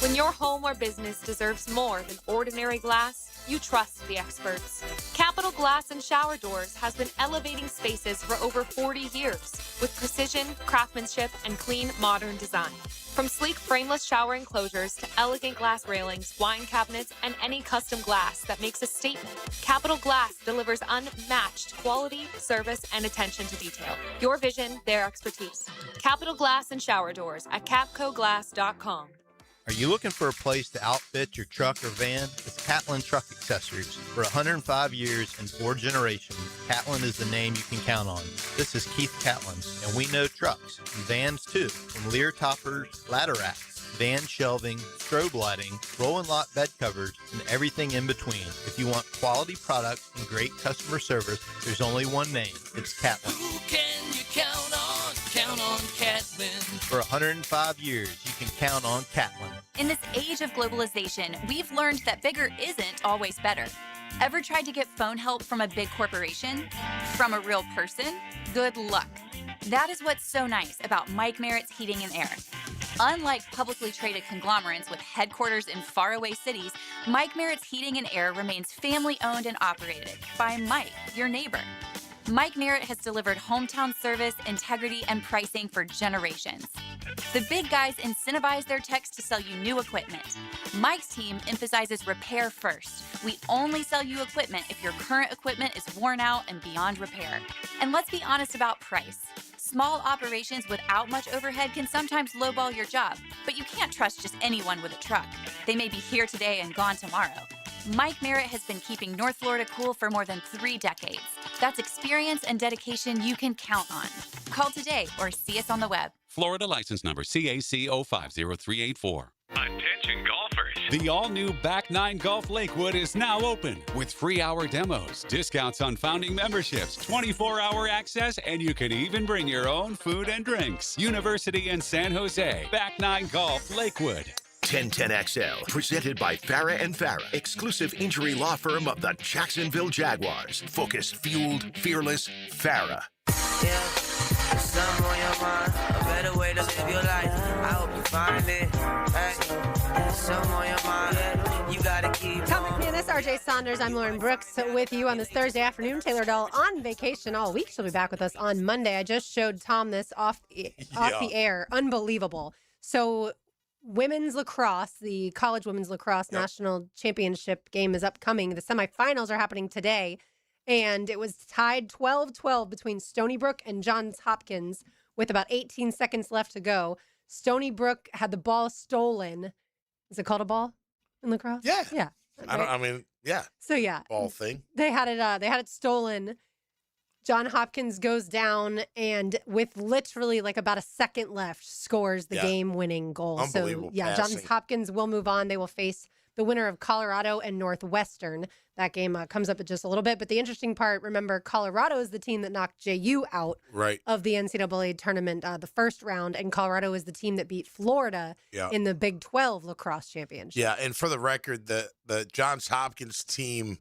When your home or business deserves more than ordinary glass, you trust the experts. Capital Glass and Shower Doors has been elevating spaces for over 40 years with precision, craftsmanship, and clean, modern design. From sleek frameless shower enclosures to elegant glass railings, wine cabinets, and any custom glass that makes a statement, Capital Glass delivers unmatched quality, service, and attention to detail. Your vision, their expertise. Capital Glass and Shower Doors at capcoglass.com. Are you looking for a place to outfit your truck or van? It's Catlin Truck Accessories. For 105 years and 4 generations, Catlin is the name you can count on. This is Keith Catlin, and we know trucks and vans too, from Lear toppers, ladder racks, van shelving, strobe lighting, roll and lock bed covers, and everything in between. If you want quality products and great customer service, there's only one name. It's Catlin. Who can you count on? Count on Catlin. For 105 years, you can count on Catlin. In this age of globalization, we've learned that bigger isn't always better. Ever tried to get phone help from a big corporation? From a real person? Good luck. That is what's so nice about Mike Merritt's Heating and Air. Unlike publicly traded conglomerates with headquarters in faraway cities, Mike Merritt's Heating and Air remains family-owned and operated by Mike, your neighbor. Mike Merritt has delivered hometown service, integrity, and pricing for generations. The big guys incentivize their techs to sell you new equipment. Mike's team emphasizes repair first. We only sell you equipment if your current equipment is worn out and beyond repair. And let's be honest about price. Small operations without much overhead can sometimes lowball your job, but you can't trust just anyone with a truck. They may be here today and gone tomorrow. Mike Merritt has been keeping North Florida cool for more than 3 decades. That's experience and dedication you can count on. Call today or see us on the web. Florida license number CAC 050384. Attention golfers. The all-new Back 9 Golf Lakewood is now open with free hour demos, discounts on founding memberships, 24-hour access, and you can even bring your own food and drinks. University in San Jose. Back 9 Golf Lakewood. 1010XL, presented by Farah and Farah, exclusive injury law firm of the Jacksonville Jaguars. Focused, fueled, fearless, Farah. Yeah, something on your mind, a better way to live your life. I hope you find it. Hey, something on your mind, you gotta keep Comic Pianist RJ Saunders. I'm Lauren Brooks with you on this Thursday afternoon. Taylor Dahl on vacation all week. She'll be back with us on Monday. I just showed Tom this off the air. Unbelievable. So women's lacrosse, the college women's lacrosse national championship game is upcoming. The semifinals are happening today, and it was tied 12-12 between Stony Brook and Johns Hopkins with about 18 seconds left to go. Stony Brook had the ball stolen. Is it called a ball in lacrosse? Yeah. Yeah. Yeah. So yeah. Ball thing. They had it stolen. John Hopkins goes down and with literally like about a second left scores the game-winning goal. Unbelievable So, yeah, passing. Johns Hopkins will move on. They will face the winner of Colorado and Northwestern. That game comes up in just a little bit. But the interesting part, remember, Colorado is the team that knocked JU out of the NCAA tournament the first round, and Colorado is the team that beat Florida in the Big 12 lacrosse championship. Yeah, and for the record, the Johns Hopkins team,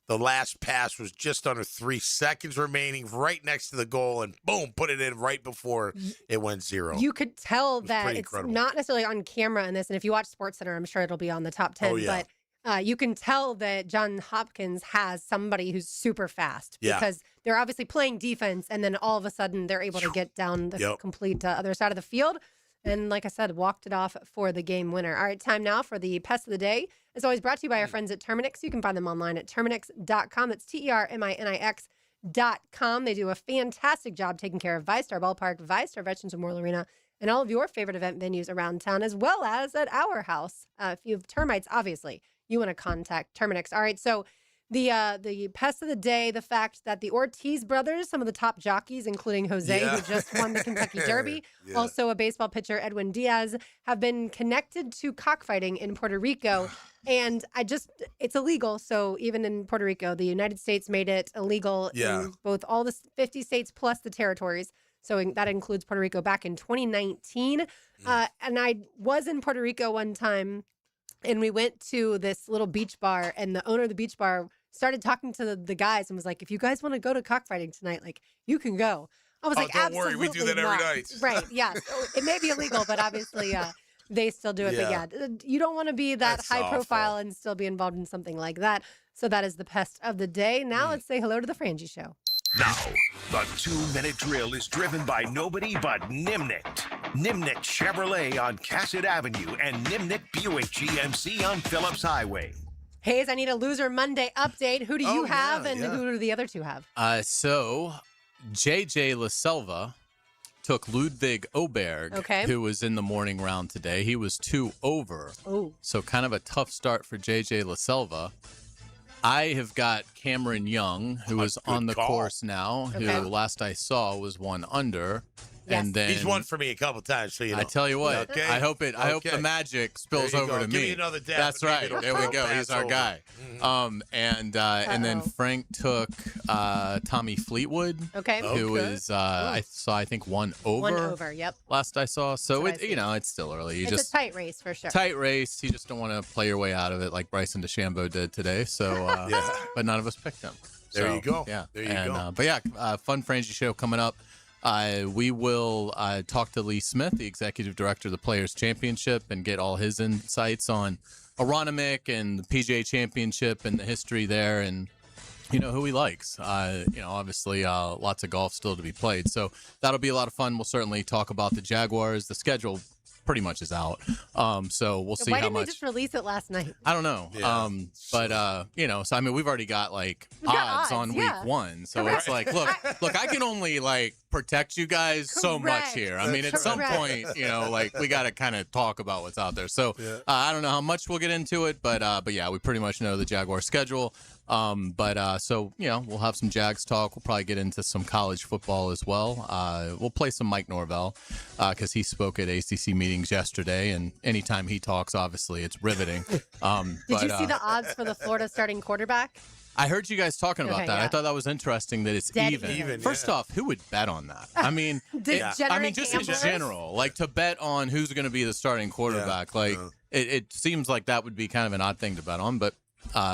the last pass was just under 3 seconds remaining, right next to the goal, and boom, put it in right before it went 0. You could tell that pretty it's incredible. not necessarily on camera in this, and if you watch SportsCenter, I'm sure it'll be on the top 10. Oh, yeah. But you can tell that John Hopkins has somebody who's super fast because they're obviously playing defense, and then all of a sudden they're able to get down the complete other side of the field. And like I said, walked it off for the game winner. All right, time now for the Pest of the Day. As always, brought to you by our friends at Terminix. You can find them online at Terminix.com. That's TERMINIX.com. They do a fantastic job taking care of ViStar Ballpark, ViStar Veterans Memorial Arena, and all of your favorite event venues around town, as well as at our house. If you have termites, obviously, you want to contact Terminix. All right, so the Pest of the Day, the fact that the Ortiz brothers, some of the top jockeys, including Jose, who just won the Kentucky Derby, also a baseball pitcher, Edwin Diaz, have been connected to cockfighting in Puerto Rico. And it's illegal. So even in Puerto Rico, the United States made it illegal in both all the 50 states plus the territories. So that includes Puerto Rico back in 2019. And I was in Puerto Rico one time, and we went to this little beach bar, and the owner of the beach bar started talking to the guys and was like, if you guys want to go to cockfighting tonight, like, you can go. I was like, don't worry, we do that every night. Right, yeah. So it may be illegal, but obviously they still do it. Yeah. But yeah, you don't want to be that That's high profile awful. and still be involved in something like that. So that is the pest of the day. Now let's say hello to the Frangie Show. Now, the 2-minute drill is driven by nobody but Nimnik. Nimnik Chevrolet on Cassett Avenue and Nimnik Buick GMC on Phillips Highway. Hayes, I need a Loser Monday update. Who do you have and who do the other two have? So JJ LaSelva took Ludwig Oberg, who was in the morning round today. He was 2 over. Oh. So kind of a tough start for JJ LaSelva. I have got Cameron Young, who is on the course now, who last I saw was 1 under. Yes. And then He's won for me a couple times, so you know. I tell you what, Okay. I hope the magic spills There you over go. to Give me. me another dab, That's and maybe right. it'll There we throw go. a He's pass our over. guy. And then Frank took Tommy Fleetwood. Okay. Who is I think 1 over. 1 over, yep. Last I saw. So That's what I see. it's still early. You It's just a tight race for sure. tight race. You just don't want to play your way out of it like Bryson DeChambeau did today. So but none of us picked him. There So, you go. Yeah. There you go. go. But yeah, fun Frangie show coming up. We will talk to Lee Smith, the executive director of the Players Championship, and get all his insights on Aronimik and the PGA Championship and the history there, and who he likes. Obviously, lots of golf still to be played, so that'll be a lot of fun. We'll certainly talk about the Jaguars. The schedule pretty much is out, so we'll see Why how didn't they much. just release it last night? I don't know. Yeah. So I mean, we've already got like We've got odds on odds, week yeah. 1. So Correct. it's like, look, I can only like protect you guys so much Correct. here. I mean, at some point, like we got to kind of talk about what's out there. So I don't know how much we'll get into it, but yeah, we pretty much know the Jaguar schedule. So we'll have some Jags talk. We'll probably get into some college football as well. We'll play some Mike Norvell because he spoke at ACC meetings yesterday, and anytime he talks, obviously it's riveting. Did you see the odds for the Florida starting quarterback? I heard you guys talking about Okay, that. yeah. I thought that was interesting that it's Dead even. First off, who would bet on that? I mean, Degenerate just in gamblers? general, like to bet on who's going to be the starting quarterback. It seems like that would be kind of an odd thing to bet on, but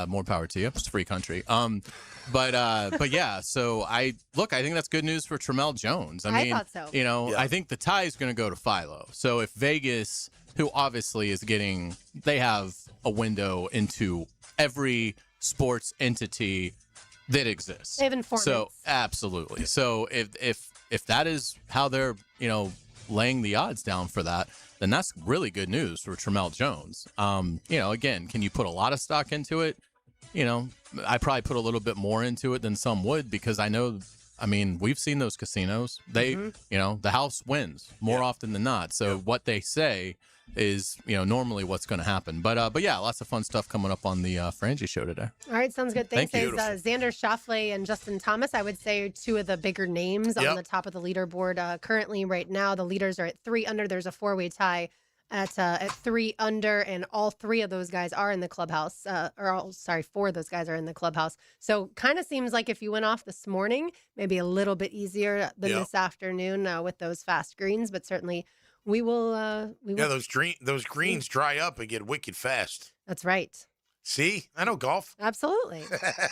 more power to you. It's a free country. But yeah. So I think that's good news for Tramel Jones. I mean, thought so. I think the tie is going to go to Philo. So if Vegas, who obviously is they have a window into every sports entity that exists. They have informants. So absolutely. So if that is how they're laying the odds down for that, then that's really good news for Tramel Jones. Again, can you put a lot of stock into it? I probably put a little bit more into it than some would because we've seen those casinos. They, the house wins more often than not. So what they say is, normally what's going to happen. But yeah, lots of fun stuff coming up on the Frangie show today. All right, sounds good. Thanks, Thank you. Xander Schauffele and Justin Thomas. I would say 2 of the bigger names on the top of the leaderboard. Currently, right now, the leaders are at 3 under. There's a 4-way tie at 3 under, and all 3 of those guys are in the clubhouse. 4 of those guys are in the clubhouse. So kind of seems like if you went off this morning, maybe a little bit easier than this afternoon with those fast greens, but certainly we will. Yeah, those greens dry up and get wicked fast. That's right. See, I know golf. Absolutely.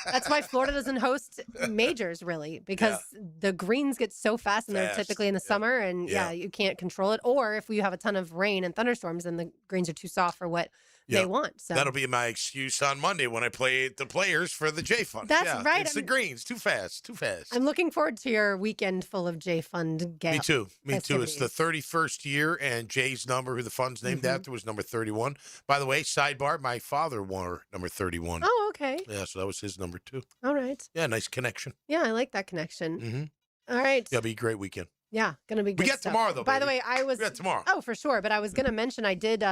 That's why Florida doesn't host majors, really, because the greens get so fast and they're typically in the summer, and you can't control it. Or if you have a ton of rain and thunderstorms, and the greens are too soft for what they want. So that'll be my excuse on Monday when I play the Players for the J Fund. That's right. It's the greens, too fast. I'm looking forward to your weekend full of J Fund Me too. festivities. It's the 31st year, and Jay's number, who the fund's named after, was number 31. By the way, sidebar, my father wore number 31. Oh, okay. Yeah, so that was his number 2. All right. Yeah, nice connection. Yeah, I like that connection. Mm-hmm. All right. Yeah, it'll be a great weekend. Yeah, gonna be good We got stuff. tomorrow, though, By the baby. way, We got tomorrow. Oh, for sure. But I was gonna mention I did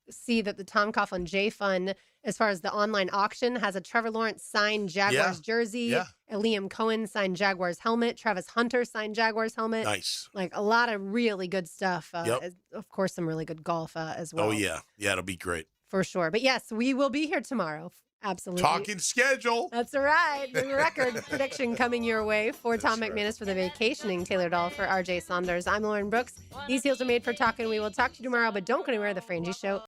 see that the Tom Coughlin J Fund, as far as the online auction, has a Trevor Lawrence signed Jaguars jersey, a Liam Cohen signed Jaguars helmet, Travis Hunter signed Jaguars helmet. Nice. Like a lot of really good stuff. Of course, some really good golf as well. Oh, yeah. Yeah, it'll be great. For sure. But yes, we will be here tomorrow. Absolutely. Talking schedule. That's right. The record prediction coming your way for Tom McManus for the vacationing Taylor Doll for RJ Saunders. I'm Lauren Brooks. These heels are made for talking. We will talk to you tomorrow, but don't go anywhere. The Frangie Show